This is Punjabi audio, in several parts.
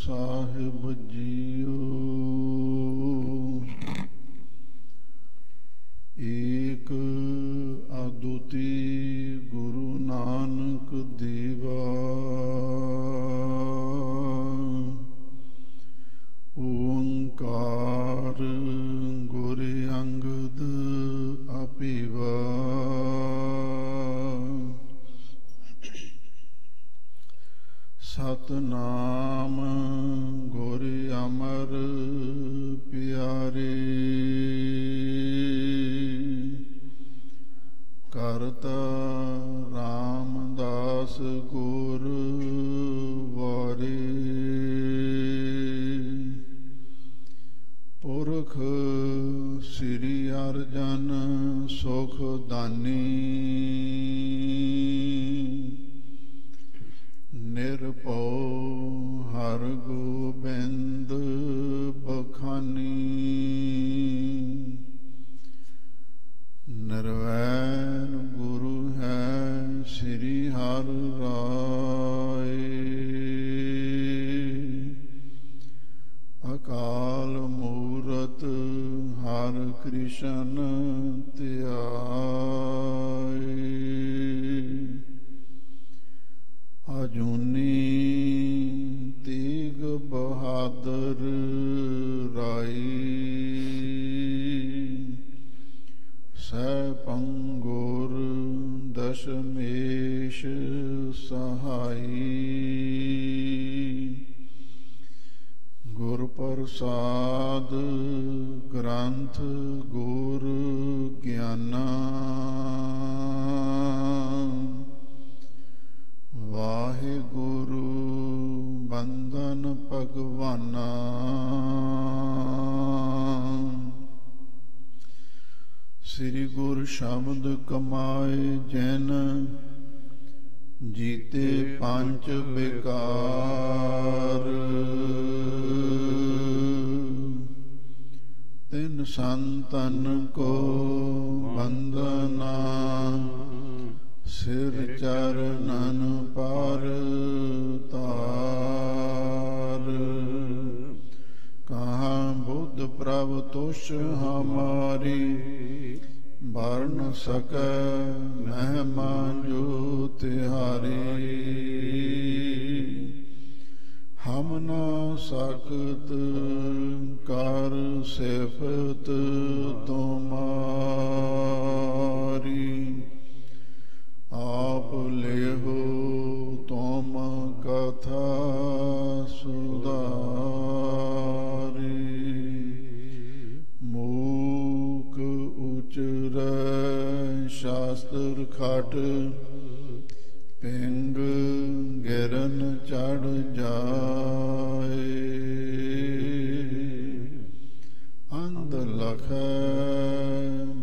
साहिब जियो। एक अद्विती गुरु नानक देवा। ओंकार गुर अंगद अपिवा। सतनाम गुर अमर प्यारे। करता रामदास गुर वारे। पुरख श्री अर्जन सुख दानी। निरभउ हर गोबिंद बखानी। निर्वैर गुरु है श्री हर राय। अकाल मूरत हर कृष्ण त्याय। अजूनी तेग बहादुर राई। सैपंगुर दशमेश सहाई। गुर प्रसाद ग्रंथ गुर ज्ञाना। वाहिगुरु बंदन भगवाना। श्री गुरु शब्द कमाए जैन। जीते पांच बेकार। तिन संतन को वंदना। सिर चरणन पर तार। कहाँ बुद्ध प्रभु तुष हमारी। वर्ण सकै महिमा जो तिहारी। हम ना सकत कर सिफत तुम्हारी। आप लेहो तुम कथा सुधारी। मूक उचर शास्त्र खट। पिंग गिरन चढ़ जाए। अंध लख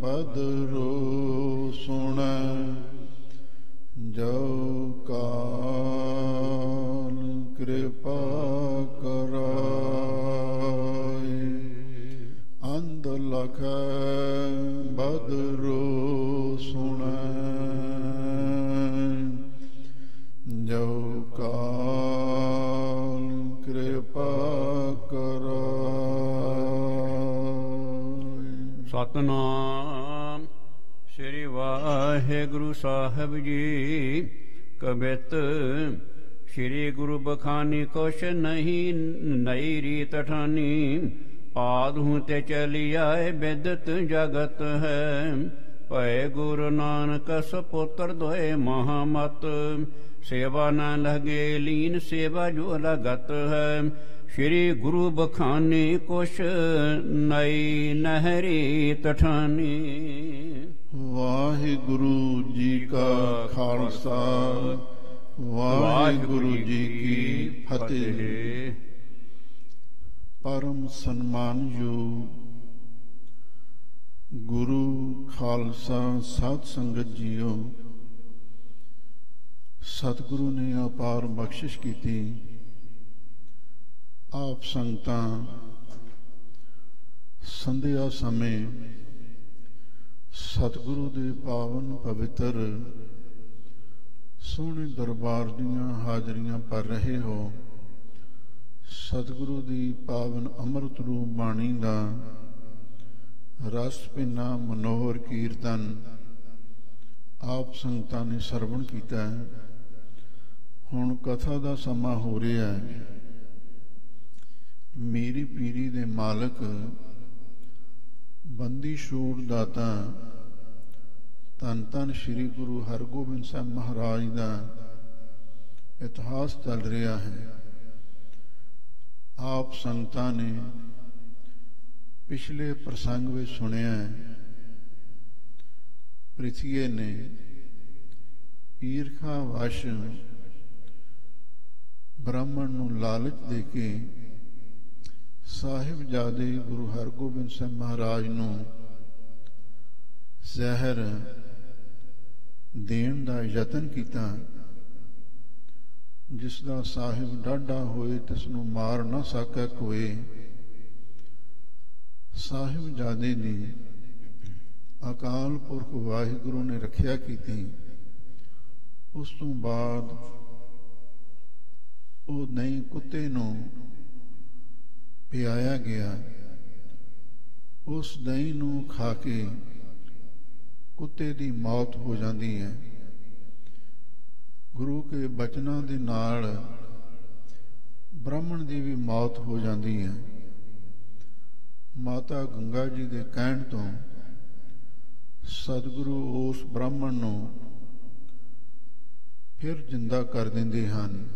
बदरो सुन। जो काल कृपा कराए। अंध लख बदरो सुन। जो काल कृपा कराए। सतनाम श्री वाहिगुरु साहिब जी। कबित श्री गुरु बखानी कुछ नहीं नई रीत ठानी। आधु ते चली आए बिदत जगत है। भय गुरु नानक सपुत्र दोए महामत। सेवा न लगे लीन सेवा जो लगत है। श्री गुरु बखानी कुछ नई नहरी तठानी। वाहिगुरु जी का खालसा। वाहिगुरु जी की फतेह। परम सम्मान योग गुरु खालसा साध संगत जीओ। सतगुरु ने अपार बख्शिश की थी। आप संगतां संध्या समय सतगुरु दे पावन पवित्र सोहने दरबार दियां हाजरियां पर रहे हो। ਸਤਿਗੁਰੂ ਦੀ ਪਾਵਨ ਅੰਮ੍ਰਿਤ ਰੂਪ ਬਾਣੀ ਦਾ ਰਸ ਭਿੰਨਾ ਮਨੋਹਰ ਕੀਰਤਨ ਆਪ ਸੰਗਤਾਂ ਨੇ ਸਰਵਣ ਕੀਤਾ ਹੈ। ਹੁਣ ਕਥਾ ਦਾ ਸਮਾਂ ਹੋ ਰਿਹਾ ਹੈ। ਮੇਰੀ ਪੀਰੀ ਦੇ ਮਾਲਕ ਬੰਦੀ ਛੂਟ ਦਾਤਾ ਧੰਨ ਧੰਨ ਸ੍ਰੀ ਗੁਰੂ ਹਰਗੋਬਿੰਦ ਸਾਹਿਬ ਮਹਾਰਾਜ ਦਾ ਇਤਿਹਾਸ ਚੱਲ ਰਿਹਾ ਹੈ। ਆਪ ਸੰਗਤਾਂ ਨੇ ਪਿਛਲੇ ਪ੍ਰਸੰਗ ਵਿੱਚ ਸੁਣਿਆ ਪ੍ਰਿਥੀਏ ਨੇ ਈਰਖਾ ਵਸ਼ ਬ੍ਰਾਹਮਣ ਨੂੰ ਲਾਲਚ ਦੇ ਕੇ ਸਾਹਿਬਜ਼ਾਦੇ ਗੁਰੂ ਹਰਗੋਬਿੰਦ ਸਾਹਿਬ ਮਹਾਰਾਜ ਨੂੰ ਜ਼ਹਿਰ ਦੇਣ ਦਾ ਯਤਨ ਕੀਤਾ, ਜਿਸ ਦਾ ਸਾਹਿਬ ਡਾਢਾ ਹੋਏ ਤਿਸ ਨੂੰ ਮਾਰ ਨਾ ਸਕੈ ਕੋਈ। ਸਾਹਿਬਜ਼ਾਦੇ ਦੀ ਅਕਾਲ ਪੁਰਖ ਵਾਹਿਗੁਰੂ ਨੇ ਰੱਖਿਆ ਕੀਤੀ। ਉਸ ਤੋਂ ਬਾਅਦ ਉਹ ਨਹੀਂ ਕੁੱਤੇ ਨੂੰ ਪਿਆਇਆ ਗਿਆ। ਉਸ ਦਹੀਂ ਨੂੰ ਖਾ ਕੇ ਕੁੱਤੇ ਦੀ ਮੌਤ ਹੋ ਜਾਂਦੀ ਹੈ। ਗੁਰੂ ਕੇ ਬਚਨਾਂ ਦੇ ਨਾਲ ਬ੍ਰਾਹਮਣ ਦੀ ਵੀ ਮੌਤ ਹੋ ਜਾਂਦੀ ਹੈ। ਮਾਤਾ ਗੰਗਾ ਜੀ ਦੇ ਕਹਿਣ ਤੋਂ ਸਤਿਗੁਰੂ ਉਸ ਬ੍ਰਾਹਮਣ ਨੂੰ ਫਿਰ ਜਿੰਦਾ ਕਰ ਦਿੰਦੇ ਹਨ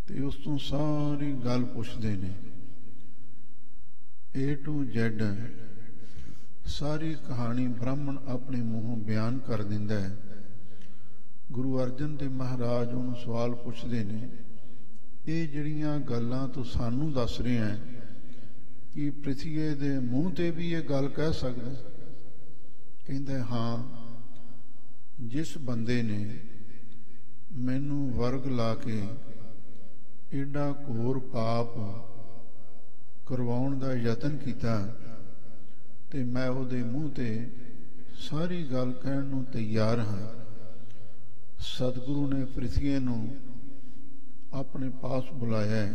ਤੇ ਉਸ ਤੋਂ ਸਾਰੀ ਗੱਲ ਪੁੱਛਦੇ ਨੇ। A to Z ਸਾਰੀ ਕਹਾਣੀ ਬ੍ਰਾਹਮਣ ਆਪਣੇ ਮੂੰਹੋਂ ਬਿਆਨ ਕਰ ਦਿੰਦਾ ਹੈ। ਗੁਰੂ ਅਰਜਨ ਦੇਵ ਮਹਾਰਾਜ ਉਹਨੂੰ ਸਵਾਲ ਪੁੱਛਦੇ ਨੇ, ਇਹ ਜਿਹੜੀਆਂ ਗੱਲਾਂ ਤੂੰ ਸਾਨੂੰ ਦੱਸ ਰਿਹਾ ਕਿ ਪ੍ਰਿਥੀਏ ਦੇ ਮੂੰਹ ਤੇ ਵੀ ਇਹ ਗੱਲ ਕਹਿ ਸਕਦਾ? ਕਹਿੰਦਾ ਹਾਂ, ਜਿਸ ਬੰਦੇ ਨੇ ਮੈਨੂੰ ਵਰਗ ਲਾ ਕੇ ਏਡਾ ਘੋਰ ਪਾਪ ਕਰਵਾਉਣ ਦਾ ਯਤਨ ਕੀਤਾ ਤੇ ਮੈਂ ਉਹਦੇ ਮੂੰਹ ਤੇ ਸਾਰੀ ਗੱਲ ਕਹਿਣ ਨੂੰ ਤਿਆਰ ਹਾਂ। ਸਤਿਗੁਰੂ ਨੇ ਪ੍ਰਿਥੀਏ ਨੂੰ ਆਪਣੇ ਪਾਸ ਬੁਲਾਇਆ।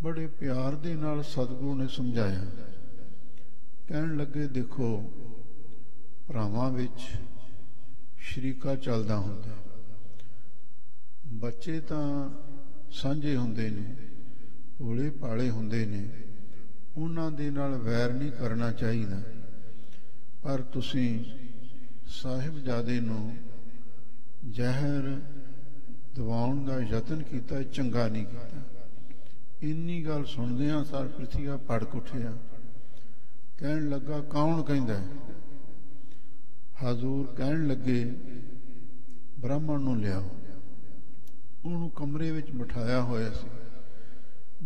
ਬੜੇ ਪਿਆਰ ਦੇ ਨਾਲ ਸਤਿਗੁਰੂ ਨੇ ਸਮਝਾਇਆ। ਕਹਿਣ ਲੱਗੇ, ਦੇਖੋ ਭਰਾਵਾਂ ਵਿੱਚ ਸ਼ਰੀਕਾ ਚੱਲਦਾ ਹੁੰਦਾ। ਬੱਚੇ ਤਾਂ ਸਾਂਝੇ ਹੁੰਦੇ ਨੇ, ਭੋਲੇ ਭਾਲੇ ਹੁੰਦੇ ਨੇ, ਉਹਨਾਂ ਦੇ ਨਾਲ ਵੈਰ ਨਹੀਂ ਕਰਨਾ ਚਾਹੀਦਾ। ਪਰ ਤੁਸੀਂ ਸਾਹਿਬਜ਼ਾਦੇ ਨੂੰ ਜ਼ਹਿਰ ਦਿਵਾਉਣ ਦਾ ਯਤਨ ਕੀਤਾ, ਚੰਗਾ ਨਹੀਂ ਕੀਤਾ। ਇੰਨੀ ਗੱਲ ਸੁਣਦਿਆਂ ਸਾਰ ਪ੍ਰਿਥੀਆ ਭੜਕ ਉੱਠਿਆ। ਕਹਿਣ ਲੱਗਾ, ਕੌਣ ਕਹਿੰਦਾ? ਹਜ਼ੂਰ ਕਹਿਣ ਲੱਗੇ, ਬ੍ਰਾਹਮਣ ਨੂੰ ਲਿਆਓ। ਉਹਨੂੰ ਕਮਰੇ ਵਿੱਚ ਬਿਠਾਇਆ ਹੋਇਆ ਸੀ।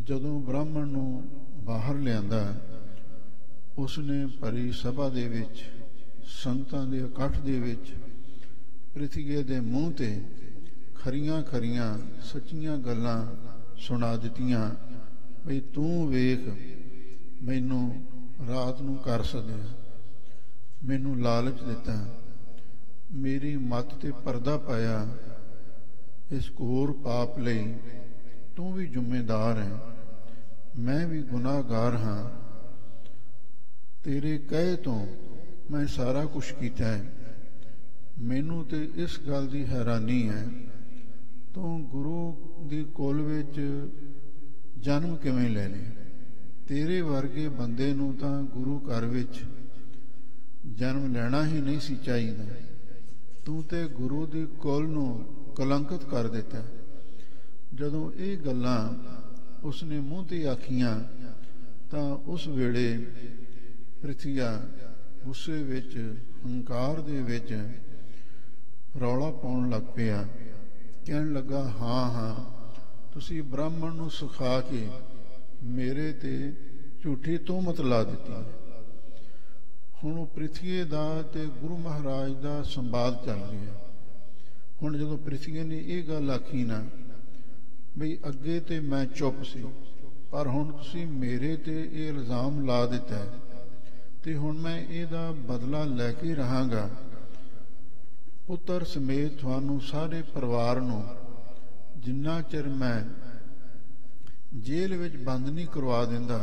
ਜਦੋਂ ਬ੍ਰਾਹਮਣ ਨੂੰ ਬਾਹਰ ਲਿਆਂਦਾ, ਉਸਨੇ ਭਰੀ ਸਭਾ ਦੇ ਵਿੱਚ, ਸੰਗਤਾਂ ਦੇ ਇਕੱਠ ਦੇ ਵਿੱਚ ਪ੍ਰਿਥੀਏ ਦੇ ਮੂੰਹ ਤੇ ਖਰੀਆਂ ਖਰੀਆਂ ਸੱਚੀਆਂ ਗੱਲਾਂ ਸੁਣਾ ਦਿੱਤੀਆਂ। ਬਈ ਤੂੰ ਵੇਖ, ਮੈਨੂੰ ਰਾਤ ਨੂੰ ਕਰ ਸਕਿਆ, ਮੈਨੂੰ ਲਾਲਚ ਦਿੱਤਾ, ਮੇਰੀ ਮੱਤ ਤੇ ਪਰਦਾ ਪਾਇਆ। ਇਸ ਘੋਰ ਪਾਪ ਲਈ ਤੂੰ ਵੀ ਜ਼ਿੰਮੇਦਾਰ ਹੈ, ਮੈਂ ਵੀ ਗੁਨਾਹਗਾਰ ਹਾਂ। ਤੇਰੇ ਕਹੇ ਤੋਂ ਮੈਂ ਸਾਰਾ ਕੁਝ ਕੀਤਾ ਹੈ। ਮੈਨੂੰ ਤੇ ਇਸ ਗੱਲ ਦੀ ਹੈਰਾਨੀ ਹੈ, ਤੂੰ ਗੁਰੂ ਦੀ ਕੁਲ ਵਿੱਚ ਜਨਮ ਕਿਵੇਂ ਲੈ ਲਿਆ? ਤੇਰੇ ਵਰਗੇ ਬੰਦੇ ਨੂੰ ਤਾਂ ਗੁਰੂ ਘਰ ਵਿੱਚ ਜਨਮ ਲੈਣਾ ਹੀ ਨਹੀਂ ਸੀ ਚਾਹੀਦਾ। ਤੂੰ ਤੇ ਗੁਰੂ ਦੀ ਕੁਲ ਨੂੰ ਕਲੰਕਿਤ ਕਰ ਦਿੱਤਾ। ਜਦੋਂ ਇਹ ਗੱਲਾਂ ਉਸਨੇ ਮੂੰਹ ਤੇ ਆਖੀਆਂ ਤਾਂ ਉਸ ਵੇਲੇ ਪ੍ਰਿਥੀਆ ਗੁੱਸੇ ਵਿੱਚ, ਹੰਕਾਰ ਦੇ ਵਿੱਚ ਰੌਲਾ ਪਾਉਣ ਲੱਗ ਪਿਆ। ਕਹਿਣ ਲੱਗਾ, ਹਾਂ, ਤੁਸੀਂ ਬ੍ਰਾਹਮਣ ਨੂੰ ਸਿਖਾ ਕੇ ਮੇਰੇ ਤੇ ਝੂਠੀ ਤੋਹਮਤ ਲਾ ਦਿੱਤੀ। ਹੁਣ ਉਹ ਪ੍ਰਿਥੀਏ ਦਾ ਤੇ ਗੁਰੂ ਮਹਾਰਾਜ ਦਾ ਸੰਵਾਦ ਚੱਲ ਰਿਹਾ। ਹੁਣ ਜਦੋਂ ਪ੍ਰਿਥੀਏ ਨੇ ਇਹ ਗੱਲ ਆਖੀ ਨਾ, ਬਈ ਅੱਗੇ ਤੇ ਮੈਂ ਚੁੱਪ ਸੀ, ਪਰ ਹੁਣ ਤੁਸੀਂ ਮੇਰੇ ਤੇ ਇਹ ਇਲਜ਼ਾਮ ਲਾ ਦਿੱਤਾ ਤੇ ਹੁਣ ਮੈਂ ਇਹਦਾ ਬਦਲਾ ਲੈ ਕੇ ਰਹਾਂਗਾ। ਪੁੱਤਰ ਸਮੇਤ ਤੁਹਾਨੂੰ ਸਾਰੇ ਪਰਿਵਾਰ ਨੂੰ ਜਿੰਨਾ ਚਿਰ ਮੈਂ ਜੇਲ੍ਹ ਵਿੱਚ ਬੰਦ ਨਹੀਂ ਕਰਵਾ ਦਿੰਦਾ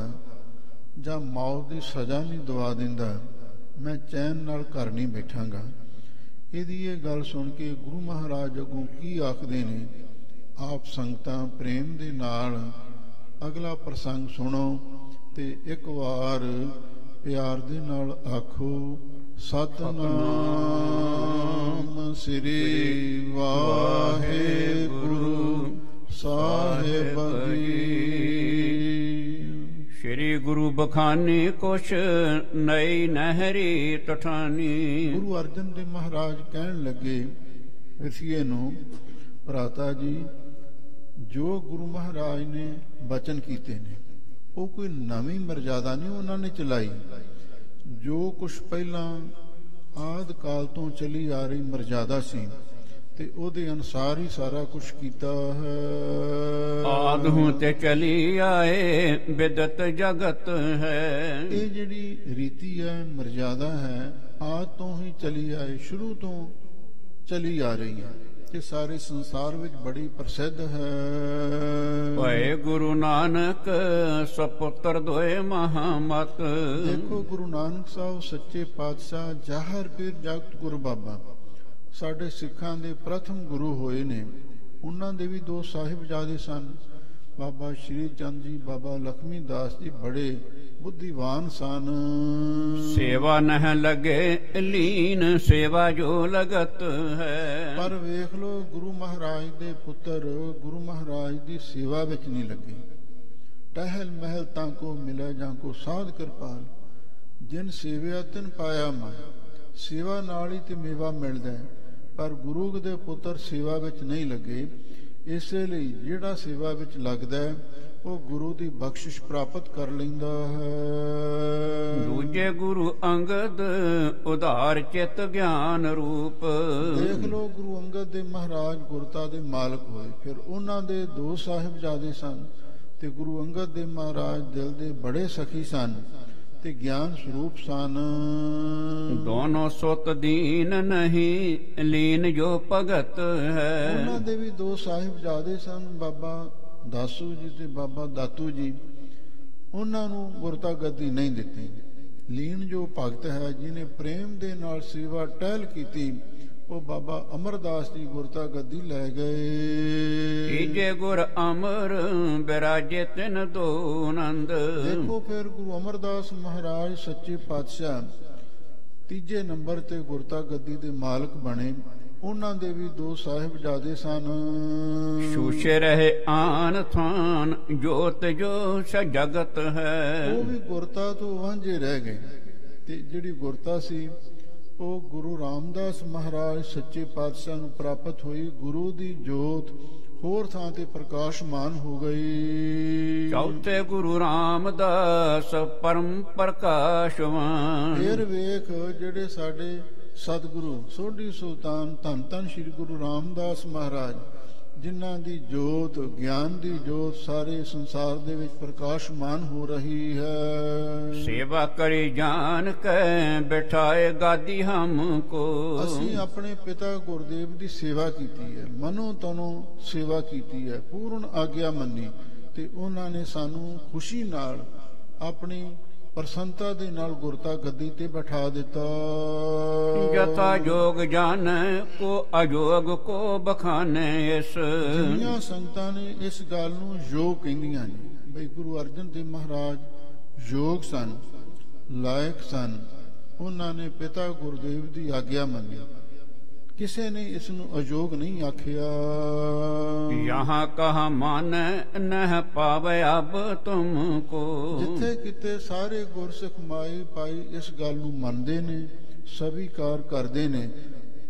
ਜਾਂ ਮੌਤ ਦੀ ਸਜ਼ਾ ਨਹੀਂ ਦਵਾ ਦਿੰਦਾ, ਮੈਂ ਚੈਨ ਨਾਲ ਘਰ ਨਹੀਂ ਬੈਠਾਂਗਾ। ਇਹਦੀ ਇਹ ਗੱਲ ਸੁਣ ਕੇ ਗੁਰੂ ਮਹਾਰਾਜ ਅੱਗੋਂ ਕੀ ਆਖਦੇ ਨੇ, ਆਪ ਸੰਗਤਾਂ ਪ੍ਰੇਮ ਦੇ ਨਾਲ ਅਗਲਾ ਪ੍ਰਸੰਗ ਸੁਣੋ ਤੇ ਇੱਕ ਵਾਰ ਪਿਆਰ ਦੇ ਨਾਲ ਆਖੋ, ਸਤਿਨਾਮ ਸ੍ਰੀ ਵਾਹਿਗੁਰੂ ਸਾਹਿਬ ਜੀ। ਸ੍ਰੀ ਗੁਰੂ ਬਖਾਨੀ ਕੁਛ ਨਈ ਨਹਿਰੀ ਤਠਾਨੀ। ਗੁਰੂ ਅਰਜਨ ਦੇਵ ਮਹਾਰਾਜ ਕਹਿਣ ਲੱਗੇ ਰਸੀਏ ਨੂੰ, ਭਰਾਤਾ ਜੀ, ਜੋ ਗੁਰੂ ਮਹਾਰਾਜ ਨੇ ਬਚਨ ਕੀਤੇ ਨੇ ਉਹ ਕੋਈ ਨਵੀਂ ਮਰਜ਼ਾਦਾ ਨਹੀਂ ਉਹਨਾਂ ਨੇ ਚਲਾਈ। ਜੋ ਕੁਛ ਪਹਿਲਾਂ ਆਦਿ ਕਾਲ ਤੋਂ ਚਲੀ ਆ ਰਹੀ ਮਰਜ਼ਾਦਾ ਸੀ ਤੇ ਉਹਦੇ ਅਨੁਸਾਰ ਹੀ ਸਾਰਾ ਕੁਛ ਕੀਤਾ ਹੈ। ਆਦਿ ਹੂੰ ਤੇ ਚਲੀ ਆਏ ਬਿਦਤ ਜਗਤ ਹੈ। ਇਹ ਜਿਹੜੀ ਰੀਤੀ ਹੈ, ਮਰਜ਼ਾਦਾ ਹੈ, ਆਦਿ ਤੋਂ ਹੀ ਚਲੀ ਆਏ, ਸ਼ੁਰੂ ਤੋਂ ਚਲੀ ਆ ਰਹੀ ਹੈ ਤੇ ਸਾਰੇ ਸੰਸਾਰ ਵਿੱਚ ਬੜੀ ਪ੍ਰਸਿੱਧ ਹੈ। ਭਏ ਗੁਰੂ ਨਾਨਕ ਸਪੁੱਤਰ ਦੋਏ ਮਹਾਮਤ। ਦੇਖੋ ਗੁਰੂ ਨਾਨਕ ਸਾਹਿਬ ਸੱਚੇ ਪਾਤਸ਼ਾਹ ਜ਼ਾਹਰ ਪੀਰ ਜਗਤ ਗੁਰੂ ਬਾਬਾ ਸਾਡੇ ਸਿੱਖਾਂ ਦੇ ਪ੍ਰਥਮ ਗੁਰੂ ਹੋਏ ਨੇ। ਉਹਨਾਂ ਦੇ ਵੀ ਦੋ ਸਾਹਿਬਜ਼ਾਦੇ ਸਨ, ਬਾਬਾ ਸ਼੍ਰੀ ਚੰਦ ਜੀ, ਬਾਬਾ ਲਖਮੀ ਦਾਸ ਜੀ, ਬੜੇ ਬੁੱਧੀਵਾਨ ਸਨ। ਸੇਵਾ ਨਹਿ ਲਗੇ ਲੀਨ ਸੇਵਾ ਜੋ ਲਗਤ ਹੈ। ਪਰ ਵੇਖ ਲੋ ਗੁਰੂ ਮਹਾਰਾਜ ਦੇ ਪੁੱਤਰ ਗੁਰੂ ਮਹਾਰਾਜ ਦੀ ਸੇਵਾ ਵਿੱਚ ਨਹੀਂ ਲੱਗੇ। ਟਹਿਲ ਮਹਿਲ ਤਾਂ ਕੋ ਮਿਲੇ ਜਾਂ ਕੋ ਸਾਧ ਕਿਰਪਾਲ, ਜਿਨ ਸੇਵਿਆ ਤਿਨ ਪਾਇਆ ਮਨ। ਸੇਵਾ ਨਾਲ ਹੀ ਤੇ ਮੇਵਾ ਮਿਲਦਾ ਹੈ, ਪਰ ਗੁਰੂ ਦੇ ਪੁੱਤਰ ਸੇਵਾ ਵਿੱਚ ਨਹੀਂ ਲੱਗੇ। ਇਸੇ ਲਈ ਜਿਹੜਾ ਸੇਵਾ ਵਿੱਚ ਲੱਗਦਾ ਹੈ ਉਹ ਗੁਰੂ ਦੀ ਬਖਸ਼ਿਸ਼ ਪ੍ਰਾਪਤ ਕਰ ਲੈਂਦਾ ਹੈ। ਦੂਜੇ ਗੁਰੂ ਅੰਗਦ ਉਧਾਰ ਚਿਤ ਗਿਆਨ ਰੂਪ। ਦੇਖ ਲੋ ਗੁਰੂ ਅੰਗਦ ਦੇ ਮਹਾਰਾਜ ਗੁਰਤਾ ਦੇ ਮਾਲਕ ਹੋਏ, ਫਿਰ ਉਹਨਾਂ ਦੇ ਦੋ ਸਾਹਿਬਜ਼ਾਦੇ ਸਨ ਤੇ ਗੁਰੂ ਅੰਗਦ ਦੇ ਮਹਾਰਾਜ ਦਿਲ ਦੇ ਬੜੇ ਸਖੀ ਸਨ ਤੇ ਗਿਆਨ ਸਰੂਪ ਸਨ। ਦੋਨੋਂ ਸੁਤ ਦੀਨ ਨਹੀਂ ਲੀਨ ਜੋ ਭਗਤ ਹੈ। ਉਹਨਾਂ ਦੇ ਵੀ ਦੋ ਸਾਹਿਬਜ਼ਾਦੇ ਸਨ, ਬਾਬਾ ਦਾਸੂ ਜੀ ਤੇ ਬਾਬਾ ਦਾਤੂ ਜੀ। ਉਹਨਾਂ ਨੂੰ ਗੁਰਤਾ ਗੱਦੀ ਨਹੀਂ ਦਿੱਤੀ। ਲੀਨ ਜੋ ਭਗਤ ਹੈ, ਜਿਹਨੇ ਪ੍ਰੇਮ ਦੇ ਨਾਲ ਸੇਵਾ ਟਹਿਲ ਕੀਤੀ, ਉਹ ਬਾਬਾ ਅਮਰਦਾਸ ਜੀ ਗੁਰਤਾ ਗੱਦੀ ਲੈ ਗਏ। ਤੀਜੇ ਗੁਰ ਅਮਰ ਬਿਰਾਜੇ ਤਿਨ ਦੋ ਆਨੰਦ। ਦੇਖੋ ਫਿਰ ਗੁਰੂ ਅਮਰਦਾਸ ਮਹਾਰਾਜ ਸੱਚੇ ਪਾਤਸ਼ਾਹ ਤੀਜੇ ਨੰਬਰ ਤੇ ਗੁਰਤਾ ਗੱਦੀ ਦੇ ਮਾਲਕ ਬਣੇ। ਉਹਨਾਂ ਦੇ ਵੀ ਦੋ ਸਾਹਿਬਜ਼ਾਦੇ ਸਨ। ਸ਼ੂਸ਼ੇ ਰਹੇ ਆਨ ਥਾਨ ਜੋਤ ਜੋ ਜਗਤ ਹੈ। ਉਹ ਵੀ ਗੁਰਤਾ ਤੋਂ ਵਾਂਝੇ ਰਹਿ ਗਏ ਤੇ ਜਿਹੜੀ ਗੁਰਤਾ ਸੀ ਉਹ ਗੁਰੂ ਰਾਮਦਾਸ ਮਹਾਰਾਜ ਸੱਚੇ ਪਾਤਸ਼ਾਹ ਨੂੰ ਪ੍ਰਾਪਤ ਹੋਈ। ਗੁਰੂ ਦੀ ਜੋਤ ਹੋਰ ਥਾਂ ਤੇ ਪ੍ਰਕਾਸ਼ਮਾਨ ਹੋ ਗਈ। ਚੌਥੇ ਗੁਰੂ ਰਾਮਦਾਸ ਪਰਮ ਪ੍ਰਕਾਸ਼ਵਾਨ। ਫਿਰ ਵੇਖ ਜਿਹੜੇ ਸਾਡੇ ਸਤਿਗੁਰੂ ਸੋਢੀ ਸੁਲਤਾਨ ਧੰਨ ਧੰਨ ਸ੍ਰੀ ਗੁਰੂ ਰਾਮਦਾਸ ਮਹਾਰਾਜ, ਜਿਨ੍ਹਾਂ ਦੀ ਜੋਤ ਗਿਆਨ ਦੀ ਜੋਤ ਸਾਰੇ ਸੰਸਾਰ ਦੇ ਵਿੱਚ ਪ੍ਰਕਾਸ਼ਮਾਨ ਹੋ ਰਹੀ ਹੈ। ਸੇਵਾ ਕਰੀ ਜਾਨ ਕੈ ਬਿਠਾਏ ਗਾਦੀ ਹਮਕੋ। ਅਸੀਂ ਆਪਣੇ ਪਿਤਾ ਗੁਰਦੇਵ ਦੀ ਸੇਵਾ ਕੀਤੀ ਹੈ, ਮਨੋਂ ਤਨੋਂ ਸੇਵਾ ਕੀਤੀ ਹੈ, ਪੂਰਨ ਆਗਿਆ ਮੰਨੀ ਤੇ ਉਹਨਾਂ ਨੇ ਸਾਨੂੰ ਖੁਸ਼ੀ ਨਾਲ ਆਪਣੀ ਪ੍ਰਸੰਨਤਾ ਦੇ ਨਾਲ ਗੁਰਤਾ ਗੱਦੀ ਤੇ ਬਿਠਾ ਦਿੱਤਾ। ਜਤਾ ਜੋਗ ਜਾਣੈ ਕੋ ਅਜੋਗ ਕੋ ਬਖਾਨੈ। ਇਸ ਜਿੰਨੀਆਂ ਸੰਗਤਾਂ ਨੇ ਇਸ ਗੱਲ ਨੂੰ ਯੋਗ ਕਹਿੰਦੀਆਂ ਨੇ ਬਈ ਗੁਰੂ ਅਰਜਨ ਦੇਵ ਮਹਾਰਾਜ ਯੋਗ ਸਨ, ਲਾਇਕ ਸਨ। ਉਹਨਾਂ ਨੇ ਪਿਤਾ ਗੁਰਦੇਵ ਦੀ ਆਗਿਆ ਮੰਨੀ, ਕਿਸੇ ਨੇ ਇਸ ਨੂੰ ਅਯੋਗ ਨਹੀਂ ਆਖਿਆ। ਯਹਾਂ ਕਹਾ ਮਾਨੈ ਨਹਿ ਪਾਵੈ ਅਬ ਤੁਮ ਕੋ। ਜਿੱਥੇ ਕਿਤੇ ਸਾਰੇ ਗੁਰਸਿੱਖ ਮਾਈ ਪਾਈ ਇਸ ਗੱਲ ਨੂੰ ਮੰਨਦੇ ਨੇ, ਸਵੀਕਾਰ ਕਰਦੇ ਨੇ।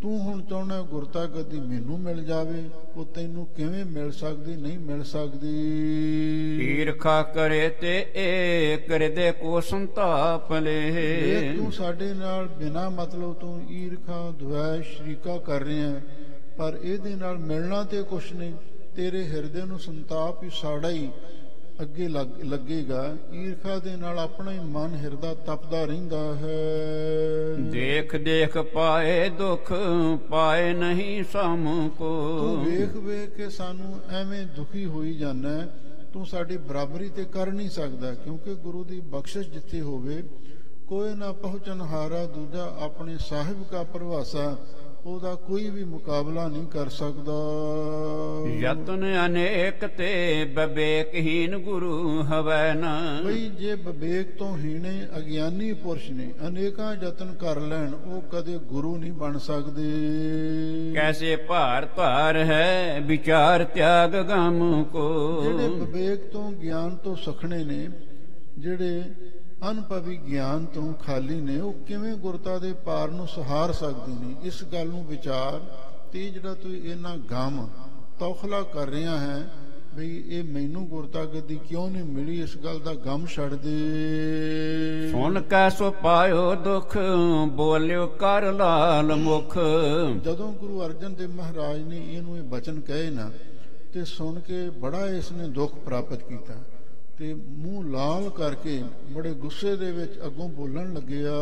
ਤੂੰ ਹੁਣ ਚਾਹੁੰਦਾ ਗੁਰਤਾ ਗੱਦੀ ਮੈਨੂੰ ਮਿਲ ਜਾਵੇ, ਉਹ ਤੈਨੂੰ ਕਿਵੇਂ ਮਿਲ ਸਕਦੀ? ਨਹੀਂ ਮਿਲ ਸਕਦੀ। ਈਰਖਾ ਕਰੇ ਤੇ ਏਕ ਹਿਰਦੇ ਕੋ ਸੰਤਾਪ ਲੈ। ਤੂੰ ਸਾਡੇ ਨਾਲ ਬਿਨਾਂ ਮਤਲਬ ਤੋਂ ਈਰਖਾ ਦੁਆਇਸ਼ ਸ਼ਰੀਕਾ ਕਰ ਰਿਹਾ, ਪਰ ਇਹਦੇ ਨਾਲ ਮਿਲਣਾ ਤੇ ਕੁਛ ਨਹੀਂ। ਤੇਰੇ ਹਿਰਦੇ ਨੂੰ ਸੰਤਾਪ ਹੀ ਸਾੜਾ ਹੀ ਅੱਗੇ ਲੱਗੇਗਾ। ਈਰਖਾ ਦੇ ਨਾਲ ਆਪਣਾ ਹੀ ਮਨ ਹਿਰਦਾ ਤਪਦਾ ਰਹਿੰਦਾ ਹੈ। ਦੇਖ ਦੇਖ ਪਾਏ ਦੁੱਖ ਪਾਏ ਨਹੀਂ ਸਮ ਕੋ। ਤੂੰ ਵੇਖ ਵੇਖ ਕੇ ਸਾਨੂੰ ਐਵੇਂ ਦੁਖੀ ਹੋਈ ਜਾਂਦਾ। ਤੂੰ ਸਾਡੀ ਬਰਾਬਰੀ ਤੇ ਕਰ ਨਹੀਂ ਸਕਦਾ, ਕਿਉਂਕਿ ਗੁਰੂ ਦੀ ਬਖਸ਼ਿਸ਼ ਜਿੱਥੇ ਹੋਵੇ ਕੋਈ ਨਾ ਪਹੁੰਚਨਹਾਰਾ ਦੂਜਾ ਆਪਣੇ ਸਾਹਿਬ ਕਾ ਪ੍ਰਵਾਸਾ, ਉਹਦਾ ਕੋਈ ਵੀ ਮੁਕਾਬਲਾ ਨਹੀਂ ਕਰ ਸਕਦਾ। ਯਤਨ ਅਨੇਕ ਤੇ ਵਿਵੇਕਹੀਨ ਗੁਰੂ ਹਵੈ ਨ। ਬਈ ਜੇ ਵਿਵੇਕ ਤੋਂ ਹੀਣੇ ਅਗਿਆਨੀ ਪੁਰਸ਼ ਨੇ ਅਨੇਕਾਂ ਯਤਨ ਕਰ ਲੈਣ, ਉਹ ਕਦੇ ਗੁਰੂ ਨਹੀਂ ਬਣ ਸਕਦੇ। ਕੈਸੇ ਭਾਰ ਧਾਰ ਹੈ ਵਿਚਾਰ ਤਿਆਗ ਗਮ ਕੋ। ਜਿਹੜੇ ਵਿਵੇਕ ਤੋਂ ਗਿਆਨ ਤੋਂ ਸਖਣੇ ਨੇ, ਜਿਹੜੇ ਅਨੁਭਵੀ ਗਿਆਨ ਤੋਂ ਖਾਲੀ ਨੇ, ਉਹ ਕਿਵੇਂ ਗੁਰਤਾ ਦੇ ਪਾਰ ਨੂੰ ਸਹਾਰ ਸਕਦੇ ਨੇ? ਇਸ ਗੱਲ ਨੂੰ ਵਿਚਾਰ। ਤੇ ਜਿਹੜਾ ਤੂੰ ਇਹਨਾਂ ਗਮ ਤੌਖਲਾ ਕਰ ਰਿਹਾ ਹੈ ਬਈ ਇਹ ਮੈਨੂੰ ਗੁਰਤਾ ਗੱਦੀ ਕਿਉਂ ਨਹੀਂ ਮਿਲੀ, ਇਸ ਗੱਲ ਦਾ ਗਮ ਛੱਡ ਦੇ। ਸੁਣ ਕੈ ਸੋ ਪਾਇਓ ਦੁਖ ਬੋਲਿਓ ਕਰ ਲਾਲ ਮੁਖ। ਜਦੋਂ ਗੁਰੂ ਅਰਜਨ ਦੇਵ ਮਹਾਰਾਜ ਨੇ ਇਹਨੂੰ ਇਹ ਬਚਨ ਕਹੇ ਨਾ, ਤੇ ਸੁਣ ਕੇ ਬੜਾ ਇਸ ਨੇ ਦੁੱਖ ਪ੍ਰਾਪਤ ਕੀਤਾ ਤੇ ਮੂੰਹ ਲਾਲ ਕਰਕੇ ਬੜੇ ਗੁੱਸੇ ਦੇ ਵਿੱਚ ਅੱਗੋਂ ਬੋਲਣ ਲੱਗਿਆ।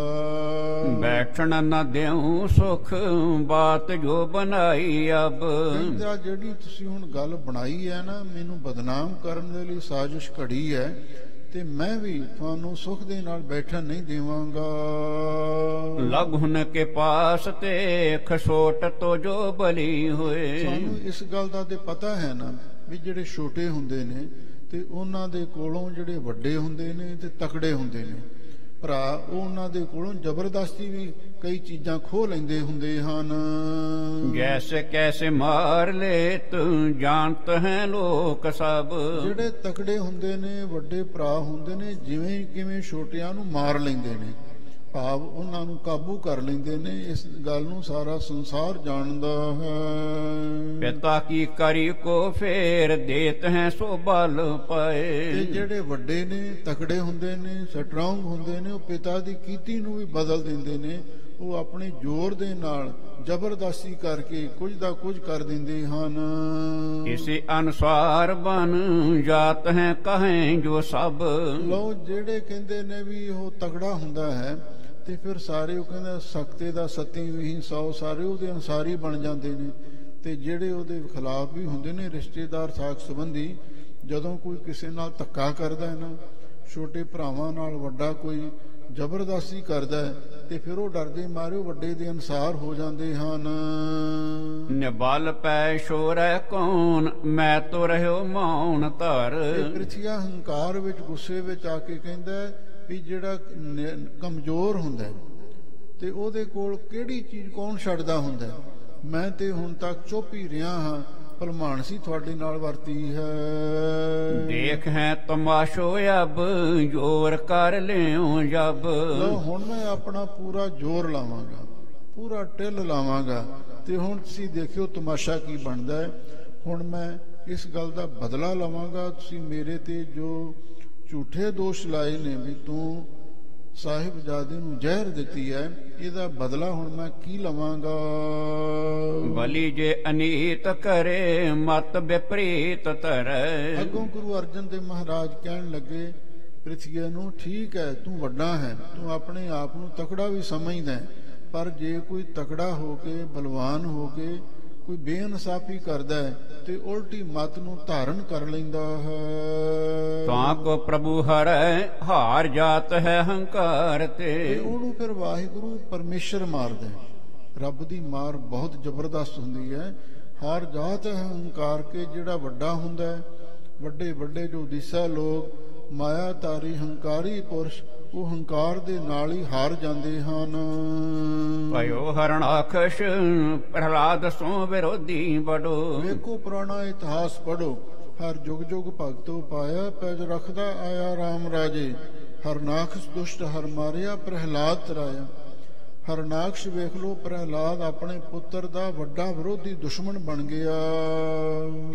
ਬੈਠਣ ਨਾ ਦਿਉ ਸੁਖ ਬਾਤ ਜੋ ਬਣਾਈ ਅਬ। ਕਹਿੰਦਾ ਜਿਹੜੀ ਤੁਸੀਂ ਹੁਣ ਗੱਲ ਬਣਾਈ ਹੈ ਨਾ, ਮੈਨੂੰ ਬਦਨਾਮ ਕਰਨ ਦੇ ਲਈ ਸਾਜ਼ਿਸ਼ ਘੜੀ ਹੈ, ਤੇ ਮੈਂ ਵੀ ਤੁਹਾਨੂੰ ਸੁਖ ਦੇ ਨਾਲ ਬੈਠਣ ਨਹੀਂ ਦੇਵਾਂਗਾ। ਲਗੁਨ ਕੇ ਪਾਸ ਤੇ ਖਸੋਟ ਤੋ ਜੋ ਬਲੀ ਹੋਏ। ਸਾਨੂੰ ਇਸ ਗੱਲ ਦਾ ਤੇ ਪਤਾ ਹੈ ਨਾ ਵੀ ਜਿਹੜੇ ਛੋਟੇ ਹੁੰਦੇ ਨੇ ਤੇ ਉਹਨਾਂ ਦੇ ਕੋਲੋਂ ਜਿਹੜੇ ਵੱਡੇ ਹੁੰਦੇ ਨੇ ਤੇ ਤਕੜੇ ਹੁੰਦੇ ਨੇ ਭਰਾ, ਉਹ ਉਹਨਾਂ ਦੇ ਕੋਲੋਂ ਜ਼ਬਰਦਸਤੀ ਵੀ ਕਈ ਚੀਜ਼ਾਂ ਖੋਹ ਲੈਂਦੇ ਹੁੰਦੇ ਹਨ। ਜੈਸੇ ਕੈਸੇ ਮਾਰ ਲੈ ਤੂੰ ਜਾਣਤ ਹੈ ਲੋਕ ਸਭ। ਜਿਹੜੇ ਤਕੜੇ ਹੁੰਦੇ ਨੇ, ਵੱਡੇ ਭਰਾ ਹੁੰਦੇ ਨੇ, ਜਿਵੇਂ ਕਿਵੇਂ ਛੋਟਿਆਂ ਨੂੰ ਮਾਰ ਲੈਂਦੇ ਨੇ, ਭਾਵ ਉਹਨਾਂ ਨੂੰ ਕਾਬੂ ਕਰ ਲੈਂਦੇ ਨੇ। ਇਸ ਗੱਲ ਨੂੰ ਸਾਰਾ ਸੰਸਾਰ ਜਾਣਦਾ ਹੈ। ਪਿਤਾ ਕੀ ਕਰੀ ਕੋ ਫੇਰ ਦੇਤ ਹੈ ਸੋ ਬਲ ਪਾਏ। ਤੇ ਜਿਹੜੇ ਵੱਡੇ ਨੇ, ਤਕੜੇ ਹੁੰਦੇ ਨੇ, ਸਟਰੋਂਗ ਹੁੰਦੇ ਨੇ, ਉਹ ਪਿਤਾ ਦੀ ਕੀਤੀ ਨੂੰ ਵੀ ਬਦਲ ਦਿੰਦੇ ਨੇ। ਉਹ ਆਪਣੇ ਜ਼ੋਰ ਦੇ ਨਾਲ ਜ਼ਬਰਦਸਤੀ ਕਰਕੇ ਕੁਝ ਦਾ ਕੁਝ ਕਰ ਦਿੰਦੇ ਹਨ। ਇਸੇ ਅਨੁਸਾਰ ਬਨ ਜਾਤ ਹੈ ਕਹੇ ਜੋ ਸਭ। ਲੋ ਜਿਹੜੇ ਕਹਿੰਦੇ ਨੇ ਵੀ ਉਹ ਤਗੜਾ ਹੁੰਦਾ ਹੈ ਤੇ ਫਿਰ ਸਾਰੇ ਉਹ ਕਹਿੰਦਾ ਸਖਤੇ ਦਾ ਸਤੀ ਵੀ 100, ਸਾਰੇ ਉਹਦੇ ਅਨਸਾਰੀ ਬਣ ਜਾਂਦੇ ਨੇ। ਤੇ ਜਿਹੜੇ ਉਹਦੇ ਖਿਲਾਫ ਵੀ ਹੁੰਦੇ ਨੇ, ਰਿਸ਼ਤੇਦਾਰ ਸਾਕ ਸੰਬੰਧੀ, ਜਦੋਂ ਕੋਈ ਕਿਸੇ ਨਾਲ ਧੱਕਾ ਕਰਦਾ ਹੈ ਨਾ, ਛੋਟੇ ਭਰਾਵਾਂ ਨਾਲ ਵੱਡਾ ਕੋਈ ਜ਼ਬਰਦਸਤੀ ਕਰਦਾ ਹੈ, ਤੇ ਫਿਰ ਉਹ ਡਰਦੇ ਮਾਰੇ ਵੱਡੇ ਦੇ ਅਨਸਾਰ ਹੋ ਜਾਂਦੇ ਹਨ। ਨਿਬਲ ਪੈ ਸ਼ੋਰੈ ਕੌਣ ਮੈਂ ਤੋ ਰਹਿਓ ਮੌਨ ਧਰ। ਪ੍ਰਿਥਿਆ ਹੰਕਾਰ ਵਿੱਚ ਗੁੱਸੇ ਵਿੱਚ ਆ ਕੇ ਕਹਿੰਦਾ ਵੀ ਜਿਹੜਾ ਕਮਜ਼ੋਰ ਹੁੰਦਾ ਤੇ ਉਹਦੇ ਕੋਲ ਕਿਹੜੀ ਚੀਜ਼ ਕੌਣ ਛੱਡਦਾ ਹੁੰਦਾ? ਮੈਂ ਤੇ ਹੁਣ ਤੱਕ ਚੁੱਪ ਹੀ ਰਿਹਾ ਹਾਂ, ਭਲਮਾਨ ਸੀ ਤੁਹਾਡੇ ਨਾਲ ਵਰਤੀ ਹੈ। ਦੇਖ ਹੈ ਤਮਾਸ਼ੋ ਅਬ ਜੋਰ ਕਰ ਲਿਓ ਜਬ। ਹੁਣ ਮੈਂ ਆਪਣਾ ਪੂਰਾ ਜ਼ੋਰ ਲਾਵਾਂਗਾ, ਪੂਰਾ ਟਿੱਲ ਲਾਵਾਂਗਾ, ਤੇ ਹੁਣ ਤੁਸੀਂ ਦੇਖਿਓ ਤਮਾਸ਼ਾ ਕੀ ਬਣਦਾ ਹੈ। ਹੁਣ ਮੈਂ ਇਸ ਗੱਲ ਦਾ ਬਦਲਾ ਲਵਾਂਗਾ। ਤੁਸੀਂ ਮੇਰੇ ਤੇ ਜੋ ਝੂਠੇ ਦੋਸ਼ ਲਾਏ ਨੇ ਵੀ ਤੂੰ ਸਾਹਿਬਜ਼ਾਦੇ ਨੂੰ ਜ਼ਹਿਰ ਦਿੱਤੀ ਹੈ, ਇਹਦਾ ਬਦਲਾ ਹੁਣ ਮੈਂ ਕੀ ਲਵਾਂਗਾ। ਬਲੀ ਜੇ ਅਨੀਤ ਕਰੇ ਮਤ ਵਿਪਰੀਤ ਧਰੈ। ਅੱਗੋਂ ਗੁਰੂ ਅਰਜਨ ਦੇਵ ਮਹਾਰਾਜ ਕਹਿਣ ਲੱਗੇ ਪ੍ਰਿਥਵੀ ਨੂੰ, ਠੀਕ ਹੈ ਤੂੰ ਵੱਡਾ ਹੈ, ਤੂੰ ਆਪਣੇ ਆਪ ਨੂੰ ਤਕੜਾ ਵੀ ਸਮਝਦਾ, ਪਰ ਜੇ ਕੋਈ ਤਕੜਾ ਹੋ ਕੇ, ਬਲਵਾਨ ਹੋ ਕੇ ਕੋਈ ਬੇਇਨਸਾਫੀ ਕਰਦਾ ਹੈ ਤੇ ਉਲਟੀ ਮਤ ਨੂੰ ਧਾਰਨ ਕਰ ਲੈਂਦਾ ਹੈ। ਤਾਂ ਕੋ ਪ੍ਰਭੂ ਹਰੈ ਹਾਰ ਜਾਤ ਹੈ ਹੰਕਾਰ ਤੇ। ਉਹਨੂੰ ਫਿਰ ਵਾਹਿਗੁਰੂ ਪਰਮੇਸ਼ਰ ਮਾਰਦਾ ਹੈ। ਰੱਬ ਦੀ ਮਾਰ ਬਹੁਤ ਜ਼ਬਰਦਸਤ ਹੁੰਦੀ ਹੈ। ਹਾਰ ਜਾਤ ਹੈ ਹੰਕਾਰ ਕੇ। ਜਿਹੜਾ ਵੱਡਾ ਹੁੰਦਾ ਹੈ, ਵੱਡੇ ਵੱਡੇ ਜੋ ਦਿਸਾ ਲੋਕ, ਮਾਇਆ ਤਾਰੀ ਹੰਕਾਰੀ ਪੁਰਸ਼, ਉਹ ਹੰਕਾਰ ਦੇ ਨਾਲ ਹੀ ਹਾਰ ਜਾਂਦੇ ਹਨ। ਭਇਓ ਹਰਣਾਖਸ਼ ਪ੍ਰਹਲਾਦ ਸੋ ਵਿਰੋਧੀ ਬੜੋ। ਵੇਖੋ ਪੁਰਾਣਾ ਇਤਿਹਾਸ ਪੜੋ। ਹਰ ਜੁਗ ਜੁਗ ਭਗਤੋ ਪਾਇਆ, ਪੈਜ ਰਖਦਾ ਆਇਆ ਰਾਮ ਰਾਜੇ। ਹਰਨਾਖਸ਼ ਦੁਸ਼ਟ ਹਰ ਮਾਰਿਆ, ਪ੍ਰਹਲਾਦ ਤਰਾਇਆ। ਹਰਨਾਕਸ਼ ਵੇਖ ਲੋ, ਪ੍ਰਹਲਾਦ ਆਪਣੇ ਪੁੱਤਰ ਦਾ ਵੱਡਾ ਵਿਰੋਧੀ ਦੁਸ਼ਮਣ ਬਣ ਗਿਆ।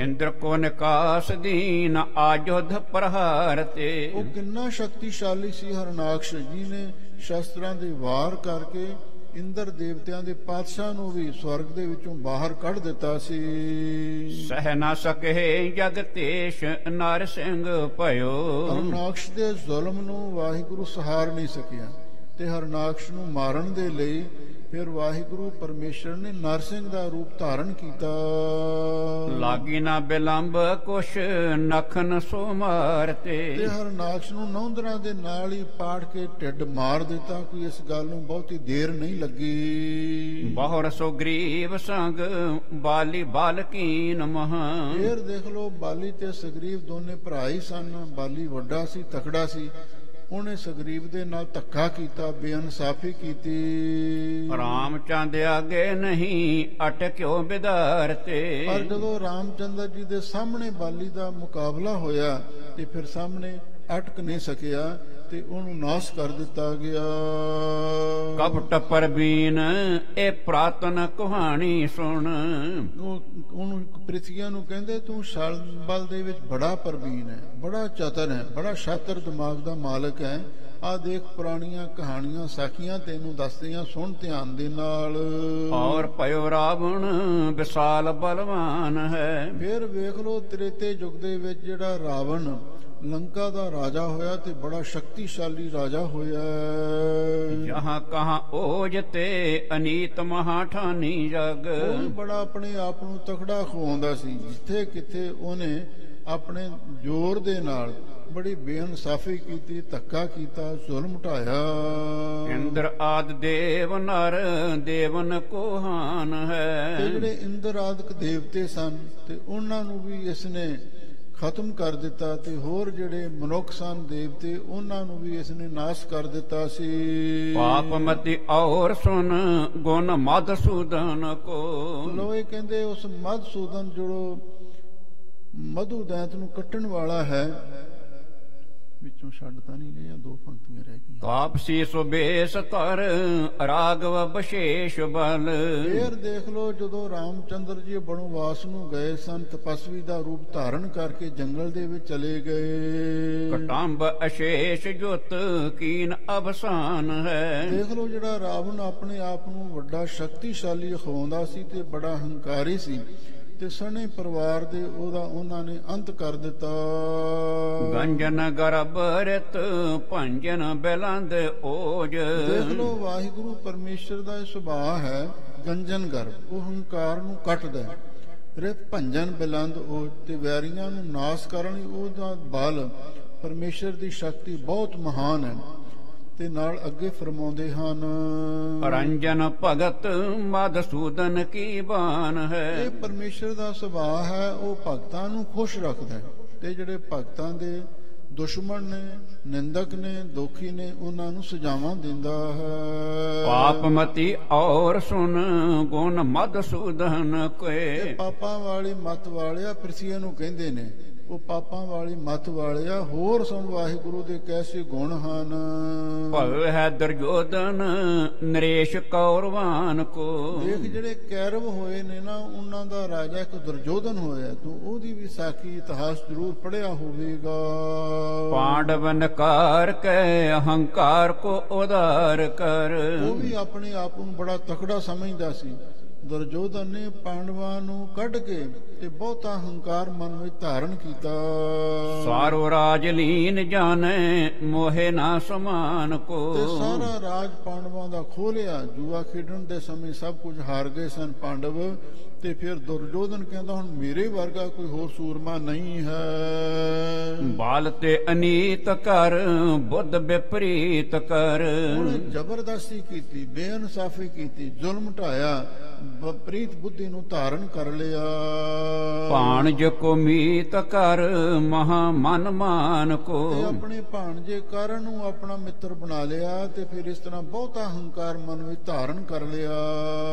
ਇੰਦਰ ਕੋ ਨਿਕਾਸ ਦੀਨ ਆਜੋਧ ਪ੍ਰਹਾਰ ਤੇ। ਉਹ ਕਿੰਨਾ ਸ਼ਕਤੀਸ਼ਾਲੀ ਸੀ ਹਰਨਾਕਸ਼ ਜੀ ਨੇ, ਸ਼ਸਤਰਾਂ ਦੇ ਵਾਰ ਕਰਕੇ ਇੰਦਰ ਦੇਵਤਿਆਂ ਦੇ ਪਾਤਸ਼ਾਹ ਨੂੰ ਵੀ ਸਵਰਗ ਦੇ ਵਿੱਚੋਂ ਬਾਹਰ ਕੱਢ ਦਿੱਤਾ ਸੀ। ਸਹਿ ਨਾ ਸਕੇ ਜਗਤੇਸ਼ ਨਰ ਸਿੰਘ ਭਇਓ। ਹਰਨਾਕਸ਼ ਦੇ ਜ਼ੁਲਮ ਨੂੰ ਵਾਹਿਗੁਰੂ ਸਹਾਰ ਨਹੀਂ ਸਕਿਆ ਤੇ ਹਰਨਾਕਸ਼ ਨੂੰ ਮਾਰਨ ਦੇ ਲਈ ਫਿਰ ਵਾਹਿਗੁਰੂ ਪਰਮੇਸ਼ਰ ਨੇ ਨਰਸਿੰਘ ਦਾ ਰੂਪ ਧਾਰਨ ਕੀਤਾ। ਲਾਗੀ ਨਾ ਬਿਲੰਬ ਕੁਛ ਨਖਨ ਸੋ ਮਾਰਤੇ। ਤੇ ਹਰਨਾਕਸ਼ ਨੂੰ ਨੌਂਦਰਾਂ ਦੇ ਨਾਲ ਹੀ ਪਾੜ ਕੇ ਢਿੱਡ ਮਾਰ ਦਿੱਤਾ। ਕੋਈ ਇਸ ਗੱਲ ਨੂੰ ਬਹੁਤੀ ਦੇਰ ਨਹੀਂ ਲੱਗੀ। ਬਹੁਰ ਸੋ ਗਰੀਬ ਸੰਗ ਬਾਲੀ ਬਾਲਕੀਨ ਮਹਾ। ਫੇਰ ਦੇਖ ਲੋ, ਬਾਲੀ ਤੇ ਸੁਗਰੀਵ ਦੋਨੇ ਭਰਾ ਹੀ ਸਨ। ਬਾਲੀ ਵੱਡਾ ਸੀ, ਤਕੜਾ ਸੀ। ਉਹਨੇ ਸੁਗਰੀਵ ਦੇ ਨਾਲ ਧੱਕਾ ਕੀਤਾ, ਬੇਇਨਸਾਫੀ ਕੀਤੀ। ਰਾਮਚੰਦ ਆਗੇ ਨਹੀਂ ਅਟਕਿਓ ਬਿਦਾਰ ਤੇ। ਪਰ ਜਦੋਂ ਰਾਮਚੰਦਰ ਜੀ ਦੇ ਸਾਹਮਣੇ ਬਾਲੀ ਦਾ ਮੁਕਾਬਲਾ ਹੋਇਆ ਤੇ ਫਿਰ ਸਾਹਮਣੇ ਅਟਕ ਨਹੀਂ ਸਕਿਆ ਤੇ ਉਹਨੂੰ ਨਾਸ਼ ਕਰ ਦਿੱਤਾ ਗਿਆ। ਕਪਟ ਪਰਬੀਨ ਇਹ ਪ੍ਰਾਤਨ ਕਹਾਣੀ ਸੁਣ। ਉਹਨੂੰ ਪ੍ਰਿਥਵੀਆਂ ਨੂੰ ਕਹਿੰਦੇ ਤੂੰ ਛਲ ਬਲ ਦੇ ਵਿੱਚ ਬੜਾ ਪਰਬੀਨ ਹੈ, ਬੜਾ ਚਤਰ ਹੈ, ਬੜਾ ਸ਼ਾਤਰ ਦਿਮਾਗ ਦਾ ਮਾਲਕ ਹੈ। ਆ ਦੇਖ ਪੁਰਾਣੀਆਂ ਕਹਾਣੀਆਂ ਸਾਖੀਆਂ ਤੈਨੂੰ ਦੱਸਦੀਆਂ, ਸੁਣ ਧਿਆਨ ਦੇ ਨਾਲ। ਔਰ ਭਇਓ ਰਾਵਣ ਵਿਸ਼ਾਲ ਬਲਵਾਨ ਹੈ। ਫਿਰ ਵੇਖ ਲੋ ਤ੍ਰੇਤੇ ਯੁੱਗ ਦੇ ਵਿੱਚ ਜਿਹੜਾ ਰਾਵਣ ਲੰਕਾ ਦਾ ਰਾਜਾ ਹੋਇਆ ਤੇ ਬੜਾ ਸ਼ਕਤੀਸ਼ਾਲੀ ਰਾਜਾ ਹੋਇਆ। ਜਹਾਂ ਕਹਾਂ ਓਜ ਤੇ ਅਨੀਤ ਮਹਾਠਾਨੀ ਜਗ। ਉਹ ਵੀ ਬੜਾ ਆਪਣੇ ਆਪ ਨੂੰ ਤਕੜਾ ਖਵਾਉਂਦਾ ਸੀ। ਜਿੱਥੇ ਕਿੱਥੇ ਉਹਨੇ ਆਪਣੇ ਜ਼ੋਰ ਦੇ ਨਾਲ ਬੜੀ ਬੇਇਨਸਾਫੀ ਕੀਤੀ, ਧੱਕਾ ਕੀਤਾ, ਜ਼ੁਲਮ ਢਾਇਆ। ਇੰਦਰ ਆਦ ਦੇਵ ਨਰ ਦੇਵਨ ਕੋ ਹਾਨ ਹੈ। ਤੇ ਜਿਹੜੇ ਇੰਦਰ ਆਦਿਕ ਦੇਵਤੇ ਸਨ ਤੇ ਉਹਨਾਂ ਨੂੰ ਵੀ ਇਸਨੇ ਖਤਮ ਕਰ ਦਿੱਤਾ ਤੇ ਹੋਰ ਜਿਹੜੇ ਮਨੁੱਖ ਸਨ ਦੇਵਤੇ ਉਹਨਾਂ ਨੂੰ ਵੀ ਇਸਨੇ ਨਾਸ਼ ਕਰ ਦਿੱਤਾ ਸੀ। ਪਾਪਮਤੀ ਔਰ ਸੁਨ ਗੁਣ ਮਧਸੂਦਨ ਕੋ। ਲੋ ਇਹ ਕਹਿੰਦੇ ਉਸ ਮਧਸੂਦਨ ਜੋ ਮਧੂ ਦੈਂਤ ਨੂੰ ਕੱਟਣ ਵਾਲਾ ਹੈ, ਵਿੱਚੋਂ ਛੱਡ ਤਾਂ ਨਹੀਂ ਲਿਆ, ਦੋ ਪੰਕਤੀਆਂ ਰਹਿ ਗਈਆਂ। ਤਾਪਸੀ ਸੁਬੇਸ਼ ਧਰ ਰਾਗਵ ਵਿਸ਼ੇਸ਼ ਬਲ। ਫੇਰ ਦੇਖ ਲੋ ਜਦੋਂ ਰਾਮਚੰਦਰ ਜੀ ਬਣਵਾਸ ਨੂੰ ਗਏ ਸਨ, ਤਪਸਵੀ ਦਾ ਰੂਪ ਧਾਰਨ ਕਰਕੇ ਜੰਗਲ ਦੇ ਵਿੱਚ ਚਲੇ ਗਏ। ਕਟੰਬ ਅਸ਼ੇਸ਼ ਜੁਤ ਕੀਨ ਅਵਸਾਨ ਹੈ। ਦੇਖ ਲੋ ਜਿਹੜਾ ਰਾਵਣ ਆਪਣੇ ਆਪ ਨੂੰ ਵੱਡਾ ਸ਼ਕਤੀਸ਼ਾਲੀ ਅਖਵਾਉਂਦਾ ਸੀ ਤੇ ਬੜਾ ਹੰਕਾਰੀ ਸੀ ਤੇ ਸਣੇ ਪਰਿਵਾਰ ਦੇ ਉਹਨਾਂ ਨੇ ਅੰਤ ਕਰ ਦਿੱਤਾ। ਗੰਜਨ ਗਰਭ ਰਿਤ ਭੰਜਨ ਬਿਲੰਦ ਓਜ। ਦੇਖ ਲੋ ਵਾਹਿਗੁਰੂ ਪਰਮੇਸ਼ਰ ਦਾ ਇਹ ਸੁਭਾਅ ਹੈ ਗੰਜਨ ਗਰਭ, ਉਹ ਹੰਕਾਰ ਨੂੰ ਕੱਟਦਾ। ਰਿਤ ਭੰਜਨ ਬਿਲੰਦ ਓਜ, ਤੇ ਵੈਰੀਆਂ ਨੂੰ ਨਾਸ਼ ਕਰਨ ਉਹਦਾ ਬਲ, ਪਰਮੇਸ਼ਰ ਦੀ ਸ਼ਕਤੀ ਬਹੁਤ ਮਹਾਨ ਹੈ। ਤੇ ਨਾਲ ਅੱਗੇ ਫਰਮਾਉਂਦੇ ਹਨ, ਰੰਜਨ ਭਗਤ ਮਧਸੂਦਨ ਕੀ ਬਾਨ ਹੈ। ਇਹ ਪਰਮੇਸ਼ਰ ਦਾ ਸੁਭਾਅ ਹੈ, ਉਹ ਭਗਤਾਂ ਨੂੰ ਖੁਸ਼ ਰੱਖਦਾ ਹੈ ਤੇ ਜਿਹੜੇ ਭਗਤਾਂ ਦੇ ਦੁਸ਼ਮਣ ਨੇ, ਨਿੰਦਕ ਨੇ, ਦੋਖੀ ਨੇ, ਉਹਨਾਂ ਨੂੰ ਸਜ਼ਾਵਾਂ ਦਿੰਦਾ ਹੈ। ਪਾਪਮਤੀ ਔਰ ਸੁਨ ਗੁਣ ਮਧਸੂਦਨ ਕੋਏ। ਪਾਪਾਂ ਵਾਲੀ ਮੱਤ ਵਾਲਿਆ ਪ੍ਰਿਥਵੀ ਨੂੰ ਕਹਿੰਦੇ ਨੇ, ਉਹ ਪਾਪਾਂ ਵਾਲੀ ਮੱਤ ਵਾਲਿਆ ਹੋਰ ਸੁਣ ਵਾਹਿਗੁਰੂ ਦੇ ਕੈਸੇ ਗੁਣ ਹਨ। ਭਵ ਹੈ ਦੁਰਯੋਧਨ ਨਰੇਸ਼ ਕੌਰਵਾਨ ਕੋ। ਦੇਖ ਜਿਹੜੇ ਕੈਰਵ ਹੋਏ ਨੇ ਨਾ, ਉਹਨਾਂ ਦਾ ਰਾਜਾ ਇੱਕ ਦੁਰਯੋਧਨ ਹੋਇਆ। ਤੂੰ ਉਹਦੀ ਵੀ ਸਾਖੀ ਇਤਿਹਾਸ ਜ਼ਰੂਰ ਪੜਿਆ ਹੋਵੇਗਾ। ਪਾਂਡਵ ਨਕਾਰ ਕੈ ਅਹੰਕਾਰ ਕੋ ਉਦਾਰ ਕਰ। ਉਹ ਵੀ ਆਪਣੇ ਆਪ ਨੂੰ ਬੜਾ ਤਕੜਾ ਸਮਝਦਾ ਸੀ। ਦੁਰਯੋਧਨ ਨੇ ਪਾਂਡਵਾਂ ਨੂੰ ਕੱਢ ਕੇ ਤੇ ਬਹੁਤਾ ਹੰਕਾਰ ਮਨ ਵਿੱਚ ਧਾਰਨ ਕੀਤਾ। ਸਾਰੋ ਰਾਜ ਲੀਨ ਜਾਣੇ ਮੋਹਿ ਨਾ ਸਮਾਨ ਕੋ। ਤੇ ਸਾਰਾ ਰਾਜ ਪਾਂਡਵਾਂ ਦਾ ਖੋਹ ਲਿਆ। ਜੂਆ ਖੇਡਣ ਦੇ ਸਮੇਂ ਸਭ ਕੁਝ ਹਾਰ ਗਏ ਸਨ ਪਾਂਡਵ। ਤੇ ਫਿਰ ਦੁਰਯੋਧਨ ਕਹਿੰਦਾ ਹੁਣ ਮੇਰੇ ਵਰਗਾ ਕੋਈ ਹੋਰ ਸੂਰਮਾ ਨਹੀਂ ਹੈ। ਬਾਲ ਤੇ ਅਨੀਤ ਕਰ ਬੁੱਧ ਵਿਪਰੀਤ ਕਰ। ਉਹਨੇ ਜ਼ਬਰਦਸਤੀ ਕੀਤੀ, ਬੇਇਨਸਾਫੀ ਕੀਤੀ, ਜ਼ੁਲਮ ਢਾਇਆ, ਵਿਪਰੀਤ ਬੁੱਧੀ ਨੂੰ ਧਾਰਨ ਕਰ ਲਿਆ। ਭਾਣਜ ਕੋ ਮੀਤ ਕਰ ਮਹਾ ਮਨ ਮਾਨ ਕੋ। ਤੇ ਆਪਣੇ ਭਾਣਜੇ ਕਰਨ ਨੂੰ ਆਪਣਾ ਮਿੱਤਰ ਬਣਾ ਲਿਆ ਤੇ ਫਿਰ ਇਸ ਤਰ੍ਹਾਂ ਬਹੁਤਾ ਹੰਕਾਰ ਮਨ ਵਿੱਚ ਧਾਰਨ ਕਰ ਲਿਆ।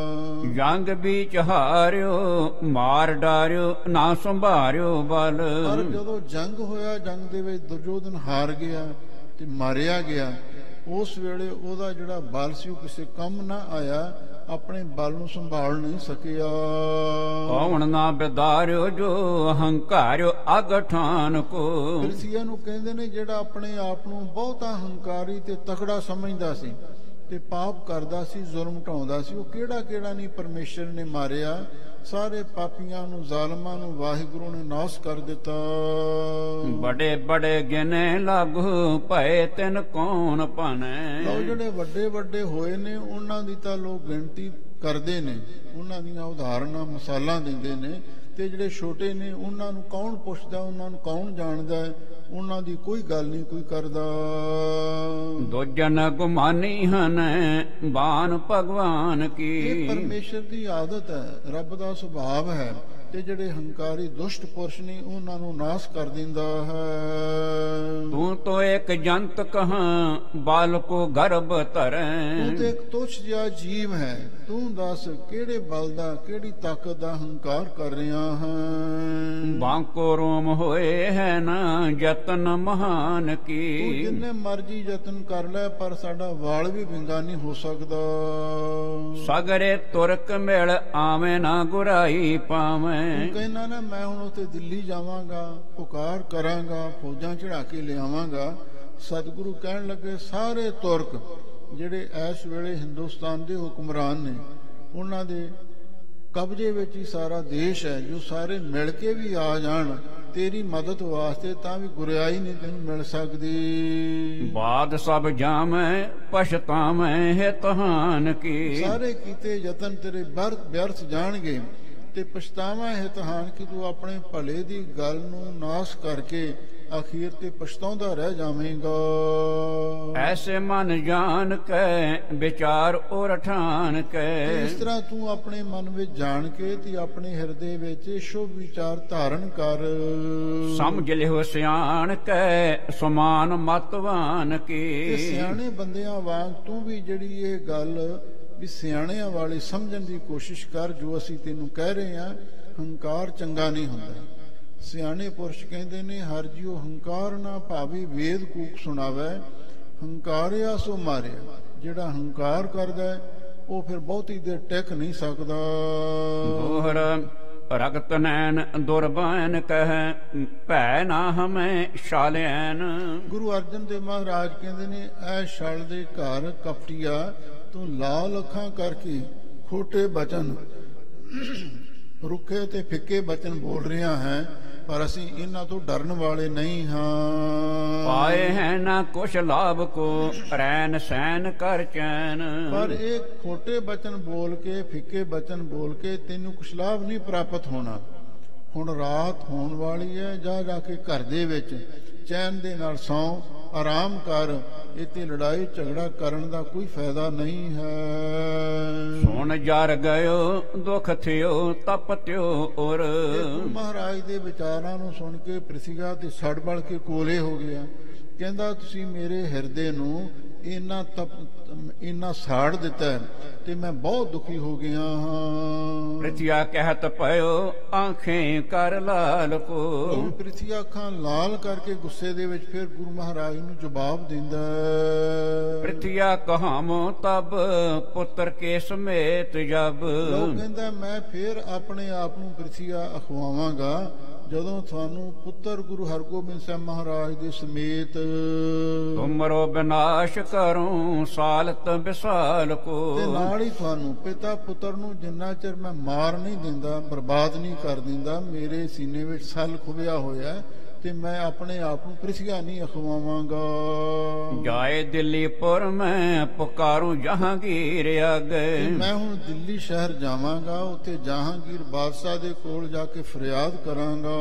ਜੰਗ ਵਿੱਚ ਹਾਰਿਓ ਮਾਰ ਡਾਰਿਓ ਨਾ ਸੰਭਾਰਿਓ ਬਲ। ਪਰ ਜਦੋਂ ਜੰਗ ਹੋਇਆ, ਜੰਗ ਦੇ ਵਿੱਚ ਦੁਰਯੋਧਨ ਹਾਰ ਗਿਆ ਤੇ ਮਾਰਿਆ ਗਿਆ। ਉਸ ਵੇਲੇ ਉਹਦਾ ਜਿਹੜਾ ਬਲ ਸੀ ਉਹ ਕਿਸੇ ਕੰਮ ਨਾ ਆਇਆ, ਆਪਣੇ ਬਲ ਨੂੰ ਸੰਭਾਲ ਨਹੀਂ ਸਕਿਆ। ਕੌਣ ਨਾ ਬਿਦਾਰਿਓ ਜੋ ਹੰਕਾਰਿਓ ਅਗ ਠਾਨ ਕੋ। ਪ੍ਰਿਥਵੀ ਨੂੰ ਕਹਿੰਦੇ ਨੇ ਜਿਹੜਾ ਆਪਣੇ ਆਪ ਨੂੰ ਬਹੁਤਾ ਹੰਕਾਰੀ ਤੇ ਤਕੜਾ ਸਮਝਦਾ ਸੀ ਤੇ ਪਾਪ ਕਰਦਾ ਸੀ, ਜ਼ੁਲਮ ਢਾਉਂਦਾ ਸੀ, ਉਹ ਕਿਹੜਾ ਕਿਹੜਾ ਨਹੀਂ ਪਰਮੇਸ਼ਰ ਨੇ ਮਾਰਿਆ। ਸਾਰੇ ਪਾਪੀਆਂ ਨੂੰ, ਜ਼ਾਲਮਾਂ ਨੂੰ ਵਾਹਿਗੁਰੂ ਨੇ ਨਾਸ਼ ਕਰ ਦਿੱਤਾ। ਬੜੇ ਬੜੇ ਗਿਨੇ ਲਾਗੂ ਭਏ ਤਿਨ ਕੌਣ ਭਾਨੈ। ਲਓ ਜਿਹੜੇ ਵੱਡੇ ਵੱਡੇ ਹੋਏ ਨੇ ਉਹਨਾਂ ਦੀ ਤਾਂ ਲੋਕ ਗਿਣਤੀ ਕਰਦੇ ਨੇ, ਉਹਨਾਂ ਦੀਆਂ ਉਦਾਹਰਨਾਂ ਮਿਸਾਲਾਂ ਦਿੰਦੇ ਨੇ, ਤੇ ਜਿਹੜੇ ਛੋਟੇ ਨੇ ਉਹਨਾਂ ਨੂੰ ਕੌਣ ਪੁੱਛਦਾ, ਉਹਨਾਂ ਨੂੰ ਕੌਣ ਜਾਣਦਾ, ਉਹਨਾਂ ਦੀ ਕੋਈ ਗੱਲ ਨਹੀਂ ਕੋਈ ਕਰਦਾ। ਦੁਜਨ ਗੁਮਾਨੀ ਹਨ ਬਾਨ ਭਗਵਾਨ ਕੀ। ਇਹ ਪਰਮੇਸ਼ਰ ਦੀ ਆਦਤ ਹੈ, ਰੱਬ ਦਾ ਸੁਭਾਵ ਹੈ, ਤੇ ਜਿਹੜੇ ਹੰਕਾਰੀ ਦੁਸ਼ਟ ਪੁਰਸ਼ ਨੇ ਉਹਨਾਂ ਨੂੰ ਨਾਸ਼ ਕਰ ਦਿੰਦਾ ਹੈ। ਤੂੰ ਤੋ ਇੱਕ ਜੰਤ ਕਹਾਂ ਬਾਲ ਕੋ ਗਰਭ ਧਰੈ। ਤੂੰ ਤੇ ਇੱਕ ਤੁੱਛ ਜਿਹਾ ਜੀਵ ਹੈ, ਤੂੰ ਦੱਸ ਕਿਹੜੇ ਬਲ ਦਾ, ਕਿਹੜੀ ਤਾਕਤ ਦਾ ਹੰਕਾਰ ਕਰ ਰਿਹਾ ਹੈ। ਬਾਂਕੋ ਰੋਮ ਹੋਏ ਹੈ ਨਾ ਯਤਨ ਮਹਾਨ ਕੀ। ਤੂੰ ਜਿੰਨੇ ਮਰਜੀ ਯਤਨ ਕਰ ਲੈ ਪਰ ਸਾਡਾ ਵਾਲ ਵੀ ਵਿੰਗਾ ਨਹੀਂ ਹੋ ਸਕਦਾ। ਸਗਰੇ ਤੁਰਕ ਮਿਲ ਆਵੇਂ ਨਾ ਗੁਰਾਈ ਪਾਵੇਂ। ਤੂੰ ਕਹਿੰਦਾ ਨਾ ਮੈਂ ਹੁਣ ਉੱਥੇ ਦਿੱਲੀ ਜਾਵਾਂਗਾ, ਪੁਕਾਰ ਕਰਾਂਗਾ, ਫੌਜਾਂ ਚੜਾ ਕੇ ਲਿਆਵਾਂਗਾ। ਸਤਿਗੁਰੂ ਕਹਿਣ ਲੱਗੇ ਸਾਰੇ ਤੁਰਕ ਜਿਹੜੇ ਇਸ ਵੇਲੇ ਹਿੰਦੁਸਤਾਨ ਦੇ ਹੁਕਮਰਾਨ ਨੇ, ਉਹਨਾਂ ਦੇ ਕਬਜ਼ੇ ਵਿੱਚ ਹੀ ਸਾਰਾ ਦੇਸ਼ ਹੈ, ਜੋ ਸਾਰੇ ਮਿਲ ਕੇ ਵੀ ਆ ਜਾਣ ਤੇਰੀ ਮਦਦ ਵਾਸਤੇ ਤਾਂ ਵੀ ਗੁਰਿਆਈ ਨਹੀਂ ਤੈਨੂੰ ਮਿਲ ਸਕਦੀ। ਬਾਦ ਸਭ ਜਾਮੈ ਪਛਤਾਵੈ ਹੈ ਤਹਾਨ ਕੀ। ਸਾਰੇ ਕੀਤੇ ਯਤਨ ਤੇਰੇ ਵਿਅਰਥ ਜਾਣਗੇ ਤੇ ਪਛਤਾਵਾ ਹੈ ਤਹਾਨ ਕਿ ਤੂੰ ਆਪਣੇ ਭਲੇ ਦੀ ਗੱਲ ਨੂੰ ਨਾਸ਼ ਕਰਕੇ ਅਖੀਰ ਤੇ ਪਛਤਾਉਂਦਾ ਰਹਿ ਜਾਵੇਂਗਾ। ਐਸੇ ਮਨ ਜਾਣ ਕੇ ਵਿਚਾਰ ਔਰ ਠਾਨ ਕੇ। ਇਸ ਤਰ੍ਹਾਂ ਤੂੰ ਆਪਣੇ ਮਨ ਵਿੱਚ ਜਾਣ ਕੇ ਤੇ ਆਪਣੇ ਹਿਰਦੇ ਵਿੱਚ ਸ਼ੁਭ ਵਿਚਾਰ ਧਾਰਨ ਕਰ। ਸਮਝ ਲਿਓ ਸਿਆਣ ਕੇ ਸਮਾਨ ਮਤਵਾਨ ਕੀ। ਤੇ ਸਿਆਣੇ ਬੰਦਿਆਂ ਵਾਂਗ ਤੂੰ ਵੀ ਜਿਹੜੀ ਇਹ ਗੱਲ ਵੀ ਸਿਆਣਿਆਂ ਵਾਲੇ ਸਮਝਣ ਦੀ ਕੋਸ਼ਿਸ਼ ਕਰ ਜੋ ਅਸੀਂ ਤੈਨੂੰ ਕਹਿ ਰਹੇ ਹਾਂ। ਹੰਕਾਰ ਚੰਗਾ ਨਹੀਂ ਹੁੰਦਾ। ਸਿਆਣੇ ਪੁਰਸ਼ ਕਹਿੰਦੇ ਨੇ ਹਰ ਜਿਉ ਹੰਕਾਰ ਨਾ ਭਾਵੀ ਵੇਦ ਕੂਕ ਸੁਣਾਵੇ, ਹੰਕਾਰਿਆ ਸੋ ਮਾਰਿਆ। ਜਿਹੜਾ ਹੰਕਾਰ ਕਰਦਾ ਉਹ ਫਿਰ ਬਹੁਤੀ ਦੇਰ ਟਿਕ ਨਹੀਂ ਸਕਦਾ। ਦੋਹਰ ਰਗਤ ਨੈਣ ਦੁਰਬਾਨ ਕਹਿ ਭੈ ਨਾ ਹਮੈ ਸ਼ਾਲਿਆਨ। ਗੁਰੂ ਅਰਜਨ ਦੇਵ ਮਹਾਰਾਜ ਕਹਿੰਦੇ ਨੇ ਐ ਛਲ ਦੇ ਘਰ ਕਪਟੀਆ, ਤੂੰ ਲਾਲ ਅੱਖਾਂ ਕਰਕੇ ਖੋਟੇ ਬਚਨ, ਰੁੱਖੇ ਤੇ ਫਿੱਕੇ ਬਚਨ ਬੋਲ ਰਿਹਾ ਹੈ, ਪਰ ਅਸੀਂ ਇਹਨਾਂ ਤੋਂ ਡਰਨ ਵਾਲੇ ਨਹੀਂ ਹਾਂ। ਪਾਏ ਹੈ ਨਾ ਕੁਛ ਲਾਭ ਕੋ ਰੈਨ ਸੈਨ ਕਰ ਚੈਨ। ਪਰ ਇਹ ਖੋਟੇ ਬਚਨ ਬੋਲ ਕੇ, ਫਿੱਕੇ ਬਚਨ ਬੋਲ ਕੇ ਤੈਨੂੰ ਕੁਛ ਲਾਭ ਨਹੀਂ ਪ੍ਰਾਪਤ ਹੋਣਾ। ਹੁਣ ਰਾਤ ਹੋਣ ਵਾਲੀ ਹੈ, ਜਾ ਜਾ ਕੇ ਘਰ ਦੇ ਵਿੱਚ ਚੈਨ ਦੇ ਨਾਲ ਸੌਂ, ਆਰਾਮ ਕਰ। ਇੱਥੇ ਲੜਾਈ ਝਗੜਾ ਕਰਨ ਦਾ ਕੋਈ ਫਾਇਦਾ ਨਹੀਂ ਹੈ। ਸੁਣ ਜਰ ਗਇਓ ਦੁਖ ਥਿਓ ਤਪ ਤਿਓ ਔਰ। ਮਹਾਰਾਜ ਦੇ ਵਿਚਾਰਾਂ ਨੂੰ ਸੁਣ ਕੇ ਪ੍ਰਿਥੀਆ ਤੇ ਸੜ ਬਲ ਕੇ ਕੋਲੇ ਹੋ ਗਿਆ। ਕਹਿੰਦਾ ਤੁਸੀਂ ਮੇਰੇ ਹਿਰਦੇ ਨੂੰ ਇੰਨਾ ਸਾੜ ਦਿੱਤਾ ਤੇ ਮੈਂ ਬਹੁਤ ਦੁਖੀ ਹੋ ਗਿਆ ਹਾਂ। ਪ੍ਰਿਥਿਆ ਕਹਿਤ ਪਇਓ ਆਂਖੇ ਕਰ ਲਾਲ ਕੋ। ਪ੍ਰਿਥੀਆ ਅੱਖਾਂ ਲਾਲ ਕਰਕੇ ਗੁੱਸੇ ਦੇ ਵਿੱਚ ਫਿਰ ਗੁਰੂ ਮਹਾਰਾਜ ਨੂੰ ਜਵਾਬ ਦਿੰਦਾ। ਪ੍ਰਿਥਿਆ ਕਹਾਮੋ ਤਬ ਪੁੱਤਰ ਕੇ ਸਮੇਤ ਜਬ। ਉਹ ਕਹਿੰਦਾ ਮੈਂ ਫਿਰ ਆਪਣੇ ਆਪ ਨੂੰ ਪ੍ਰਿਥੀਆ ਅਖਵਾਵਾਂਗਾ ਜਦੋਂ ਤੁਹਾਨੂੰ ਪੁੱਤਰ ਗੁਰੂ ਹਰਗੋਬਿੰਦ ਸਾਹਿਬ ਮਹਾਰਾਜ ਦੇ ਸਮੇਤ। ਤੁਮਰੋ ਵਿਨਾਸ਼ ਕਰੂੰ ਸਾਲਤ ਵਿਸਾਲ ਕੋ। ਤੇ ਨਾਲ ਹੀ ਤੁਹਾਨੂੰ ਪਿਤਾ ਪੁੱਤਰ ਨੂੰ ਜਿੰਨਾ ਚਿਰ ਮੈਂ ਮਾਰ ਨਹੀਂ ਦਿੰਦਾ, ਬਰਬਾਦ ਨਹੀਂ ਕਰ ਦਿੰਦਾ, ਮੇਰੇ ਸੀਨੇ ਵਿੱਚ ਸਲ ਖੁੱਭਿਆ ਹੋਇਆ ਤੇ ਮੈਂ ਆਪਣੇ ਆਪ ਨੂੰ ਪ੍ਰਿਥੀਆ ਨਹੀਂ ਅਖਵਾਵਾਂਗਾ। ਜਾਏ ਦਿੱਲੀਪੁਰ ਮੈਂ ਪੁਕਾਰੂ ਜਹਾਂਗੀਰ ਆਗੇ। ਮੈਂ ਹੁਣ ਦਿੱਲੀ ਸ਼ਹਿਰ ਜਾਵਾਂਗਾ, ਉੱਥੇ ਜਹਾਂਗੀਰ ਬਾਦਸ਼ਾਹ ਦੇ ਕੋਲ ਜਾ ਕੇ ਫਰਿਆਦ ਕਰਾਂਗਾ।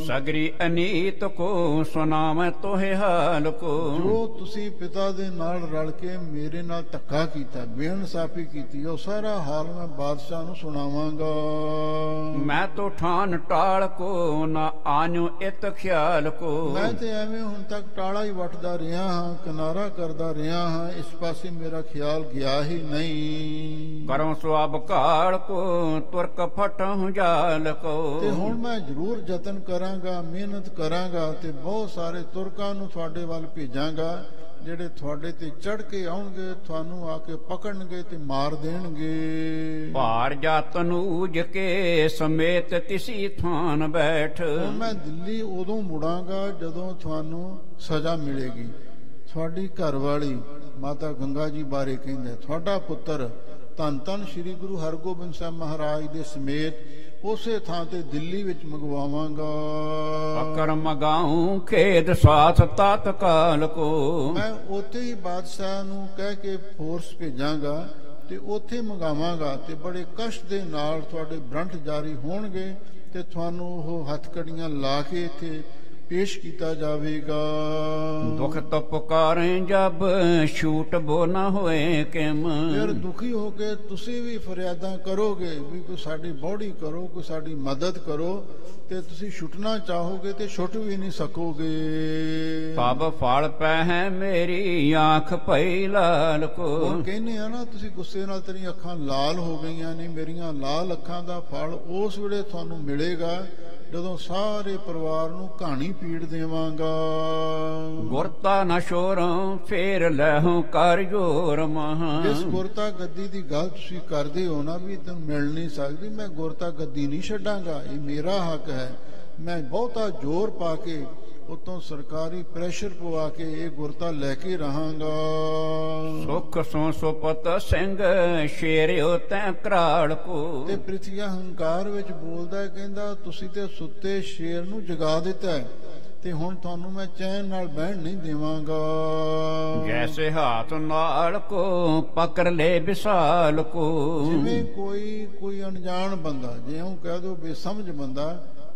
ਸਗਰੀ ਅਨੀਤ ਕੋ ਸੁਨਾਵੇਂ ਤੋਹੇ ਹਾਲ ਕੋ। ਜੋ ਤੁਸੀਂ ਪਿਤਾ ਦੇ ਨਾਲ ਰਲ ਕੇ ਮੇਰੇ ਨਾਲ ਧੱਕਾ ਕੀਤਾ, ਬੇਇਨਸਾਫੀ ਕੀਤੀ, ਉਹ ਸਾਰਾ ਹਾਲ ਮੈਂ ਬਾਦਸ਼ਾਹ ਨੂੰ ਸੁਣਾਵਾਂਗਾ। ਮੈਂ ਤੋ ਠਾਨ ਟਾਲ ਕੋ ਨਾ ਆਨਿਓ ਇਤ ਖਿਆਲ ਕੋ। ਮੈਂ ਤੇ ਐਵੇਂ ਹੁਣ ਤੱਕ ਟਾਲਾ ਹੀ ਵੱਟਦਾ ਰਿਹਾ ਹਾਂ, ਕਿਨਾਰਾ ਕਰਦਾ ਰਿਹਾ ਹਾਂ, ਇਸ ਪਾਸੇ ਮੇਰਾ ਖਿਆਲ ਗਿਆ ਹੀ ਨਹੀਂ। ਕਰੋ ਸੁਆਬ ਕਾਲ ਕੋ ਤੁਰਕ ਫਟਹੁ ਜਾਲ ਕੋ। ਤੇ ਹੁਣ ਮੈਂ ਜ਼ਰੂਰ ਯਤਨ ਕਰਾਂਗਾ, ਮਿਹਨਤ ਕਰਾਂਗਾ ਤੇ ਬਹੁਤ ਸਾਰੇ ਤੁਰਕਾਂ ਨੂੰ ਤੁਹਾਡੇ ਵੱਲ ਭੇਜਾਂਗਾ, ਜਿਹੜੇ ਤੁਹਾਡੇ ਤੇ ਚੜ ਕੇ ਆਉਣਗੇ, ਤੁਹਾਨੂੰ ਆ ਕੇ ਪਕੜਨਗੇ ਤੇ ਮਾਰ ਦੇਣਗੇ। ਭਾਰ ਜਾਤ ਨੂਜ ਕੇ ਸਮੇਤ ਤਿਸੀ ਥਾਨ ਬੈਠ। ਮੈਂ ਦਿੱਲੀ ਉਦੋਂ ਮੁੜਾਂਗਾ ਜਦੋਂ ਤੁਹਾਨੂੰ ਸਜ਼ਾ ਮਿਲੇਗੀ। ਤੁਹਾਡੀ ਘਰ ਵਾਲੀ ਮਾਤਾ ਗੰਗਾ ਜੀ ਬਾਰੇ ਕਹਿੰਦੇ, ਤੁਹਾਡਾ ਪੁੱਤਰ ਧੰਨ ਧੰਨ ਸ੍ਰੀ ਗੁਰੂ ਹਰਗੋਬਿੰਦ ਸਾਹਿਬ ਮਹਾਰਾਜ ਦੇ ਸਮੇਤ ਉਸੇ ਥਾਂ ਤੇ ਦਿੱਲੀ ਵਿੱਚ ਮੰਗਵਾਵਾਂਗਾ। ਅਕਰ ਮਗਾਉ ਖੇਦ ਸਾਥ ਤਤਕਾਲ ਕੋ। ਮੈਂ ਉੱਥੇ ਹੀ ਬਾਦਸ਼ਾਹ ਨੂੰ ਕਹਿ ਕੇ ਫੋਰਸ ਭੇਜਾਂਗਾ ਤੇ ਉੱਥੇ ਮੰਗਾਵਾਂਗਾ ਤੇ ਬੜੇ ਕਸ਼ਟ ਦੇ ਨਾਲ ਤੁਹਾਡੇ ਬ੍ਰੰਟ ਜਾਰੀ ਹੋਣਗੇ ਤੇ ਤੁਹਾਨੂੰ ਉਹ ਹੱਥਕੜੀਆਂ ਲਾ ਕੇ ਇੱਥੇ ਪੇਸ਼ ਕੀਤਾ ਜਾਵੇਗਾ। ਦੁਖ ਤੋ ਪੁਕਾਰੇ ਜਬ ਛੂਟ ਬੋ ਨਾ ਹੋਏ ਕਿਮ। ਫਿਰ ਦੁਖੀ ਹੋ ਕੇ ਤੁਸੀਂ ਵੀ ਫਰਿਆਦਾਂ ਕਰੋਗੇ ਵੀ ਕੋਈ ਸਾਡੀ ਬੋੜੀ ਕਰੋ, ਕੋਈ ਸਾਡੀ ਮਦਦ ਕਰੋ, ਤੇ ਤੁਸੀਂ ਛੁੱਟਣਾ ਚਾਹੋਗੇ ਤੇ ਛੁੱਟ ਵੀ ਨਹੀਂ ਸਕੋਗੇ। ਪਬ ਫਲ ਪੈ ਹੈ ਮੇਰੀ ਆਂਖ ਭਈ ਲਾਲ ਕੋ। ਹੁਣ ਕਹਿੰਦੇ ਆ ਨਾ ਤੁਸੀਂ ਗੁੱਸੇ ਨਾਲ ਤੇਰੀਆਂ ਅੱਖਾਂ ਲਾਲ ਹੋ ਗਈਆਂ ਨੇ, ਮੇਰੀਆਂ ਲਾਲ ਅੱਖਾਂ ਦਾ ਫਲ ਉਸ ਵੇਲੇ ਤੁਹਾਨੂੰ ਮਿਲੇਗਾ ਜਦੋਂ ਸਾਰੇ ਪਰਿਵਾਰ ਨੂੰ ਕਹਾਣੀ ਪੀੜ ਦੇਵਾਂਗਾ। ਗੁਰਤਾ ਨਾ ਸ਼ੋਰੋਂ ਫੇਰ ਲੈਹੋਂ ਕਰ ਜੋਰ ਮਹਾ। ਇਸ ਗੁਰਤਾ ਗੱਦੀ ਦੀ ਗੱਲ ਤੁਸੀਂ ਕਰਦੇ ਹੋ ਨਾ ਵੀ ਤੈਨੂੰ ਮਿਲ ਨਹੀਂ ਸਕਦੀ, ਮੈਂ ਗੁਰਤਾ ਗੱਦੀ ਨਹੀਂ ਛੱਡਾਂਗਾ, ਇਹ ਮੇਰਾ ਹੱਕ ਹੈ। ਮੈਂ ਬਹੁਤਾ ਜ਼ੋਰ ਪਾ ਕੇ ਉਤੋਂ ਸਰਕਾਰੀ ਪ੍ਰੈਸ਼ਰ ਪਵਾ ਕੇ ਇਹ ਗੁਰਤਾ ਲੈ ਕੇ ਰਹਾਂਗਾ। ਸੁਖ ਸੋ ਸੁਪਤ ਸਿੰਘ ਸ਼ੇਰਿਓ ਤੈ ਕਰਾੜ ਕੋ। ਤੇ ਪ੍ਰਿਥਵੀ ਹੰਕਾਰ ਵਿੱਚ ਬੋਲਦਾ, ਕਹਿੰਦਾ ਤੁਸੀਂ ਤੇ ਸੁੱਤੇ ਸ਼ੇਰ ਨੂੰ ਜਗਾ ਦਿੱਤਾ ਹੈ ਤੇ ਹੁਣ ਤੁਹਾਨੂੰ ਮੈਂ ਚੈਨ ਨਾਲ ਬਹਿਣ ਨਹੀਂ ਦੇਵਾਂਗਾ। ਜੈਸੇ ਹਾਥ ਨਾਲ ਕੋ ਪਕੜ ਲੈ ਵਿਸਾਲ ਕੋ। ਜਿਵੇਂ ਕੋਈ ਅਣਜਾਣ ਬੰਦਾ, ਜੇ ਉਹ ਕਹਿ ਦੋ ਬੇਸਮਝ ਬੰਦਾ,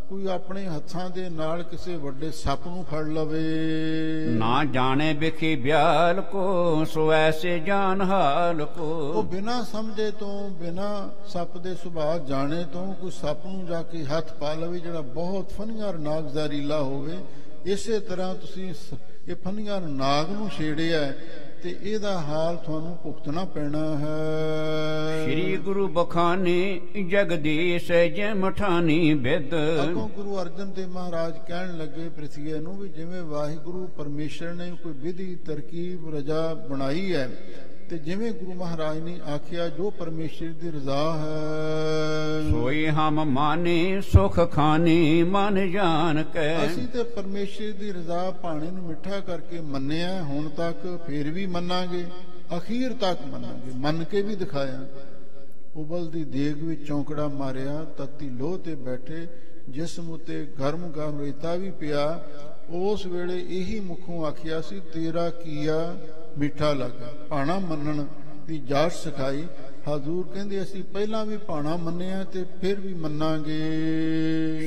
ਕੋਈ ਆਪਣੇ ਹੱਥਾਂ ਦੇ ਨਾਲ ਕਿਸੇ ਵੱਡੇ ਸੱਪ ਨੂੰ ਫੜ ਲਵੇ। ਨਾ ਜਾਣੇ ਵਿਖੀ ਬਿਆਲ ਕੋ ਸੋ ਐਸੇ ਜਾਨ ਹਾਲ ਕੋ। ਉਹ ਬਿਨਾਂ ਸਮਝੇ ਤੋਂ, ਬਿਨਾਂ ਸੱਪ ਦੇ ਸੁਭਾਅ ਜਾਣੇ ਤੋਂ ਕੋਈ ਸੱਪ ਨੂੰ ਜਾ ਕੇ ਹੱਥ ਪਾ ਲਵੇ ਜਿਹੜਾ ਬਹੁਤ ਫਨੀਆਂ ਨਾਗ ਜ਼ਹਿਰੀਲਾ ਹੋਵੇ। ਇਸੇ ਤਰ੍ਹਾਂ ਤੁਸੀਂ ਇਹ ਫਨੀਆਂ ਨਾਗ ਨੂੰ ਛੇੜਿਆ ਤੇ ਇਹਦਾ ਹਾਲ ਤੁਹਾਨੂੰ ਭੁਗਤਣਾ ਪੈਣਾ ਹੈ। ਸ੍ਰੀ ਗੁਰੂ ਬਖਾਨੀ ਜਗਦੀਸ਼ ਜੈ ਮਠਾਨੀ ਬਿਦ। ਅੱਗੋਂ ਗੁਰੂ ਅਰਜਨ ਦੇਵ ਮਹਾਰਾਜ ਕਹਿਣ ਲੱਗੇ ਪ੍ਰਿਥਵੀ ਨੂੰ ਵੀ ਜਿਵੇਂ ਵਾਹਿਗੁਰੂ ਪਰਮੇਸ਼ਰ ਨੇ ਕੋਈ ਵਿਧੀ ਤਰਕੀਬ ਰਜਾ ਬਣਾਈ ਹੈ ਤੇ ਜਿਵੇਂ ਗੁਰੂ ਮਹਾਰਾਜ ਨੇ ਆਖਿਆ ਜੋ ਪਰਮੇਸ਼ਰ ਦੀ ਰਜ਼ਾ ਹੈ ਸੋਈ ਹਮ ਮਾਨੇ ਸੁਖ ਖਾਨੀ ਮਨ ਜਾਣ ਕੇ। ਅਸੀਂ ਤੇ ਪਰਮੇਸ਼ਰ ਦੀ ਰਜ਼ਾ ਭਾਣੇ ਨੂੰ ਮਿੱਠਾ ਕਰਕੇ ਮੰਨਿਆ ਹੁਣ ਤੱਕ, ਫੇਰ ਵੀ ਮੰਨਾਂਗੇ, ਅਖੀਰ ਤੱਕ ਮੰਨਾਂਗੇ, ਮੰਨ ਕੇ ਵੀ ਦਿਖਾਇਆ। ਉਬਲਦੀ ਦੇਗ ਵਿੱਚ ਚੌਂਕੜਾ ਮਾਰਿਆ, ਤੱਤੀ ਲੋਹ ਤੇ ਬੈਠੇ, ਜਿਸਮ ਉੱਤੇ ਗਰਮ ਗਰਮ ਰੇਤਾ ਵੀ ਪਿਆ। ਉਸ ਵੇਲੇ ਇਹੀ ਮੁਖੋਂ ਆਖਿਆ ਸੀ ਤੇਰਾ ਕੀਆ ਮਿੱਠਾ ਲੱਗਾ। ਭਾਣਾ ਮੰਨਣ ਦੀ ਜਾਚ ਸਿਖਾਈ। ਹਜ਼ੂਰ ਕਹਿੰਦੇ ਅਸੀਂ ਪਹਿਲਾਂ ਵੀ ਭਾਣਾ ਮੰਨਿਆ ਤੇ ਫਿਰ ਵੀ ਮੰਨਾਂਗੇ।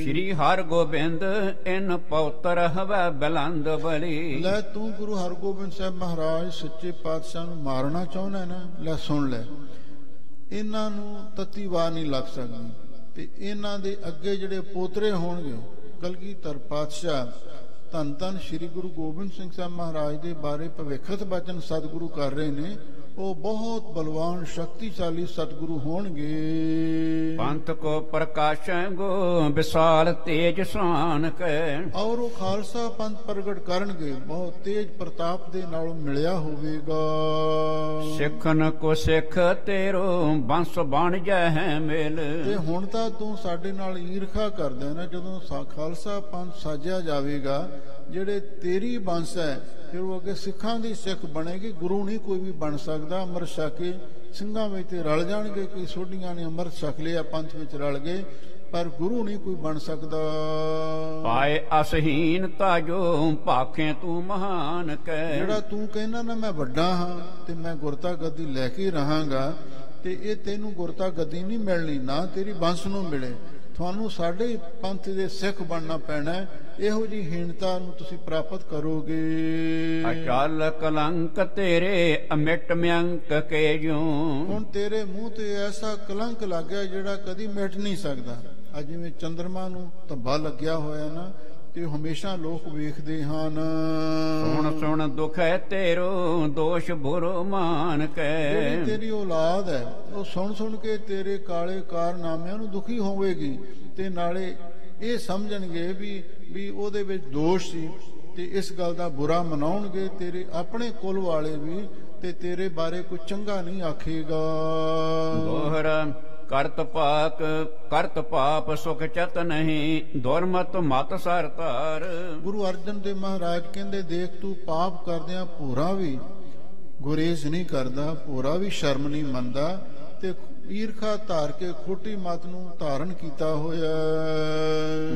ਸ੍ਰੀ ਹਰਗੋਬਿੰਦ ਇਨ ਪਉਤਰ ਹਵੈ ਬਲੰਦ ਬਲੀ। ਲੈ ਤੂੰ ਗੁਰੂ ਹਰਗੋਬਿੰਦ ਸਾਹਿਬ ਮਹਾਰਾਜ ਸੱਚੇ ਪਾਤਸ਼ਾਹ ਨੂੰ ਮਾਰਨਾ ਚਾਹੁੰਦਾ ਨਾ, ਲੈ ਸੁਣ ਲੈ, ਇਹਨਾਂ ਨੂੰ ਤੱਤੀ ਵਾਰ ਨਹੀਂ ਲੱਗ ਸਕਦੀ ਤੇ ਇਹਨਾਂ ਦੇ ਅੱਗੇ ਜਿਹੜੇ ਪੋਤਰੇ ਹੋਣਗੇ ਕਲਗੀਧਰ ਪਾਤਸ਼ਾਹ ਧੰਨ ਧੰਨ ਸ੍ਰੀ ਗੁਰੂ ਗੋਬਿੰਦ ਸਿੰਘ ਸਾਹਿਬ ਮਹਾਰਾਜ ਦੇ ਬਾਰੇ ਭਵਿੱਖਤ ਬਚਨ ਸਤਿਗੁਰੂ ਕਰ ਰਹੇ ਨੇ, ਉਹ ਬਹੁਤ ਬਲਵਾਨ ਸ਼ਕਤੀਸ਼ਾਲੀ ਸਤਿਗੁਰੂ ਹੋਣਗੇ। ਪੰਥ ਕੋ ਪ੍ਰਕਾਸ਼ੈ ਗੋ ਵਿਸਾਲ ਤੇਜ ਸਾਨ ਕੈ। ਔਰ ਉਹ ਖਾਲਸਾ ਪੰਥ ਪ੍ਰਗਟ ਕਰਨਗੇ, ਬਹੁਤ ਤੇਜ ਪ੍ਰਤਾਪ ਦੇ ਨਾਲ ਮਿਲਿਆ ਹੋਵੇਗਾ। ਸਿੱਖਨ ਕੋ ਸਿੱਖ ਤੇਰੋ ਬੰਸ ਬਣ ਜਾਏ ਮੇਲ। ਤੇ ਹੁਣ ਤਾਂ ਤੂੰ ਸਾਡੇ ਨਾਲ ਈਰਖਾ ਕਰਦਾ ਨਾ, ਜਦੋਂ ਖਾਲਸਾ ਪੰਥ ਸਾਜਿਆ ਜਾਵੇਗਾ ਜਿਹੜੇ ਤੇਰੀ ਬੰਸ ਹੈ ਫਿਰ ਉਹ ਅੱਗੇ ਸਿੱਖਾਂ ਦੀ ਸਿੱਖ ਬਣੇਗੀ। ਗੁਰੂ ਨਹੀਂ ਕੋਈ ਵੀ ਬਣ ਸਕਦਾ। ਅੰਮ੍ਰਿਤ ਛਕ ਕੇ ਸਿੰਘਾਂ ਵਿੱਚ ਤੇ ਰਲ ਜਾਣਗੇ, ਕੋਈ ਸੋਢੀਆਂ ਨੇ ਅੰਮ੍ਰਿਤ ਛਕ ਲਿਆ ਪੰਥ ਵਿੱਚ ਰਲ ਗਏ, ਪਰ ਗੁਰੂ ਨਹੀਂ ਕੋਈ ਬਣ ਸਕਦਾ। ਪਾਏ ਅਸਹੀਨ ਤਾਜੋ ਭਾਖੇ ਤੂੰ ਮਹਾਨ ਕੈ। ਜਿਹੜਾ ਤੂੰ ਕਹਿੰਦਾ ਨਾ ਮੈਂ ਵੱਡਾ ਹਾਂ ਤੇ ਮੈਂ ਗੁਰਤਾ ਗੱਦੀ ਲੈ ਕੇ ਰਹਾਂਗਾ, ਤੇ ਇਹ ਤੈਨੂੰ ਗੁਰਤਾ ਗੱਦੀ ਨਹੀਂ ਮਿਲਣੀ, ਨਾ ਤੇਰੀ ਬੰਸ ਨੂੰ ਮਿਲੇ। ਤੁਹਾਨੂੰ ਸਾਡੇ ਪੰਥ ਦੇ ਸਿੱਖ ਬਣਨਾ ਪੈਣਾ। ਇਹੋ ਜੀ ਹੀਣਤਾ ਨੂੰ ਤੁਸੀਂ ਪ੍ਰਾਪਤ ਕਰੋਗੇ। ਅਚਲ ਕਲੰਕ ਤੇਰੇ ਅਮਿਟ ਮਿਅੰਕ ਕੇ ਜੂ। ਹੁਣ ਤੇਰੇ ਮੂੰਹ ਤੇ ਐਸਾ ਕਲੰਕ ਲੱਗ ਗਿਆ ਜਿਹੜਾ ਕਦੀ ਮਿਟ ਨਹੀਂ ਸਕਦਾ। ਅੱਜ ਜਿਵੇਂ ਚੰਦਰਮਾ ਨੂੰ ਧੱਬਾ ਲੱਗਿਆ ਹੋਇਆ ਨਾ, ਤੇ ਹਮੇਸ਼ਾ ਲੋਕ ਵੇਖਦੇ ਹਨ। ਸੁਣ ਸੁਣ ਦੁਖ ਹੈ ਤੇਰੋ ਦੋਸ਼ ਬੁਰੋ ਮਾਨ ਕੈ। ਜਿਹੜੀ ਤੇਰੀ ਔਲਾਦ ਹੈ ਉਹ ਸੁਣ ਸੁਣ ਕੇ ਤੇਰੇ ਕਾਲੇ ਕਾਰਨਾਮਿਆਂ ਨੂੰ ਦੁਖੀ ਹੋਵੇਗੀ ਤੇ ਨਾਲੇ ਇਹ ਸਮਝਣਗੇ ਵੀ ਉਹਦੇ ਵਿੱਚ ਦੋਸ਼ ਸੀ ਤੇ ਇਸ ਗੱਲ ਦਾ ਬੁਰਾ ਮਨਾਉਣਗੇ। ਤੇਰੇ ਆਪਣੇ ਕੁਲ ਵਾਲੇ ਵੀ ਤੇ ਤੇਰੇ ਬਾਰੇ ਕੋਈ ਚੰਗਾ ਨਹੀਂ ਆਖੇਗਾ। ਦੋਹਰਾ ਕਰਤ ਪਾਪ ਸੁਖ ਚਤ ਨਹੀਂ ਦੁਰਮਤ ਮਤ ਸਰ ਧਾਰ। ਗੁਰੂ ਅਰਜਨ ਦੇਵ ਮਹਾਰਾਜ ਕਹਿੰਦੇ ਦੇਖ ਤੂੰ ਪਾਪ ਕਰਦਿਆਂ ਭੋਰਾ ਵੀ ਗੁਰੇਜ਼ ਨਹੀਂ ਕਰਦਾ, ਭੋਰਾ ਵੀ ਸ਼ਰਮ ਨਹੀਂ ਮੰਨਦਾ, ਤੇ ਈਰਖਾ ਧਾਰ ਕੇ ਖੋਟੀ ਮਤ ਨੂੰ ਧਾਰਨ ਕੀਤਾ ਹੋਇਆ।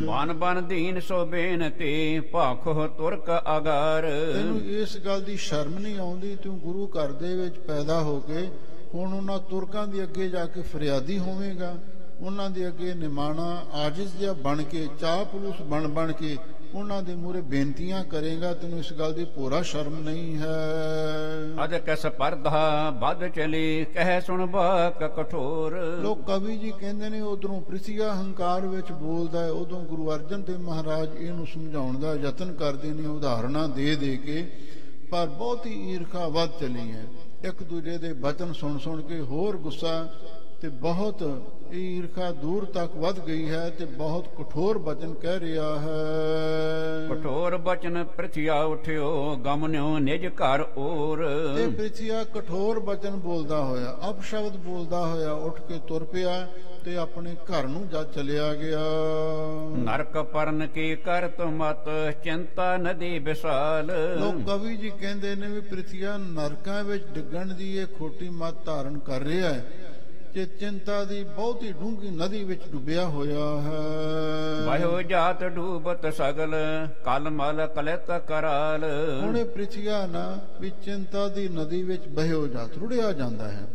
ਬਨ ਬਨ ਦੀਨ ਸੋ ਬੇਨਤੀ ਭਾਖੋ ਤੁਰਕ ਅਗਾਰ। ਤੈਨੂੰ ਇਸ ਗੱਲ ਦੀ ਸ਼ਰਮ ਨਹੀਂ ਆਉਂਦੀ, ਤੂੰ ਗੁਰੂ ਘਰ ਦੇ ਵਿੱਚ ਪੈਦਾ ਹੋ ਕੇ ਹੁਣ ਉਹਨਾਂ ਤੁਰਕਾਂ ਦੇ ਅੱਗੇ ਜਾ ਕੇ ਫਰਿਆਦੀ ਹੋਵੇਂਗਾ, ਉਹਨਾਂ ਦੇ ਅੱਗੇ ਨਿਮਾਣਾ ਆਜਿਜ਼ ਜਿਹਾ ਬਣ ਕੇ, ਚਾਹ ਪੁਲੂਸ ਬਣ ਕੇ ਉਹਨਾਂ ਦੇ ਮੂਹਰੇ ਬੇਨਤੀਆਂ ਕਰੇਗਾ। ਤੈਨੂੰ ਇਸ ਗੱਲ ਦੀ ਪੂਰਾ ਸ਼ਰਮ ਨਹੀਂ ਹੈ। ਅਜ ਕਸ ਪਰਧਾ ਵੱਧ ਚਲੀ ਕਹਿ ਸੁਣ ਬਾਕ ਕਠੋਰ। ਲੋਕ ਕਵੀ ਜੀ ਕਹਿੰਦੇ ਨੇ ਉਧਰੋਂ ਪ੍ਰਿਥੀਆ ਹੰਕਾਰ ਵਿੱਚ ਬੋਲਦਾ ਹੈ, ਉਦੋਂ ਗੁਰੂ ਅਰਜਨ ਦੇਵ ਮਹਾਰਾਜ ਇਹਨੂੰ ਸਮਝਾਉਣ ਦਾ ਯਤਨ ਕਰਦੇ ਨੇ ਉਦਾਹਰਨਾਂ ਦੇ ਕੇ, ਪਰ ਬਹੁਤੀ ਈਰਖਾ ਵੱਧ ਚਲੀ ਹੈ। ਇੱਕ ਦੂਜੇ ਦੇ ਬਚਨ ਸੁਣ ਕੇ ਹੋਰ ਗੁੱਸਾ ਤੇ ਬਹੁਤ ਈਰਖਾ ਦੂਰ ਤੱਕ ਵੱਧ ਗਈ ਹੈ ਤੇ ਬਹੁਤ ਕਠੋਰ ਬਚਨ ਕਹਿ ਰਿਹਾ ਹੈ। ਕਠੋਰ ਬਚਨ ਪ੍ਰਿਥਿਆ ਉਠਿਓ ਗਮਨਿਓ ਨਿਜ ਘਰ ਔਰ। ਤੇ ਪ੍ਰਿਥਿਆ ਕਠੋਰ ਬਚਨ ਬੋਲਦਾ ਹੋਇਆ, ਅਪਸ਼ਬਦ ਬੋਲਦਾ ਹੋਇਆ ਉੱਠ ਕੇ ਤੁਰ ਪਿਆ ਤੇ ਆਪਣੇ ਘਰ ਨੂੰ ਜਾ ਚਲਿਆ ਗਿਆ। ਨਰਕ ਪਰਨ ਕੀ ਕਰਤ ਮਤ ਚਿੰਤਾ ਨਦੀ ਵਿਸਾਲ। ਲੋਕ ਕਵੀ ਜੀ ਕਹਿੰਦੇ ਨੇ ਵੀ ਪ੍ਰਿਥਿਆ ਨਰਕਾਂ ਵਿੱਚ ਡਿੱਗਣ ਦੀ ਇਹ ਖੋਟੀ ਮਤ ਧਾਰਨ ਕਰ ਰਿਹਾ ਹੈ ਤੇ ਚਿੰਤਾ ਦੀ ਬਹੁਤੀ ਡੂੰਘੀ ਨਦੀ ਵਿੱਚ ਡੁੱਬਿਆ ਹੋਇਆ ਹੈ। ਵਾਹਿਓ ਜਾਤ ਡੂਬਤ ਸਗਲ ਕਲ ਮਲ ਕਲਤ ਕਰਾਲ। ਹੁਣ ਇਹ ਪ੍ਰਿਥਿਆ ਨਾ ਵੀ ਚਿੰਤਾ ਦੀ ਨਦੀ ਵਿੱਚ ਬਹਿਓ ਜਾਤ ਰੁੜਿਆ ਜਾਂਦਾ ਹੈ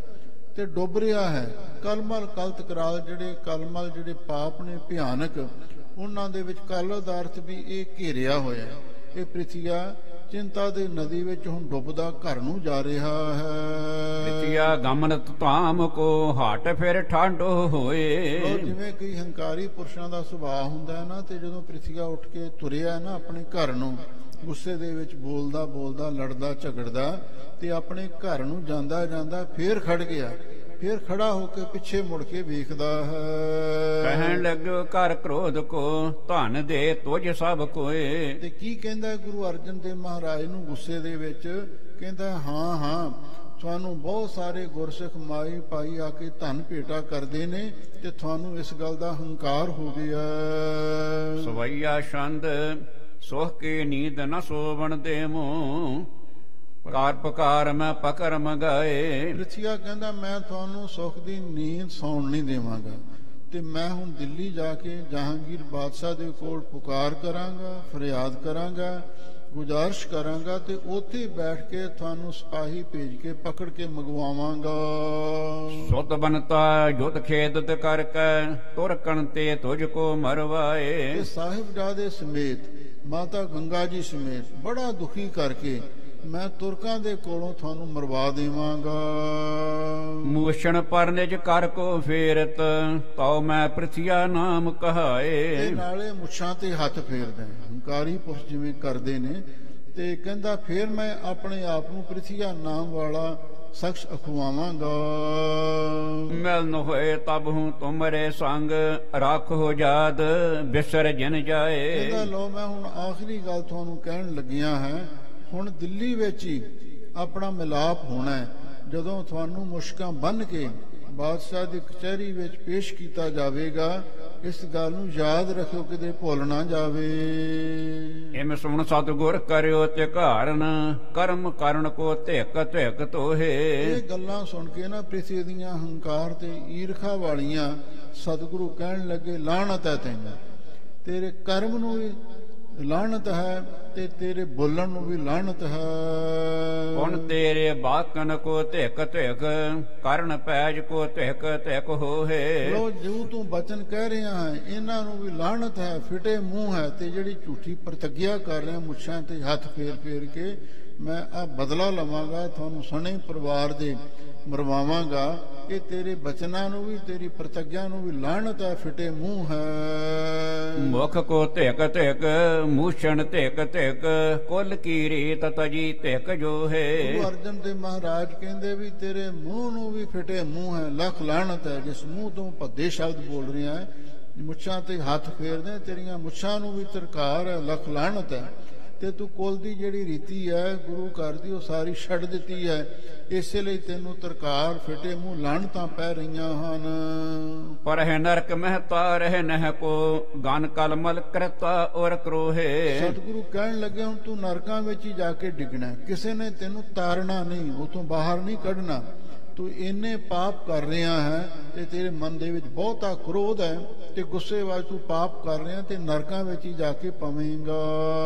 ਤੇ ਡੁੱਬ ਰਿਹਾ ਹੈ। ਕਲਮਲ ਕਲਤ ਕਰਾਲ, ਕਲਮਲ ਜਿਹੜੇ ਪਾਪ ਨੇ ਭਿਆਨਕ, ਉਹਨਾਂ ਦੇ ਵਿੱਚ ਕਲ ਦਾ ਅਰਥ ਵੀ ਇਹ ਘੇਰਿਆ ਹੋਇਆ। ਇਹ ਪ੍ਰਿਥਿਆ ਚਿੰਤਾ ਦੇ ਨਦੀ ਵਿੱਚ ਹੁਣ ਡੁੱਬਦਾ ਘਰ ਨੂੰ ਜਾ ਰਿਹਾ ਹੈ। ਪ੍ਰਿਥਿਆ ਗਮਨਤ ਧਾਮ ਕੋ ਹਟ ਫਿਰ ਠਾਂਡੋ ਹੋਏ। ਜਿਵੇਂ ਕਈ ਹੰਕਾਰੀ ਪੁਰਸ਼ਾਂ ਦਾ ਸੁਭਾਅ ਹੁੰਦਾ ਹੈ ਨਾ, ਤੇ ਜਦੋਂ ਪ੍ਰਿਥਿਆ ਉੱਠ ਕੇ ਤੁਰਿਆ ਨਾ ਆਪਣੇ ਘਰ ਨੂੰ, ਗੁੱਸੇ ਦੇ ਵਿੱਚ ਬੋਲਦਾ ਲੜਦਾ ਝਗੜਦਾ ਤੇ ਆਪਣੇ ਘਰ ਨੂੰ ਜਾਂਦਾ ਫੇਰ ਖੜ ਗਿਆ, ਫੇਰ ਖੜਾ ਹੋ ਕੇ ਪਿੱਛੇ ਮੁੜ ਕੇ ਵੇਖਦਾ ਹੈ। ਕਹਿਣ ਲੱਗੋ ਕਰ ਕ੍ਰੋਧ ਕੋ ਧਨ ਦੇ ਤੁਝ ਸਭ ਕੋਏ। ਤੇ ਕੀ ਕਹਿੰਦਾ ਗੁਰੂ ਅਰਜਨ ਦੇਵ ਮਹਾਰਾਜ ਨੂੰ ਗੁੱਸੇ ਦੇ ਵਿੱਚ? ਕਹਿੰਦਾ ਹਾਂ ਤੁਹਾਨੂੰ ਬਹੁਤ ਸਾਰੇ ਗੁਰਸਿੱਖ ਮਾਈ ਪਾਈ ਆ ਕੇ ਧਨ ਭੇਟਾ ਕਰਦੇ ਨੇ ਤੇ ਤੁਹਾਨੂੰ ਇਸ ਗੱਲ ਦਾ ਹੰਕਾਰ ਹੋ ਗਿਆ। ਸਵਈਆ ਛੰਦ ਸੋਹ ਕੇ ਨੀਂਦ ਨ ਸੋਵਣ ਦੇਵੋ ਕਾਰ ਪਕਾਰ ਮੈਂ ਪਕਰ ਮੰਗਾਏ। ਪ੍ਰਿਥਿਆ ਕਹਿੰਦਾ ਮੈਂ ਤੁਹਾਨੂੰ ਸੁੱਖ ਦੀ ਨੀਂਦ ਸੌਣ ਨਹੀਂ ਦੇਵਾਂਗਾ ਤੇ ਮੈਂ ਹੁਣ ਦਿੱਲੀ ਜਾ ਕੇ ਜਹਾਂਗੀਰ ਬਾਦਸ਼ਾਹ ਦੇ ਕੋਲ ਪੁਕਾਰ ਕਰਾਂਗਾ, ਫਰਿਆਦ ਕਰਾਂਗਾ, ਗੁਜ਼ਾਰਿਸ਼ ਕਰਾਂਗਾ ਤੇ ਉੱਥੇ ਬੈਠ ਕੇ ਤੁਹਾਨੂੰ ਸਿਪਾਹੀ ਭੇਜ ਕੇ ਪਕੜ ਕੇ ਮੰਗਵਾਵਾਂਗਾ। ਸੁਤ ਬਨਤਾ ਯੁੱਧ ਖੇਦਤ ਕਰਕੇ ਤੁਰਕਣ ਤੇ ਤੁਝ ਕੋ ਮਰਵਾਏ। ਤੇ ਸਾਹਿਬਜ਼ਾਦੇ ਸਮੇਤ ਮਾਤਾ ਗੰਗਾ ਜੀ ਸਮੇਤ ਬੜਾ ਦੁਖੀ ਕਰਕੇ ਮੈਂ ਤੁਰਕਾਂ ਦੇ ਕੋਲੋਂ ਤੁਹਾਨੂੰ ਮਰਵਾ ਦੇਵਾਂਗਾ। ਮੂਸ਼ਣ ਪਰ ਨਿਜ ਕਰ ਕੋ ਫੇਰਤ ਤਉ ਮੈਂ ਪ੍ਰਿਥਿਆ ਨਾਮ ਕਹਾਏ। ਤੇ ਨਾਲੇ ਮੁੱਛਾਂ ਤੇ ਹੱਥ ਫੇਰਦਾ, ਹੰਕਾਰੀ ਪੁਰਸ਼ ਜਿਵੇਂ ਕਰਦੇ ਨੇ, ਤੇ ਕਹਿੰਦਾ ਫੇਰ ਮੈਂ ਆਪਣੇ ਆਪ ਨੂੰ ਪ੍ਰਿਥਿਆ ਨਾਮ ਵਾਲਾ ਸ਼ਖਸ ਅਖਵਾਵਾਂਗਾ। ਮਿਲ ਨ ਹੋਏ ਤਬ ਹੂੰ ਤੁਮਰੇ ਸੰਗ ਰੱਖ ਹੋ ਜਾਦ ਬਿਸਰ ਜਨ ਜਾਏ। ਕਹਿੰਦਾ ਲੋ ਮੈਂ ਹੁਣ ਆਖਰੀ ਗੱਲ ਤੁਹਾਨੂੰ ਕਹਿਣ ਲੱਗਿਆ ਹੈ। ਹੁਣ ਦਿੱਲੀ ਵਿੱਚ ਹੀ ਆਪਣਾ ਮਿਲਾਪ ਹੋਣਾ ਹੈ, ਜਦੋਂ ਤੁਹਾਨੂੰ ਮੁਸ਼ਕਾਂ ਬੰਨ੍ਹ ਕੇ ਬਾਦਸ਼ਾਹ ਦੀ ਕਚਹਿਰੀ ਵਿੱਚ ਪੇਸ਼ ਕੀਤਾ ਜਾਵੇਗਾ। ਇਸ ਗੱਲ ਨੂੰ ਯਾਦ ਰੱਖਿਓ, ਕਿਤੇ ਭੁੱਲ ਨਾ ਜਾਵੇ। ਇਮ ਸੁਣ ਸਤਿਗੁਰ ਕਰਿਓ ਤੇ ਘਾਰਨ ਕਰਮ ਕਰਨ ਕੋ ਧਿਕ ਤੋਹੇ। ਇਹ ਗੱਲਾਂ ਸੁਣ ਕੇ ਨਾ ਪ੍ਰਿਥੀ ਦੀਆਂ ਹੰਕਾਰ ਤੇ ਈਰਖਾ ਵਾਲੀਆਂ ਸਤਿਗੁਰੂ ਕਹਿਣ ਲੱਗੇ ਲਾਹਨਤ ਹੈ ਤੈਨੂੰ, ਤੇਰੇ ਕਰਮ ਨੂੰ ਵੀ ਲਾਹਨਤ ਹੈ ਤੇ ਤੇਰੇ ਬੋਲਣ ਨੂੰ ਵੀ ਲਾਹਨਤ ਹੈ। ਹੁਣ ਤੇਰੇ ਬਾਕਨ ਕੋ ਧਿਕ ਕਰਨ ਪੈਜ ਕੋ ਧਿਕ ਹੋਏ। ਲੋ ਜੋ ਤੂੰ ਬਚਨ ਕਹਿ ਰਿਹਾ ਹੈ ਇਹਨਾਂ ਨੂੰ ਵੀ ਲਾਹਨਤ ਹੈ, ਫਿਟੇ ਮੂੰਹ ਹੈ ਤੇ ਜਿਹੜੀ ਝੂਠੀ ਪ੍ਰਤਿਗਿਆ ਕਰ ਰਿਹਾ ਮੁੱਛਾਂ ਤੇ ਹੱਥ ਫੇਰ ਕੇ ਮੈਂ ਆ ਬਦਲਾ ਲਵਾਂਗਾ, ਤੁਹਾਨੂੰ ਸਣੇ ਪਰਿਵਾਰ ਦੇ ਮਰਵਾਵਾਂਗਾ। ਇਹ ਤੇਰੇ ਬਚਨਾਂ ਨੂੰ ਵੀ ਤੇਰੀ ਪ੍ਰਤਿਗਿਆ ਨੂੰ ਵੀ ਲਾਹਨਤ ਹੈ, ਫਿਟੇ ਮੂੰਹ ਹੈ। ਮੁਖ ਕੋ ਧਿਕ ਮੂਸ਼ਣ ਧਿਕ ਕੁੱਲ ਕੀ ਰੀਤ ਤਜੀ ਧਿਕ ਜੋ ਹੈ। ਗੁਰੂ ਅਰਜਨ ਦੇਵ ਮਹਾਰਾਜ ਕਹਿੰਦੇ ਵੀ ਤੇਰੇ ਮੂੰਹ ਨੂੰ ਵੀ ਫਿਟੇ ਮੂੰਹ ਹੈ, ਲੱਖ ਲਾਹਨਤ ਹੈ। ਜਿਸ ਮੂੰਹ ਤੋਂ ਭੱਦੇ ਸ਼ਬਦ ਬੋਲ ਰਿਹਾ ਹੈ, ਮੁੱਛਾਂ ਤੇ ਹੱਥ ਫੇਰਦੇ, ਤੇਰੀਆਂ ਮੁੱਛਾਂ ਨੂੰ ਵੀ ਤਰਕਾਰ ਹੈ, ਲੱਖ ਲਾਹਨਤ ਹੈ। ਤੇ ਤੂੰ ਕੁਲ ਦੀ ਜਿਹੜੀ ਰੀਤੀ ਹੈ ਗੁਰੂ ਘਰ ਦੀ ਉਹ ਸਾਰੀ ਛੱਡ ਦਿੱਤੀ ਹੈ, ਇਸੇ ਲਈ ਤੈਨੂੰ ਤਰਕਾਰ ਫਿਟੇ ਮੂੰਹ ਲਾਹਨਤਾਂ ਪੈ ਰਹੀਆਂ ਹਨ। ਪਰ ਹੈ ਨਰਕ ਮਹਤਾ ਰਹਿ ਨਹਿ ਕੋ ਗਨ ਕਲਮਲ ਕਰਤਾ ਔਰ ਕਰੋਹੇ। ਸਤਿਗੁਰੂ ਕਹਿਣ ਲੱਗੇ ਹੁਣ ਤੂੰ ਨਰਕਾਂ ਵਿੱਚ ਹੀ ਜਾ ਕੇ ਡਿੱਗਣਾ, ਕਿਸੇ ਨੇ ਤੈਨੂੰ ਤਾਰਨਾ ਨਹੀਂ, ਉਤੋਂ ਬਾਹਰ ਨਹੀਂ ਕੱਢਣਾ। ਤੂੰ ਇੰਨੇ ਪਾਪ ਕਰ ਰਿਹਾ ਹੈ ਤੇ ਤੇਰੇ ਮਨ ਦੇ ਵਿੱਚ ਬਹੁਤਾ ਕ੍ਰੋਧ ਹੈ ਤੇ ਗੁੱਸੇ ਵਿੱਚ ਤੂੰ ਪਾਪ ਕਰ ਰਿਹਾ ਤੇ ਨਰਕਾਂ ਵਿੱਚ ਹੀ ਜਾ ਕੇ ਪਵੇਂਗਾ।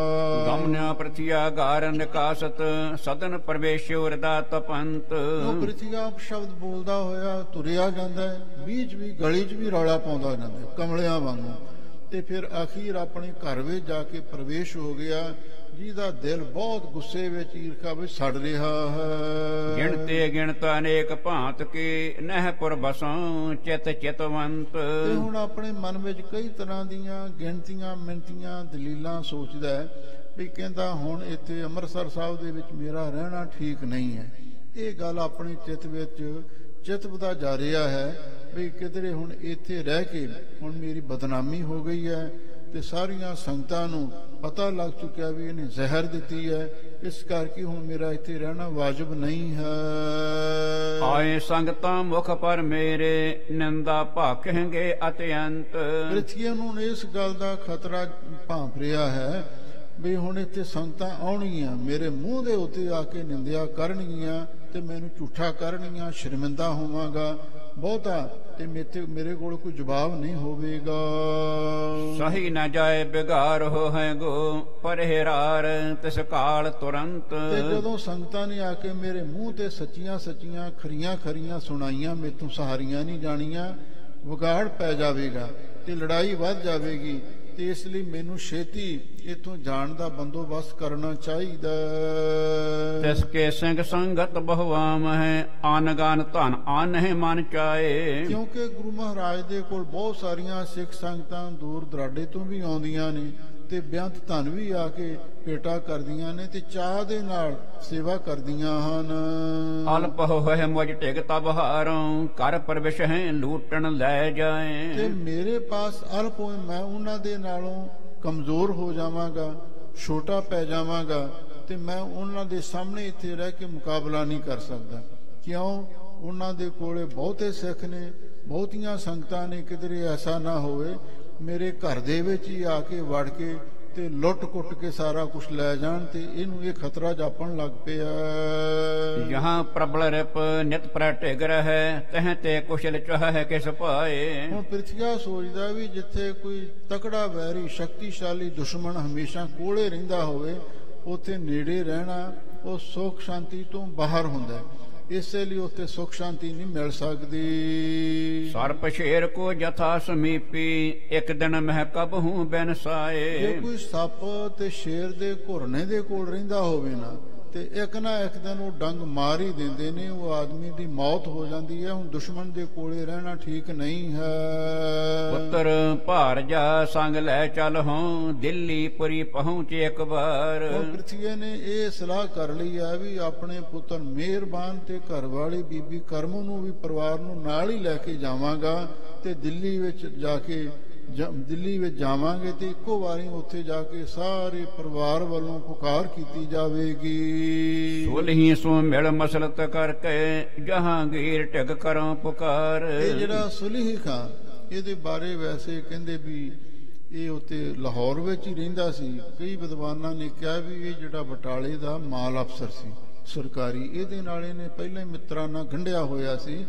ਗਮਨਿਆ ਪ੍ਰਥਿਆ ਗਾਰ ਨਿਕਾਸਤ ਸਦਨ ਪ੍ਰਵੇਸ਼ਿਓ ਰਦਾ ਤਪੰਤ। ਉਹ ਪ੍ਰਥਿਆ ਸ਼ਬਦ ਬੋਲਦਾ ਹੋਇਆ ਤੁਰਿਆ ਜਾਂਦਾ ਹੈ, बीच ਵੀ ਗਲੀ 'ਚ ਵੀ ਰੌਲਾ ਪਾਉਂਦਾ ਜਾਂਦਾ ਕਮਲਿਆਂ ਵਾਂਗੂ, ਤੇ ਫਿਰ ਅਖੀਰ ਆਪਣੇ ਘਰ ਵਿੱਚ ਜਾ ਕੇ ਪ੍ਰਵੇਸ਼ ਹੋ ਗਿਆ, ਜਿਹਦਾ ਦਿਲ ਬਹੁਤ ਗੁੱਸੇ ਵਿੱਚ ਈਰਖਾ ਵਿੱਚ ਸੜ ਰਿਹਾ ਹੈ। ਗਿਣਤੇ ਗਿਣਤ ਅਨੇਕ ਭਾਂਤ ਕੀ ਨਹਿਪੁਰ ਬਸੋਂ ਚਿਤ ਚਿਤਵੰਤ। ਤੇ ਹੁਣ ਆਪਣੇ ਮਨ ਵਿੱਚ ਕਈ ਤਰ੍ਹਾਂ ਦੀਆਂ ਗਿਣਤੀਆਂ ਮਿਣਤੀਆਂ ਦਲੀਲਾਂ ਸੋਚਦਾ ਹੈ ਵੀ ਕਹਿੰਦਾ ਹੁਣ ਇੱਥੇ ਅੰਮ੍ਰਿਤਸਰ ਸਾਹਿਬ ਦੇ ਵਿੱਚ ਮੇਰਾ ਰਹਿਣਾ ਠੀਕ ਨਹੀਂ ਹੈ। ਇਹ ਗੱਲ ਆਪਣੇ ਚਿੱਤ ਵਿੱਚ ਚਿਤਵਦਾ ਜਾ ਰਿਹਾ ਹੈ ਵੀ ਕਿਧਰੇ ਹੁਣ ਇੱਥੇ ਰਹਿ ਕੇ ਹੁਣ ਮੇਰੀ ਬਦਨਾਮੀ ਹੋ ਗਈ ਹੈ ਤੇ ਸਾਰੀਆਂ ਸੰਗਤਾਂ ਨੂੰ ਪਤਾ ਲੱਗ ਚੁੱਕਿਆ ਵੀ ਇਹਨੇ ਜ਼ਹਿਰ ਦਿੱਤੀ ਹੈ, ਇਸ ਕਰਕੇ ਹੁਣ ਮੇਰਾ ਇੱਥੇ ਰਹਿਣਾ ਵਾਜਬ ਨਹੀਂ ਹੈ। ਆਏ ਸੰਗਤਾਂ ਮੁਖ ਪਰ ਮੇਰੇ ਨਿੰਦਾ ਭਾਖेंगे ਅਤਿਅੰਤ। ਪ੍ਰਿਥਵੀ ਨੂੰ ਇਸ ਗੱਲ ਦਾ ਖਤਰਾ ਭਾਂਪ ਰਿਹਾ ਹੈ ਵੀ ਹੁਣ ਇੱਥੇ ਸੰਗਤਾਂ ਆਉਣਗੀਆਂ, ਮੇਰੇ ਮੂੰਹ ਦੇ ਉੱਤੇ ਆ ਕੇ ਨਿੰਦਿਆ ਕਰਨਗੀਆਂ ਤੇ ਮੈਨੂੰ ਝੂਠਾ ਕਰਨਗੀਆਂ, ਸ਼ਰਮਿੰਦਾ ਹੋਵਾਂਗਾ ਬਹੁਤਾ ਤੇ ਮੇਰੇ ਕੋਲ ਕੋਈ ਜਵਾਬ ਨਹੀਂ ਹੋਵੇਗਾ। ਸਹੀ ਨਾ ਜਾਏ ਬਿਗਾਰ ਹੋ ਹੈ ਗੋ ਪਰਹਿਰਾਰ ਤਿਸ ਕਾਲ ਤੁਰੰਤ। ਤੇ ਜਦੋਂ ਸੰਗਤਾਂ ਨੇ ਆ ਕੇ ਮੇਰੇ ਮੂੰਹ ਤੇ ਸੱਚੀਆਂ ਸੱਚੀਆਂ ਖਰੀਆਂ ਖਰੀਆਂ ਸੁਣਾਈਆਂ, ਮੈਥੋਂ ਸਹਾਰੀਆਂ ਨਹੀਂ ਜਾਣੀਆਂ, ਵਿਗਾੜ ਪੈ ਜਾਵੇਗਾ ਤੇ ਲੜਾਈ ਵੱਧ ਜਾਵੇਗੀ, ਤੇ ਇਸ ਲਈ ਮੈਨੂੰ ਛੇਤੀ ਇੱਥੋਂ ਜਾਣ ਦਾ ਬੰਦੋਬਸਤ ਕਰਨਾ ਚਾਹੀਦਾ। ਤਿਸ ਕੇ ਸਿੰਘ ਸੰਗਤ ਬਹੁਆਮ ਹੈ ਆਨਗਾਨ ਧਨ ਆਨਹਿ ਮਨ ਚਾਏ। ਕਿਉਂਕਿ ਗੁਰੂ ਮਹਾਰਾਜ ਦੇ ਕੋਲ ਬਹੁਤ ਸਾਰੀਆਂ ਸਿੱਖ ਸੰਗਤਾਂ ਦੂਰ ਦਰਾਡੇ ਤੋਂ ਵੀ ਆਉਂਦੀਆਂ ਨੇ ਤੇ ਬੇਅੰਤ ਧਨ ਵੀ ਆ ਕੇ ਭੇਟਾ ਕਰਦੀਆਂ ਨੇ ਤੇ ਚਾਹ ਦੇ ਨਾਲ ਸੇਵਾ ਕਰਦੀਆਂ ਹਨ। ਅਲਪ ਹੋਏ ਮੁਝ ਟਿਕ ਤਬ ਹਾਰੋਂ ਕਰ ਪਰਵਿਸ਼ ਹੈ ਲੂਟਣ ਲੈ ਜਾਏ। ਤੇ ਮੇਰੇ ਪਾਸ ਅਲਪ ਹੋਏ, ਮੈਂ ਉਹਨਾਂ ਦੇ ਨਾਲੋਂ ਕਮਜ਼ੋਰ ਹੋ ਜਾਵਾਂਗਾ, ਛੋਟਾ ਪੈ ਜਾਵਾਂਗਾ ਤੇ ਮੈਂ ਉਹਨਾਂ ਦੇ ਸਾਹਮਣੇ ਇੱਥੇ ਰਹਿ ਕੇ ਮੁਕਾਬਲਾ ਨਹੀਂ ਕਰ ਸਕਦਾ। ਕਿਉਂ? ਉਹਨਾਂ ਦੇ ਕੋਲੇ ਬਹੁਤੇ ਸਿੱਖ ਨੇ, ਬਹੁਤੀਆਂ ਸੰਗਤਾਂ ਨੇ, ਕਿਧਰੇ ਐਸਾ ਨਾ ਹੋਵੇ ਮੇਰੇ ਘਰ ਦੇ ਵਿੱਚ ਹੀ ਆ ਕੇ ਵੜ ਕੇ ਤੇ ਲੁੱਟ ਕੁੱਟ ਕੇ ਸਾਰਾ ਕੁਝ ਲੈ ਜਾਣ, ਤੇ ਇਹਨੂੰ ਇਹ ਖਤਰਾ ਜਾਪਣ ਲੱਗ ਪਿਆ। ਜਹਾਂ ਪ੍ਰਬਲ ਰਿਪ ਨਿਤ ਪਰ ਢਿਗ ਰਹਿ ਤਹ ਤੇ ਕੁਸ਼ਲ ਚਾਹੇ ਕਿਸ ਭਾਏ। ਹੁਣ ਪ੍ਰਿਥਵੀ ਸੋਚਦਾ ਵੀ ਜਿੱਥੇ ਕੋਈ ਤਕੜਾ ਵੈਰੀ ਸ਼ਕਤੀਸ਼ਾਲੀ ਦੁਸ਼ਮਣ ਹਮੇਸ਼ਾ ਕੋਲੇ ਰਹਿੰਦਾ ਹੋਵੇ, ਉੱਥੇ ਨੇੜੇ ਰਹਿਣਾ ਉਹ ਸੁੱਖ ਸ਼ਾਂਤੀ ਤੋਂ ਬਾਹਰ ਹੁੰਦਾ ਹੈ, ਇਸੇ ਲਈ ਉੱਥੇ ਸੁੱਖ ਸ਼ਾਂਤੀ ਨਹੀਂ ਮਿਲ ਸਕਦੀ। ਸਰਪ ਸ਼ੇਰ ਕੋ ਜਥਾ ਸਮੀਪੀ ਇੱਕ ਦਿਨ ਮਹਿ ਕਬਹੂ ਬਿਨ ਸਾਏ। ਜੇ ਕੋਈ ਸੱਪ ਤੇ ਸ਼ੇਰ ਦੇ ਘੁਰਨੇ ਦੇ ਕੋਲ ਰਹਿੰਦਾ ਹੋਵੇ ਨਾ ਤੇ ਇੱਕ ਨਾ ਇੱਕ ਦਿਨ ਉਹ ਡੰਗ ਮਾਰ ਹੀ ਦਿੰਦੇ ਨੇ, ਉਹ ਆਦਮੀ ਦੀ ਮੌਤ ਹੋ ਜਾਂਦੀ ਹੈ। ਹੁਣ ਦੁਸ਼ਮਣ ਦੇ ਕੋਲੇ ਰਹਿਣਾ ਠੀਕ ਨਹੀਂ ਹੈ। ਪੁੱਤਰ ਭਾਰ ਜਾ ਸੰਗ ਲੈ ਚੱਲ ਹੋਂ ਦਿੱਲੀ ਪੁਰੀ ਪਹੁੰਚ ਇੱਕ ਵਾਰ। ਪ੍ਰਿਥਵੀ ਨੇ ਇਹ ਸਲਾਹ ਕਰ ਲਈ ਹੈ ਵੀ ਆਪਣੇ ਪੁੱਤਰ ਮਿਹਰਬਾਨ ਤੇ ਘਰ ਵਾਲੀ ਬੀਬੀ ਕਰਮ ਨੂੰ ਵੀ ਪਰਿਵਾਰ ਨੂੰ ਨਾਲ ਹੀ ਲੈ ਕੇ ਜਾਵਾਂਗਾ ਤੇ ਦਿੱਲੀ ਵਿੱਚ ਜਾ ਕੇ ਦਿੱਲੀ ਵਿੱਚ ਜਾਵਾਂਗੇ ਤੇ ਇੱਕੋ ਵਾਰੀ ਉੱਥੇ ਜਾ ਕੇ ਸਾਰੇ ਪਰਿਵਾਰ ਵੱਲੋਂ ਪੁਕਾਰ ਕੀਤੀ ਜਾਵੇਗੀ। ਸੁਲਹੀ ਸੋ ਮਿਲ ਮਸਲਤ ਕਰਕੇ ਜਹਾਂਗੀਰ ਢਿਗ ਕਰੋ ਪੁਕਾਰ। ਇਹ ਜਿਹੜਾ ਸੁਲਹੀ ਖਾਂ, ਇਹਦੇ ਬਾਰੇ ਵੈਸੇ ਕਹਿੰਦੇ ਵੀ ਇਹ ਉੱਥੇ ਲਾਹੌਰ ਵਿੱਚ ਹੀ ਰਹਿੰਦਾ ਸੀ। ਕਈ ਵਿਦਵਾਨਾਂ ਨੇ ਕਿਹਾ ਵੀ ਇਹ ਜਿਹੜਾ ਬਟਾਲੇ ਦਾ ਮਾਲ ਅਫਸਰ ਸੀ ਸਰਕਾਰੀ, ਇਹਦੇ ਨਾਲ ਇਹਨੇ ਪਹਿਲਾਂ ਹੀ ਮਿੱਤਰਾਂ ਨਾਲ ਗੰਢਿਆ ਹੋਇਆ ਸੀ,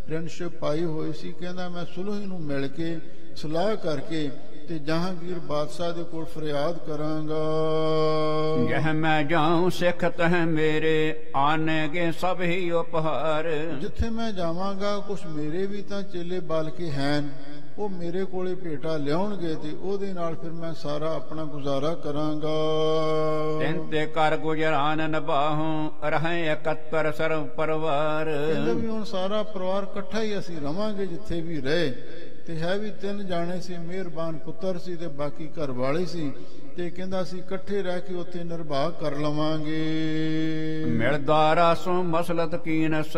ਫਰੈਂਡਸ਼ਿਪ ਪਾਈ ਹੋਈ ਸੀ। ਕਹਿੰਦਾ ਮੈਂ ਸੁਲਹੀ ਨੂੰ ਮਿਲ ਕੇ ਸਲਾਹ ਕਰਕੇ ਤੇ ਜਹਾਂਗੀਰ ਬਾਦਸ਼ਾਹ ਦੇ ਕੋਲ ਫਰਿਆਦ ਕਰਾਂਗਾ। ਜਹ ਮੈਂ ਜਾਉ ਸਿੱਖ ਤਹ ਮੇਰੇ ਆਨੇਗੇ ਸਭ ਹੀ ਉਪਹਾਰ। ਜਿੱਥੇ ਮੈਂ ਜਾਵਾਂਗਾ ਕੁਛ ਮੇਰੇ ਵੀ ਤਾਂ ਚੇਲੇ ਬਾਲ ਕੇ ਹਨ, ਉਹ ਮੇਰੇ ਕੋਲੇ ਭੇਟਾ ਲਿਆਉਣਗੇ ਤੇ ਉਹਦੇ ਨਾਲ ਫਿਰ ਮੈਂ ਸਾਰਾ ਆਪਣਾ ਗੁਜ਼ਾਰਾ ਕਰਾਂਗਾ। ਤਿੰਨ ਤੇ ਕਰ ਗੁਜਰਾਨ ਨਿਭਾਹੂੰ ਰਹੇ 71 ਸਰਵ ਪਰਿਵਾਰ। ਕਹਿੰਦੇ ਵੀ ਹੁਣ ਸਾਰਾ ਪਰਿਵਾਰ ਇਕੱਠਾ ਹੀ ਅਸੀਂ ਰਵਾਂਗੇ ਜਿੱਥੇ ਵੀ ਰਹੇ, ਤੇ ਹੈ ਵੀ 3 ਜਾਣੇ ਸੀ, ਮਿਹਰਬਾਨ ਪੁੱਤਰ ਸੀ ਤੇ ਬਾਕੀ ਘਰ ਵਾਲੇ ਸੀ, ਤੇ ਕਹਿੰਦਾ ਅਸੀਂ ਇਕੱਠੇ ਰਹਿ ਕੇ ਉੱਥੇ ਨਿਰਵਾਹ ਕਰ ਲਵਾਂਗੇ। ਮਿਲਦਾ ਰਾਸੋਂ ਮਸਲਤ ਕੀਨਸ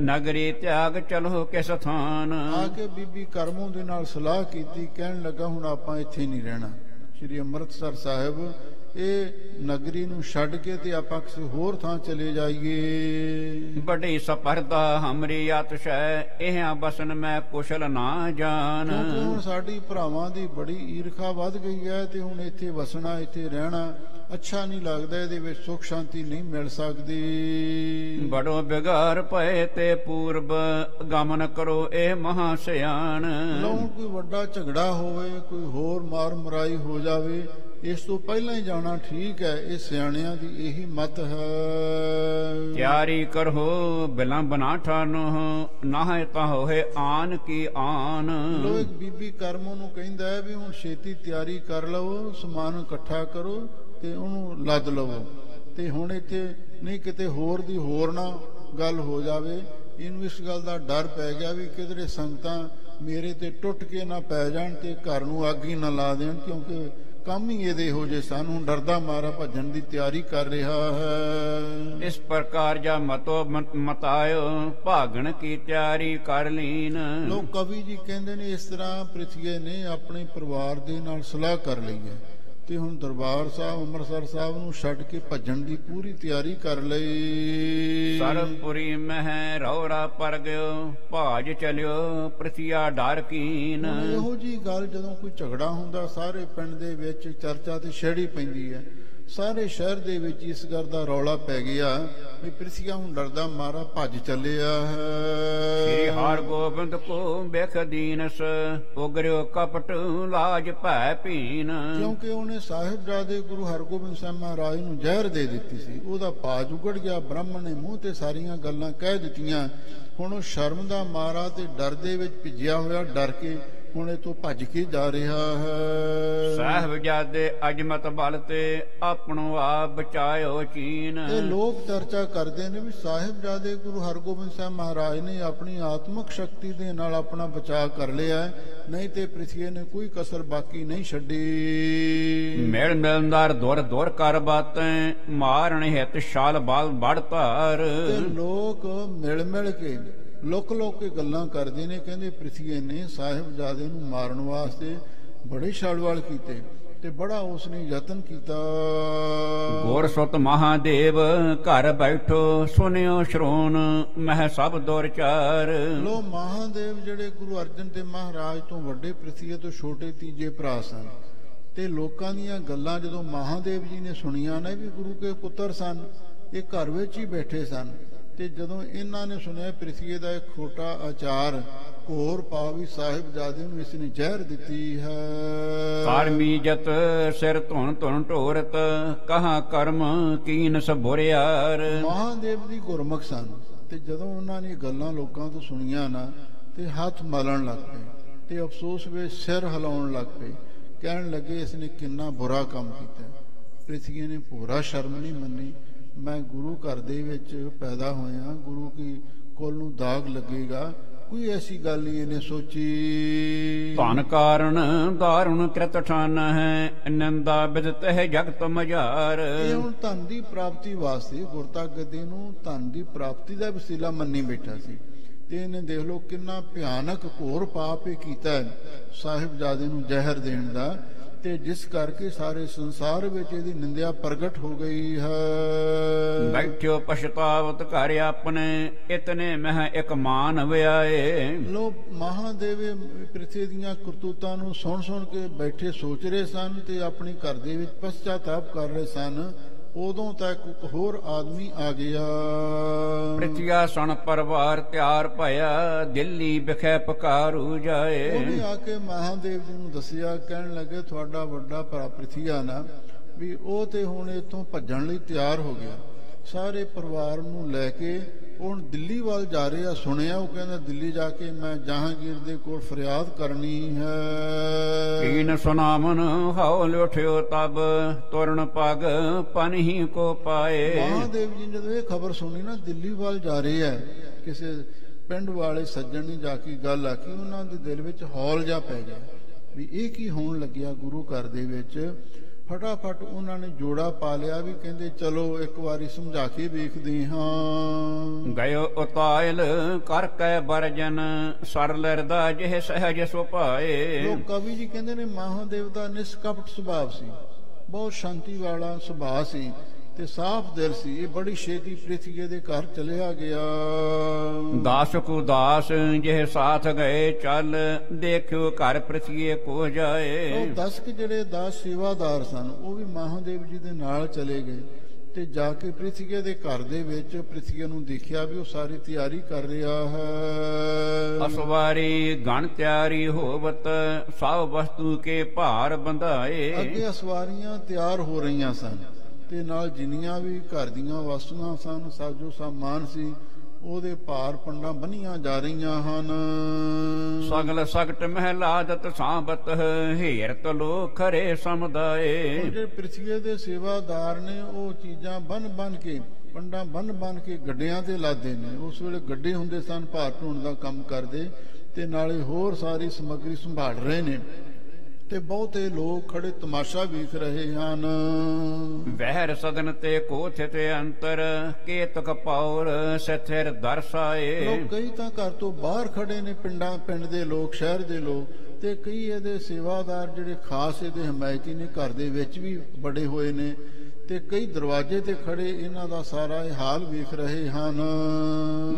ਨਗਰੀ ਤਿਆਗ ਚਲੋ ਕਿਸ ਥਾਨ। ਆ ਕੇ ਬੀਬੀ ਕਰਮੋਂ ਦੇ ਨਾਲ ਸਲਾਹ ਕੀਤੀ, ਕਹਿਣ ਲੱਗਾ ਹੁਣ ਆਪਾਂ ਇੱਥੇ ਨਹੀਂ ਰਹਿਣਾ। ਸ਼੍ਰੀ ਅੰਮ੍ਰਿਤਸਰ ਸਾਹਿਬ ਇਹ ਨਗਰੀ ਨੂੰ ਛੱਡ ਕੇ ਤੇ ਆਪਾਂ ਕਿਸੇ ਹੋਰ ਥਾਂ ਚਲੇ ਜਾਈਏ। ਬੜੀ ਸਪਰਦਾ ਹਮਰੀ ਆਤਸ਼ੈ ਇਹ ਬਸਨ ਮੈਂ ਕੁਸ਼ਲ ਨਾ ਜਾਣ। ਕਿਉਂਕਿ ਹੁਣ ਸਾਡੀ ਭਰਾਵਾਂ ਦੀ ਬੜੀ ਈਰਖਾ ਵੱਧ ਗਈ ਹੈ ਤੇ ਹੁਣ ਇੱਥੇ ਵਸਣਾ, ਇੱਥੇ ਰਹਿਣਾ ਅੱਛਾ ਨਹੀਂ ਲੱਗਦਾ, ਇਹਦੇ ਵਿੱਚ ਸੁਖ ਸ਼ਾਂਤੀ ਨਹੀਂ ਮਿਲ ਸਕਦੀ। ਬੜੋ ਬਿਗਾਰ ਪਏ ਤੇ ਪੂਰਬ ਗਮਨ ਕਰੋ ਇਹ ਮਹਾ ਸਿਆਣ। ਲਓ ਕੋਈ ਵੱਡਾ ਝਗੜਾ ਹੋਵੇ, ਕੋਈ ਹੋਰ ਮਾਰ ਮਰਾਈ ਹੋ ਜਾਵੇ, ਇਸ ਤੋਂ ਪਹਿਲਾਂ ਹੀ ਜਾਣਾ ਠੀਕ ਹੈ। ਇਹ ਸਿਆਣਿਆਂ ਦੀ ਇਹੀ ਮਤ ਹੈ। ਤਿਆਰੀ ਕਰੋ ਬਿਲੰਬ ਨਾ ਠਾਨੋ ਨਾ ਤਾਂ ਹੋਏ ਆਨ ਕੀ ਆਨ। ਲੋ ਇੱਕ ਬੀਬੀ ਕਰਮੋਂ ਨੂੰ ਕਹਿੰਦਾ ਹੈ ਵੀ ਹੁਣ ਛੇਤੀ ਤਿਆਰੀ ਕਰ ਲਵੋ, ਸਮਾਨ ਇਕੱਠਾ ਕਰੋ ਤੇ ਉਹਨੂੰ ਲੱਦ ਲਵੋ, ਤੇ ਹੁਣ ਇੱਥੇ ਨਹੀਂ ਕਿਤੇ ਹੋਰ ਦੀ ਹੋਰ ਨਾ ਗੱਲ ਹੋ ਜਾਵੇ। ਇਹਨੂੰ ਇਸ ਗੱਲ ਦਾ ਡਰ ਪੈ ਗਿਆ ਵੀ ਕਿਧਰੇ ਸੰਗਤਾਂ ਮੇਰੇ ਤੇ ਟੁੱਟ ਕੇ ਨਾ ਪੈ ਜਾਣ ਤੇ ਘਰ ਨੂੰ ਅੱਗ ਹੀ ਨਾ ਲਾ ਦੇਣ, ਕਿਉਂਕਿ ਕੰਮ ਹੀ ਇਹਦੇ ਹੋ ਜੇ। ਸਾਨੂੰ ਡਰਦਾ ਮਾਰਾ ਭੱਜਣ ਦੀ ਤਿਆਰੀ ਕਰ ਰਿਹਾ ਹੈ। ਇਸ ਪ੍ਰਕਾਰ ਜਾ ਮਤੋ ਮਤਾਇਓ ਭਾਗਣ ਕੀ ਤਿਆਰੀ ਕਰ ਲੀਨ। ਲੋਕ ਕਵੀ ਜੀ ਕਹਿੰਦੇ ਨੇ ਇਸ ਤਰ੍ਹਾਂ ਪ੍ਰਿਥਵੀ ਨੇ ਆਪਣੇ ਪਰਿਵਾਰ ਦੇ ਨਾਲ ਸਲਾਹ ਕਰ ਲਈ ਹੈ ਤੇ ਹੁਣ ਦਰਬਾਰ ਸਾਹਿਬ ਅੰਮ੍ਰਿਤਸਰ ਸਾਹਿਬ ਨੂੰ ਛੱਡ ਕੇ ਭੱਜਣ ਦੀ ਪੂਰੀ ਤਿਆਰੀ ਕਰ ਲਈ। ਸਰਪੁਰੀ ਮਹਿ ਰੌਰਾ ਪਰ ਗਿਓ ਭਾਜ ਚਲਿਓ ਪ੍ਰਤੀਆ ਡਰ ਕੀਨ। ਇਹੋ ਜੀ ਗੱਲ ਜਦੋਂ ਕੋਈ ਝਗੜਾ ਹੁੰਦਾ ਸਾਰੇ ਪਿੰਡ ਦੇ ਵਿੱਚ ਚਰਚਾ ਤੇ ਛੇੜੀ ਪੈਂਦੀ ਹੈ। ਸਾਰੇ ਸ਼ਹਿਰ ਦੇ ਵਿੱਚ ਇਸ ਗੱਲ ਦਾ ਰੌਲਾ ਪੈ ਗਿਆ ਵੀ ਪ੍ਰਿਥੀਆ ਹੁਣ ਡਰਦਾ ਮਾਰਾ ਭੱਜ ਚੱਲਿਆ ਹੈ। ਸ੍ਰੀ ਹਰਿ ਗੋਬਿੰਦ ਕੋ ਵੇਖ ਦੀਨਸ ਉਗਰਿਓ ਕਪਟ ਲਾਜ ਭੈ ਭੀਨ। ਕਿਉਂਕਿ ਉਹਨੇ ਸਾਹਿਬਜ਼ਾਦੇ ਗੁਰੂ ਹਰਗੋਬਿੰਦ ਸਾਹਿਬ ਮਹਾਰਾਜ ਨੂੰ ਜ਼ਹਿਰ ਦੇ ਦਿੱਤੀ ਸੀ, ਉਹਦਾ ਭਾਜ ਉਗੜ ਗਿਆ। ਬ੍ਰਾਹਮਣ ਨੇ ਮੂੰਹ ਤੇ ਸਾਰੀਆਂ ਗੱਲਾਂ ਕਹਿ ਦਿੱਤੀਆਂ। ਹੁਣ ਉਹ ਸ਼ਰਮ ਦਾ ਮਾਰਾ ਤੇ ਡਰ ਦੇ ਵਿੱਚ ਭਿੱਜਿਆ ਹੋਇਆ, ਡਰ ਕੇ ਹੁਣ ਇਹ ਤੋਂ ਭੱਜ ਕੇ ਜਾ ਰਿਹਾ ਹੈ। ਸਾਹਿਬਜ਼ਾਦੇ ਅਜਮਤ ਬਲ ਤੇ ਆਪਣੋ ਆਪ ਬਚਾਇਓ ਚੀਨ। ਇਹ ਲੋਕ ਚਰਚਾ ਕਰਦੇ ਨੇ ਵੀ ਸਾਹਿਬਜ਼ਾਦੇ ਗੁਰੂ ਹਰਗੋਬਿੰਦ ਸਾਹਿਬ ਮਹਾਰਾਜ ਨੇ ਆਪਣੀ ਆਤਮਿਕ ਸ਼ਕਤੀ ਦੇ ਨਾਲ ਆਪਣਾ ਬਚਾਅ ਕਰ ਲਿਆ, ਨਹੀਂ ਤੇ ਪ੍ਰਿਥਵੀ ਨੇ ਕੋਈ ਕਸਰ ਬਾਕੀ ਨਹੀਂ ਛੱਡੀ। ਮਿਲ ਮਿਲਦਾਰ ਦੁਰ ਦੁਰ ਕਰ ਬਾਤੈਂ ਮਾਰਨ ਹਿਤ ਛਾਲ ਬਾਲ ਬੜ ਧਾਰ। ਤੇ ਲੋਕ ਮਿਲ ਮਿਲ ਕੇ ਲੁਕ ਲੁਕ ਕੇ ਗੱਲਾਂ ਕਰਦੇ ਨੇ। ਕਹਿੰਦੇ ਪ੍ਰਿਥਵੀ ਨੇ ਸਾਹਿਬਜ਼ਾਦੇ ਨੂੰ ਮਾਰਨ ਵਾਸਤੇ ਬੜੇ ਛਾਲਵਾਲ ਕੀਤੇ ਤੇ ਬੜਾ ਉਸਨੇ ਯਤਨ ਕੀਤਾ। ਗੁਰ ਸੁਤ ਮਹਾਦੇਵ ਘਰ ਬੈਠੋ ਸੁਨਿਓ ਸ਼ਰੋਨ ਮਹਿ ਸਭ ਦੁਰ ਚਾਰ। ਲੋ ਮਹਾਦੇਵ ਜਿਹੜੇ ਗੁਰੂ ਅਰਜਨ ਦੇਵ ਮਹਾਰਾਜ ਤੋਂ ਵੱਡੇ, ਪ੍ਰਿਥਵੀ ਤੋਂ ਛੋਟੇ ਤੀਜੇ ਭਰਾ ਸਨ, ਤੇ ਲੋਕਾਂ ਦੀਆਂ ਗੱਲਾਂ ਜਦੋਂ ਮਹਾਦੇਵ ਜੀ ਨੇ ਸੁਣੀਆਂ ਨੇ ਵੀ ਗੁਰੂ ਕੇ ਪੁੱਤਰ ਸਨ, ਇਹ ਘਰ ਵਿੱਚ ਹੀ ਬੈਠੇ ਸਨ, ਤੇ ਜਦੋਂ ਇਹਨਾਂ ਨੇ ਸੁਣਿਆ ਪ੍ਰਿਥਵੀ ਦਾ ਇੱਕ ਛੋਟਾ ਆਚਾਰ ਘੋਰ ਪਾ ਵੀ ਸਾਹਿਬਜ਼ਾਦੇ ਨੂੰ ਇਸ ਨੇ ਜ਼ਹਿਰ ਦਿੱਤੀ ਹੈ। ਕਾਰਮੀ ਜਤ ਸਿਰ ਧੁਨ ਧੁਨ ਢੋਰਤ ਕਹਾ ਕਰਮ ਕੀਨ ਸਬੁਰਿਆਰ। ਮਹਾਦੇਵ ਦੀ ਗੁਰਮੁਖ ਸਨ ਤੇ ਜਦੋਂ ਉਹਨਾਂ ਨੇ ਗੱਲਾਂ ਲੋਕਾਂ ਤੋਂ ਸੁਣੀਆਂ ਨਾ ਤੇ ਹੱਥ ਮਲਣ ਲੱਗ ਪਏ ਤੇ ਅਫਸੋਸ ਵਿੱਚ ਸਿਰ ਹਿਲਾਉਣ ਲੱਗ ਪਏ। ਕਹਿਣ ਲੱਗੇ ਇਸ ਨੇ ਕਿੰਨਾ ਬੁਰਾ ਕੰਮ ਕੀਤਾ। ਪ੍ਰਿਥਵੀ ਨੇ ਪੂਰਾ ਸ਼ਰਮ ਨਹੀਂ ਮੰਨੀ। ਮੈਂ ਗੁਰੂ ਘਰ ਦੇ ਵਿੱਚ ਪੈਦਾ ਹੋਇਆ, ਗੁਰੂ ਕੀ ਕੋਲ ਨੂੰ ਦਾਗ ਲੱਗੇਗਾ, ਕੋਈ ਐਸੀ ਗੱਲ ਨਹੀਂ ਇਹਨੇ ਸੋਚੀ। ਧਨ ਕਾਰਨ ਦਾਰੁਣ ਕ੍ਰਿਤ ਠਾਨ ਹੈ ਨਿੰਦਾ ਬਿਦਤ ਹੈ ਜਗਤ ਮਝਾਰ। ਇਹ ਹੁਣ ਧਨ ਦੀ ਪ੍ਰਾਪਤੀ ਵਾਸਤੇ ਗੁਰਤਾ ਗੱਦੀ ਨੂੰ ਧਨ ਦੀ ਪ੍ਰਾਪਤੀ ਦਾ ਵਸੀਲਾ ਮੰਨੀ ਬੈਠਾ ਸੀ, ਤੇ ਇਹਨੇ ਦੇਖ ਲਓ ਕਿੰਨਾ ਭਿਆਨਕ ਘੋਰ ਪਾਪ ਇਹ ਕੀਤਾ ਸਾਹਿਬਜ਼ਾਦੇ ਨੂੰ ਜ਼ਹਿਰ ਦੇਣ ਦਾ, ਤੇ ਜਿਸ ਕਰਕੇ ਸਾਰੇ ਸੰਸਾਰ ਵਿੱਚ ਇਹਦੀ ਨਿੰਦਿਆ ਪ੍ਰਗਟ ਹੋ ਗਈ ਹੈ। ਬੈਠਿਓ ਪਛਤਾਵਤ ਘਰ ਆਪਣੇ ਇਤਨੇ ਮਹਿ ਇੱਕ ਮਾਨ ਵਿਆਏ। ਲੋ ਮਹਾਦੇਵ ਪ੍ਰਿਥਵੀ ਦੀਆਂ ਕਰਤੂਤਾਂ ਨੂੰ ਸੁਣ ਸੁਣ ਕੇ ਬੈਠੇ ਸੋਚ ਰਹੇ ਸਨ ਤੇ ਆਪਣੇ ਘਰ ਦੇ ਵਿੱਚ ਪਛਤਾਤਾਪ ਕਰ ਰਹੇ ਸਨ। ਉਦੋਂ ਤੱਕ ਇੱਕ ਹੋਰ ਆਦਮੀ ਆ ਗਿਆ। ਪ੍ਰਿਥਿਆ ਸੁਣ ਪਰਿਵਾਰ ਤਿਆਰ ਭਇਆ ਦਿੱਲੀ ਵਿਖੇ ਪਕਾਰੂ ਜਾਏ। ਉਹਨੇ ਆ ਕੇ ਮਹਾਦੇਵ ਜੀ ਨੂੰ ਦੱਸਿਆ, ਕਹਿਣ ਲੱਗੇ ਤੁਹਾਡਾ ਵੱਡਾ ਭਰਾ ਪ੍ਰਿਥਿਆ ਨਾ ਵੀ ਉਹ ਤੇ ਹੁਣ ਇੱਥੋਂ ਭੱਜਣ ਲਈ ਤਿਆਰ ਹੋ ਗਿਆ। ਸਾਰੇ ਪਰਿਵਾਰ ਨੂੰ ਲੈ ਕੇ ਉਹ ਦਿੱਲੀ ਵੱਲ ਜਾ ਰਿਹਾ। ਸੁਣਿਆ ਉਹ ਕਹਿੰਦਾ ਦਿੱਲੀ ਜਾ ਕੇ ਮੈਂ ਜਹਾਂਗੀਰ ਦੇ ਕੋਲ ਫਰਿਆਦ ਕਰਨੀ ਹੈ। ਕੀਨ ਸੁਨਾਮਨ ਹੌਲ ਉਠਿਓ ਤਬ ਤੁਰਨ ਪਗ ਪਨਹੀ ਕੋ ਪਾਏ। ਮਹਾਦੇਵ ਜੀ ਜਦੋਂ ਇਹ ਖਬਰ ਸੁਣੀ ਨਾ ਦਿੱਲੀ ਵੱਲ ਜਾ ਰਹੇ ਹੈ, ਕਿਸੇ ਪਿੰਡ ਵਾਲੇ ਸੱਜਣ ਨੇ ਜਾ ਕੇ ਗੱਲ ਆਖੀ, ਉਹਨਾਂ ਦੇ ਦਿਲ ਵਿੱਚ ਹੌਲ ਜਾ ਪੈ ਗਿਆ ਵੀ ਇਹ ਕੀ ਹੋਣ ਲੱਗਿਆ ਗੁਰੂ ਘਰ ਦੇ ਵਿੱਚ। ਫਟਾਫਟ ਉਹਨਾਂ ਨੇ ਜੋੜਾ ਪਾ ਲਿਆ ਵੀ ਕਹਿੰਦੇ ਚਲੋ ਇੱਕ ਵਾਰੀ ਸਮਝਾ ਕੇ ਵੇਖਦੇ ਹਾਂ। ਗਇਓ ਉਤਾਇਲ ਕਰ ਕੈ ਬਰਜਨ ਸਰਲ ਹਿਰਦਾ ਜਿਹ ਸਹਿਜ ਸੁਭਾਏ। ਲੋਕ ਕਵੀ ਜੀ ਕਹਿੰਦੇ ਨੇ ਮਹਾਦੇਵ ਦਾ ਨਿਸ਼ਕਪਟ ਸੁਭਾਅ ਸੀ, ਬਹੁਤ ਸ਼ਾਂਤੀ ਵਾਲਾ ਸੁਭਾਅ ਸੀ ਤੇ ਸਾਫ਼ ਦਿਲ ਸੀ। ਇਹ ਬੜੀ ਛੇਤੀ ਪ੍ਰਿਥਵੀ ਦੇ ਘਰ ਚਲਿਆ ਗਿਆ। ਦਾਸ ਕੋ ਦਾਸ ਜਿਹ ਸਾਥ ਗਏ ਚੱਲ, ਦੇਖਿਓ ਘਰ ਪ੍ਰਿਥਵੀ ਕੋ ਜਾਏ। ਉਹ 10 ਜਿਹੜੇ ਦਾਸ ਸੇਵਾਦਾਰ ਸਨ ਉਹ ਵੀ ਮਹਾਦੇਵ ਜੀ ਦੇ ਨਾਲ ਚਲੇ ਗਏ ਤੇ ਜਾ ਕੇ ਪ੍ਰਿਥਵੀ ਦੇ ਘਰ ਦੇ ਵਿੱਚ ਪ੍ਰਿਥਵੀ ਨੂੰ ਦੇਖਿਆ ਵੀ ਉਹ ਸਾਰੀ ਤਿਆਰੀ ਕਰ ਰਿਹਾ ਹੈ। ਅਸਵਾਰੀ ਗਣ ਤਿਆਰੀ ਹੋਵਤ, ਸਭ ਵਸਤੂ ਕੇ ਭਾਰ ਬੰਧਾਏ। ਅੱਗੇ ਅਸਵਾਰੀਆਂ ਤਿਆਰ ਹੋ ਰਹੀਆਂ ਸਨ ਤੇ ਨਾਲ ਜਿੰਨੀਆਂ ਵੀ ਘਰ ਦੀਆਂ ਵਸਤੂਆਂ ਸਨ, ਸਾਜੋ ਸਾਮਾਨ ਸੀ, ਉਹਦੇ ਭਾਰ ਪੰਡਾਂ ਬੰਨੀਆਂ ਜਾ ਰਹੀਆਂ ਹਨ। ਸਗਲ ਸਗਟ ਮਹਿਲਾਦਤ ਸਾਂਬਤ, ਹੀਰਤ ਲੋ ਖਰੇ ਸਮਦਾਏ। ਜਿਹੜੇ ਪ੍ਰਿਥਵੀ ਦੇ ਸੇਵਾਦਾਰ ਨੇ ਉਹ ਚੀਜ਼ਾਂ ਬੰਨ ਕੇ ਪੰਡਾਂ ਬੰਨ ਕੇ ਗੱਡਿਆਂ ਤੇ ਲਾਦੇ ਨੇ। ਉਸ ਵੇਲੇ ਗੱਡੇ ਹੁੰਦੇ ਸਨ, ਭਾਰ ਢੋਣ ਦਾ ਕੰਮ ਕਰਦੇ ਤੇ ਨਾਲੇ ਹੋਰ ਸਾਰੀ ਸਮੱਗਰੀ ਸੰਭਾਲ ਰਹੇ ਨੇ ਤੇ ਬਹੁਤੇ ਲੋਕ ਖੜੇ ਤਮਾਸ਼ਾ ਵੇਖ ਰਹੇ ਹਨ। ਵਹਿਰ ਸਦਨ ਤੇ ਕੋਥ ਤੇ ਅੰਤਰ, ਕੇਤਕ ਪੌਰ ਸਥਿਰ ਦਰਸਾਏ। ਲੋਕ ਕਈ ਤਾਂ ਘਰ ਤੋਂ ਬਾਹਰ ਖੜੇ ਨੇ, ਪਿੰਡ ਦੇ ਲੋਕ, ਸ਼ਹਿਰ ਦੇ ਲੋਕ, ਤੇ ਕਈ ਇਹਦੇ ਸੇਵਾਦਾਰ ਜਿਹੜੇ ਖਾਸ ਇਹਦੇ ਹਮਾਇਤੀ ਨੇ ਘਰ ਦੇ ਵਿੱਚ ਵੀ ਬੜੇ ਹੋਏ ਨੇ ਤੇ ਕਈ ਦਰਵਾਜ਼ੇ ਤੇ ਖੜੇ ਇਹਨਾਂ ਦਾ ਸਾਰਾ ਇਹ ਹਾਲ ਵੇਖ ਰਹੇ ਹਨ।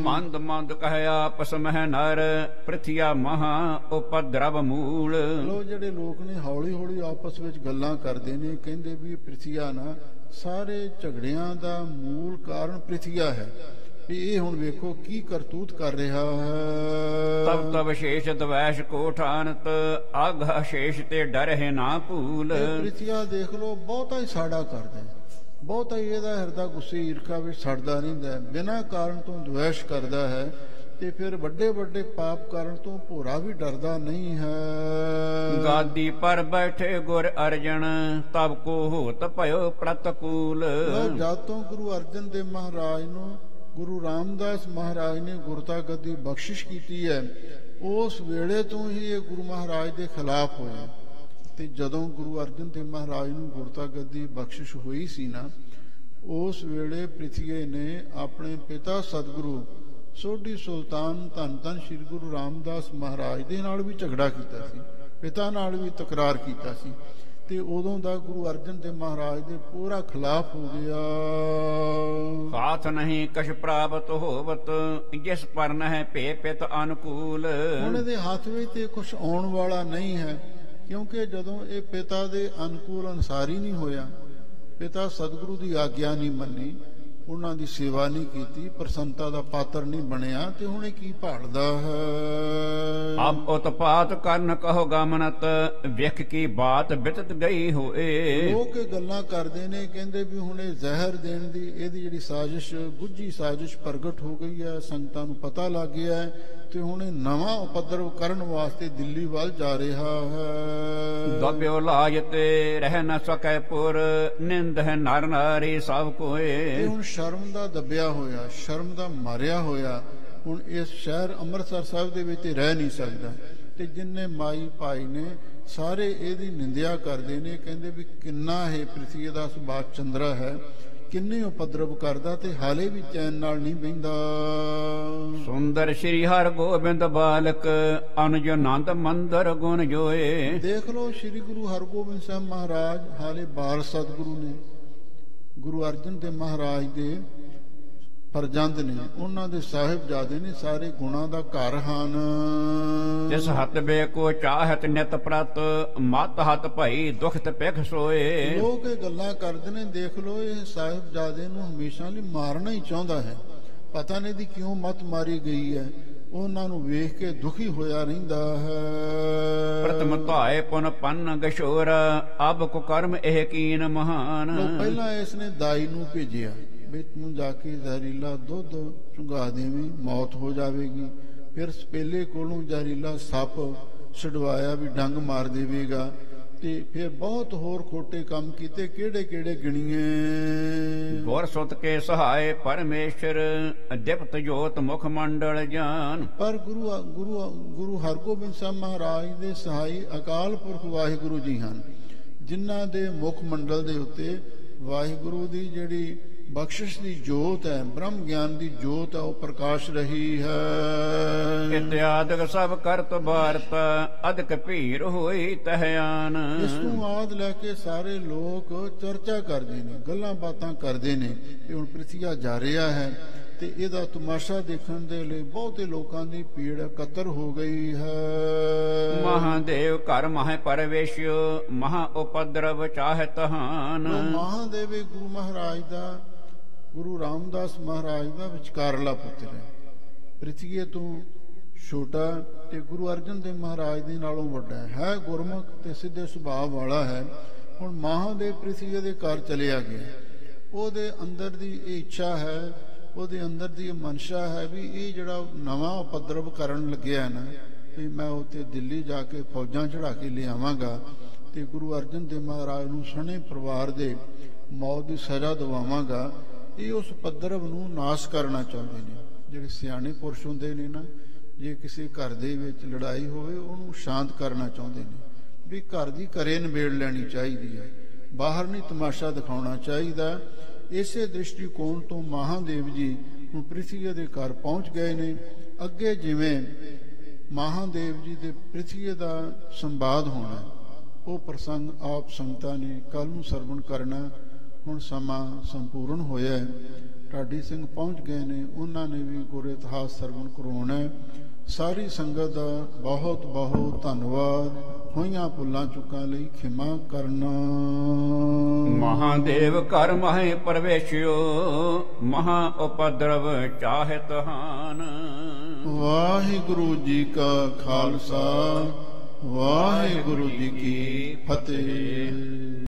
ਮੰਦ ਮੰਦ ਕਹਿ ਆਪਸ ਮਹਿ ਨਰ, ਪ੍ਰਿਥਿਆ ਮਹਾ ਉਪਦਰਵ ਮੂਲ। ਲੋ ਜਿਹੜੇ ਲੋਕ ਨੇ ਹੌਲੀ ਹੌਲੀ ਆਪਸ ਵਿੱਚ ਗੱਲਾਂ ਕਰਦੇ ਨੇ, ਕਹਿੰਦੇ ਵੀ ਪ੍ਰਿਥਿਆ ਨਾ ਸਾਰੇ ਝਗੜਿਆਂ ਦਾ ਮੂਲ ਕਾਰਨ ਪ੍ਰਿਥਿਆ ਹੈ ਵੀ ਇਹ ਹੁਣ ਵੇਖੋ ਕੀ ਕਰਤੂਤ ਕਰ ਰਿਹਾ ਹੈ। ਤਬ ਤਬ ਸ਼ੇਸ਼ ਦਵੈਸ਼ ਕੋਠਾਨਤ, ਆਘਾ ਸ਼ੇਸ਼ ਤੇ ਡਰਹਿ ਨਾ ਭੂਲ। ਪ੍ਰਿਥਿਆ ਦੇਖ ਲੋ ਬਹੁਤਾ ਹੀ ਸਾੜਾ ਕਰਦਾ, ਬਹੁਤਾ ਹੀ ਇਹਦਾ ਹਿਰਦਾ ਗੁੱਸੇ ਈਰਖਾ ਵਿੱਚ ਸੜਦਾ ਰਹਿੰਦਾ, ਬਿਨਾਂ ਕਾਰਨ ਤੋਂ ਦਵੈਸ਼ ਕਰਦਾ ਹੈ ਤੇ ਫਿਰ ਵੱਡੇ ਵੱਡੇ ਪਾਪ ਕਰਨ ਤੋਂ ਭੋਰਾ ਵੀ ਡਰਦਾ ਨਹੀਂ ਹੈ। ਗਾਦੀ ਪਰ ਬੈਠੇ ਗੁਰ ਅਰਜਨ, ਤਬ ਕੋ ਹੋਤ ਭਇਓ ਪ੍ਰਤਕੂਲ। ਜਦ ਤੋਂ ਗੁਰੂ ਅਰਜਨ ਦੇਵ ਮਹਾਰਾਜ ਨੂੰ ਗੁਰੂ ਰਾਮਦਾਸ ਮਹਾਰਾਜ ਨੇ ਗੁਰਤਾ ਗੱਦੀ ਬਖਸ਼ਿਸ਼ ਕੀਤੀ ਹੈ, ਉਸ ਵੇਲੇ ਤੋਂ ਹੀ ਇਹ ਗੁਰੂ ਮਹਾਰਾਜ ਦੇ ਖਿਲਾਫ ਹੋਇਆ। ਤੇ ਜਦੋਂ ਗੁਰੂ ਅਰਜਨ ਦੇਵ ਮਹਾਰਾਜ ਨੂੰ ਗੁਰਤਾ ਗੱਦੀ ਬਖਸ਼ਿਸ਼ ਹੋਈ ਸੀ ਨਾ, ਉਸ ਵੇਲੇ ਪ੍ਰਿਥਵੀ ਨੇ ਆਪਣੇ ਪਿਤਾ ਸਤਿਗੁਰੂ ਸੋਢੀ ਸੁਲਤਾਨ ਧੰਨ ਧੰਨ ਸ੍ਰੀ ਗੁਰੂ ਰਾਮਦਾਸ ਮਹਾਰਾਜ ਦੇ ਨਾਲ ਵੀ ਝਗੜਾ ਕੀਤਾ ਸੀ, ਪਿਤਾ ਨਾਲ ਵੀ ਤਕਰਾਰ ਕੀਤਾ ਸੀ ਤੇ ਉਦੋਂ ਦਾ ਗੁਰੂ ਅਰਜਨ ਦੇਵ ਮਹਾਰਾਜ ਦੇ ਪੂਰਾ ਖਿਲਾਫ ਹੋ ਗਿਆ। ਹਾਥ ਨਹੀਂ ਕਛ ਪ੍ਰਾਪਤ ਹੋਵਤ, ਜਿਸ ਪਰ ਨਹਿ ਭੇ ਪਿਤ ਅਨੁਕੂਲ। ਹੁਣ ਇਹਦੇ ਹੱਥ ਵਿੱਚ ਤੇ ਕੁਛ ਆਉਣ ਵਾਲਾ ਨਹੀਂ ਹੈ, ਕਿਉਂਕਿ ਜਦੋਂ ਇਹ ਪਿਤਾ ਦੇ ਅਨੁਕੂਲ ਅਨਸਾਰੀ ਨਹੀਂ ਹੋਇਆ, ਪਿਤਾ ਸਤਿਗੁਰੂ ਦੀ ਆਗਿਆ ਨਹੀਂ ਮੰਨੀ, ਉਹਨਾਂ ਦੀ ਸੇਵਾ ਨਹੀਂ ਕੀਤੀ, ਪ੍ਰਸੰਨਤਾ ਦਾ ਪਾਤਰ ਨਹੀਂ ਬਣਿਆ ਤੇ ਹੁਣ ਇਹ ਕੀ ਭਾਲਦਾ ਹੈ। ਅਬ ਉਤਪਾਤ ਕਰਨ ਕਹੋ ਗਮਨਤ, ਵਿਖ ਕੀ ਬਾਤ ਬਿਤਤ ਗਈ ਹੋਏ। ਲੋਕ ਗੱਲਾਂ ਕਰਦੇ ਨੇ, ਕਹਿੰਦੇ ਵੀ ਹੁਣ ਇਹ ਜ਼ਹਿਰ ਦੇਣ ਦੀ ਇਹਦੀ ਜਿਹੜੀ ਸਾਜ਼ਿਸ਼, ਗੁੱਝੀ ਸਾਜ਼ਿਸ਼ ਪ੍ਰਗਟ ਹੋ ਗਈ ਹੈ, ਸੰਗਤਾਂ ਨੂੰ ਪਤਾ ਲੱਗ ਗਿਆ ਹੈ ਤੇ ਹੁਣ ਇਹ ਨਵਾਂ ਉਪਦਰਵ ਕਰਨ ਵਾਸਤੇ ਦਿੱਲੀ ਵੱਲ ਜਾ ਰਿਹਾ ਹੈ। ਦਬਿਓ ਲਾਜ ਤੇ ਰਹਿ ਨ ਸਕੈ ਪੁਰ, ਨਿੰਦ ਹੈ ਨਰ ਨਾਰੀ ਸਭ ਕੋਏ। ਹੁਣ ਸ਼ਰਮ ਦਾ ਦੱਬਿਆ ਹੋਇਆ, ਸ਼ਰਮ ਦਾ ਮਾਰਿਆ ਹੋਇਆ, ਹੁਣ ਇਸ ਸ਼ਹਿਰ ਅੰਮ੍ਰਿਤਸਰ ਸਾਹਿਬ ਦੇ ਵਿੱਚ ਰਹਿ ਨਹੀਂ ਸਕਦਾ ਤੇ ਜਿੰਨੇ ਮਾਈ ਭਾਈ ਨੇ ਸਾਰੇ ਇਹਦੀ ਨਿੰਦਿਆ ਕਰਦੇ ਨੇ, ਕਹਿੰਦੇ ਵੀ ਕਿੰਨਾ ਇਹ ਪ੍ਰਿਥਵੀ ਦਾ ਸੁਭਾਅ ਚੰਦਰਾ ਹੈ, ਕਿੰਨੇ ਉਪਦਰਵ ਕਰਦਾ ਤੇ ਹਾਲੇ ਵੀ ਚੈਨ ਨਾਲ ਨਹੀਂ ਬਹਿੰਦਾ। ਸੁੰਦਰ ਸ਼੍ਰੀ ਹਰਿ ਗੋਬਿੰਦ ਬਾਲਕ, ਅਨੁਜ ਆਨੰਦ ਮੰਦਰ ਗੁਣ ਜੋਏ। ਦੇਖ ਲੋ ਸ਼੍ਰੀ ਗੁਰੂ ਹਰਗੋਬਿੰਦ ਸਾਹਿਬ ਮਹਾਰਾਜ ਹਾਲੇ ਬਾਲ ਸਤਿਗੁਰੂ ਨੇ, ਗੁਰੂ ਅਰਜਨ ਦੇਵ ਮਹਾਰਾਜ ਦੇ ਫਰਜ਼ੰਦ ਨੇ, ਉਹਨਾਂ ਦੇ ਸਾਹਿਬਜ਼ਾਦੇ ਨੇ, ਸਾਰੇ ਗੁਣਾਂ ਦਾ ਘਰ ਹਨ। ਜਿਸ ਹੱਥ ਬੇ ਕੋ ਚਾਹਤ ਨਿਤ ਪ੍ਰਤ, ਮਤ ਹੱਥ ਭਈ ਦੁਖਤ ਪਿਖ ਸੋਏ। ਲੋਕ ਇਹ ਗੱਲਾਂ ਕਰਦੇ ਨੇ, ਦੇਖ ਲੋ ਇਹ ਸਾਹਿਬਜ਼ਾਦੇ ਨੂੰ ਹਮੇਸ਼ਾ ਲਈ ਮਾਰਨਾ ਹੀ ਚਾਹੁੰਦਾ ਹੈ, ਪਤਾ ਨਹੀਂ ਦੀ ਕਿਉਂ ਮਤ ਮਾਰੀ ਗਈ ਹੈ, ਉਹਨਾਂ ਨੂੰ ਵੇਖ ਕੇ ਦੁਖੀ ਹੋਇਆ ਰਹਿੰਦਾ ਹੈ। ਪ੍ਰਥਮ ਧਾਏ ਪੁਨ ਪੰਨ ਗਸ਼ੋਰ, ਅਬ ਕੋ ਕਰਮ ਇਹ ਕੀਨ ਮਹਾਨ। ਪਹਿਲਾਂ ਇਸ ਨੇ ਦਾਈ ਨੂੰ ਭੇਜਿਆ ਵੀ ਤੂੰ ਜਾ ਕੇ ਜ਼ਹਿਰੀਲਾ ਦੁੱਧ ਚੁੰਗਾ ਦੇਵੀਂ, ਮੌਤ ਹੋ ਜਾਵੇਗੀ। ਫਿਰ ਸਪੇਲੇ ਕੋਲੋਂ ਜ਼ਹਿਰੀਲਾ ਸੱਪ ਛਡਵਾਇਆ ਵੀ ਡੰਗ ਮਾਰ ਦੇਵੇਗਾ ਤੇ ਫਿਰ ਬਹੁਤ ਹੋਰ ਖੋਟੇ ਕੰਮ ਕੀਤੇ, ਕਿਹੜੇ ਕਿਹੜੇ ਗਿਣੀਏ। ਗੁਰ ਸੁਤ ਕੇ ਸਹਾਏ ਪਰਮੇਸ਼ਰ, ਅਦਿਪਤ ਜੋਤ ਮੁਖ ਮੰਡਲ ਜਾਨ। ਪਰ ਗੁਰੂ ਹਰਗੋਬਿੰਦ ਸਾਹਿਬ ਮਹਾਰਾਜ ਦੇ ਸਹਾਈ ਅਕਾਲ ਪੁਰਖ ਵਾਹਿਗੁਰੂ ਜੀ ਹਨ, ਜਿਨ੍ਹਾਂ ਦੇ ਮੁਖ ਮੰਡਲ ਦੇ ਉੱਤੇ ਵਾਹਿਗੁਰੂ ਦੀ ਜਿਹੜੀ ਬਖਸ਼ਿਸ਼ ਦੀ ਜੋਤ ਹੈ, ਬ੍ਰਹਮ ਗਿਆਨ ਦੀ ਜੋਤ ਹੈ, ਉਹ ਪ੍ਰਕਾਸ਼ ਰਹੀ ਹੈ। ਇਤਿਆਦਿਕ ਸਭ ਕਰਤ ਬਾਰਤ ਅਦਕ ਭੀਰ ਹੋਈ ਤਹਿਆਨ। ਇਸ ਤੋਂ ਆਦ ਲੈ ਕੇ ਸਾਰੇ ਲੋਕ ਚਰਚਾ ਕਰਦੇ ਨੇ, ਗੱਲਾਂ ਬਾਤਾਂ ਕਰਦੇ ਨੇ ਕਿ ਹੁਣ ਪ੍ਰਿਥਵੀ ਜਾ ਰਿਹਾ ਹੈ ਤੇ ਇਹਦਾ ਤਮਾਸ਼ਾ ਦੇਖਣ ਦੇ ਲਈ ਬਹੁਤੇ ਲੋਕਾਂ ਦੀ ਭੀੜ ਇਕੱਤਰ ਹੋ ਗਈ ਹੈ। ਮਹਾਦੇਵ ਘਰ ਮਹਿ ਪਰਵੇਸ਼ਿਓ ਮਹਾ ਉਪਦਰਵ ਚਾਹਤ ਹਾਨ। ਮਹਾਦੇਵ ਗੁਰੂ ਮਹਾਰਾਜ ਦਾ, ਗੁਰੂ ਰਾਮਦਾਸ ਮਹਾਰਾਜ ਦਾ ਵਿਚਕਾਰਲਾ ਪੁੱਤਰ ਹੈ। ਪ੍ਰਿਥਵੀ ਤੋਂ ਛੋਟਾ ਤੇ ਗੁਰੂ ਅਰਜਨ ਦੇਵ ਮਹਾਰਾਜ ਦੇ ਨਾਲੋਂ ਵੱਡਾ ਹੈ, ਗੁਰਮੁਖ ਤੇ ਸਿੱਧੇ ਸੁਭਾਅ ਵਾਲਾ ਹੈ। ਹੁਣ ਮਹਾਦੇਵ ਪ੍ਰਿਥਵੀ ਦੇ ਘਰ ਚਲਿਆ ਗਿਆ, ਉਹਦੇ ਅੰਦਰ ਦੀ ਇਹ ਇੱਛਾ ਹੈ, ਉਹਦੇ ਅੰਦਰ ਦੀ ਇਹ ਮਨਸ਼ਾ ਹੈ ਵੀ ਇਹ ਜਿਹੜਾ ਨਵਾਂ ਉਪਦਰਵ ਕਰਨ ਲੱਗਿਆ ਨਾ, ਵੀ ਮੈਂ ਉੱਥੇ ਦਿੱਲੀ ਜਾ ਕੇ ਫੌਜਾਂ ਚੜਾ ਕੇ ਲਿਆਵਾਂਗਾ ਤੇ ਗੁਰੂ ਅਰਜਨ ਦੇਵ ਮਹਾਰਾਜ ਨੂੰ ਸਣੇ ਪਰਿਵਾਰ ਦੇ ਮੌਤ ਦੀ ਸਜ਼ਾ ਦਿਵਾਵਾਂਗਾ। ਇਹ ਉਸ ਉਪਦਰਵ ਨੂੰ ਨਾਸ਼ ਕਰਨਾ ਚਾਹੁੰਦੇ ਨੇ। ਜਿਹੜੇ ਸਿਆਣੇ ਪੁਰਸ਼ ਹੁੰਦੇ ਨੇ ਨਾ, ਜੇ ਕਿਸੇ ਘਰ ਦੇ ਵਿੱਚ ਲੜਾਈ ਹੋਵੇ ਉਹਨੂੰ ਸ਼ਾਂਤ ਕਰਨਾ ਚਾਹੁੰਦੇ ਨੇ, ਵੀ ਘਰ ਦੀ ਘਰੇ ਨਿਬੇੜ ਲੈਣੀ ਚਾਹੀਦੀ ਹੈ, ਬਾਹਰ ਨਹੀਂ ਤਮਾਸ਼ਾ ਦਿਖਾਉਣਾ ਚਾਹੀਦਾ। ਇਸੇ ਦ੍ਰਿਸ਼ਟੀਕੋਣ ਤੋਂ ਮਹਾਦੇਵ ਜੀ ਹੁਣ ਪ੍ਰਿਥਵੀ ਦੇ ਘਰ ਪਹੁੰਚ ਗਏ ਨੇ। ਅੱਗੇ ਜਿਵੇਂ ਮਹਾਦੇਵ ਜੀ ਦੇ ਪ੍ਰਿਥਵੀ ਦਾ ਸੰਵਾਦ ਹੋਣਾ, ਉਹ ਪ੍ਰਸੰਗ ਆਪ ਸੰਗਤਾਂ ਨੇ ਕੱਲ ਨੂੰ ਸਰਵਣ ਕਰਨਾ। ਹੁਣ ਸਮਾਂ ਸੰਪੂਰਨ ਹੋਇਆ, ਢਾਡੀ ਸਿੰਘ ਪਹੁੰਚ ਗਏ ਨੇ, ਉਹਨਾਂ ਨੇ ਵੀ ਗੁਰ ਇਤਿਹਾਸ ਸਰਵਣ ਕਰਵਾਉਣਾ। ਸਾਰੀ ਸੰਗਤ ਦਾ ਬਹੁਤ ਬਹੁਤ ਧੰਨਵਾਦ। ਹੋਈਆਂ ਭੁੱਲਾਂ ਚੁੱਕਾਂ ਲਈ ਖਿਮਾ ਕਰਨਾ। ਮਹਾਦੇਵ ਘਰ ਮਹਿ ਪਰਵੇਸ਼ਿਓ ਮਹਾ ਉਪਦਰਵ ਚਾਹਤ ਹਾਨ। ਵਾਹਿਗੁਰੂ ਜੀ ਕਾ ਖਾਲਸਾ, ਵਾਹਿਗੁਰੂ ਜੀ ਕੀ ਫਤਿਹ।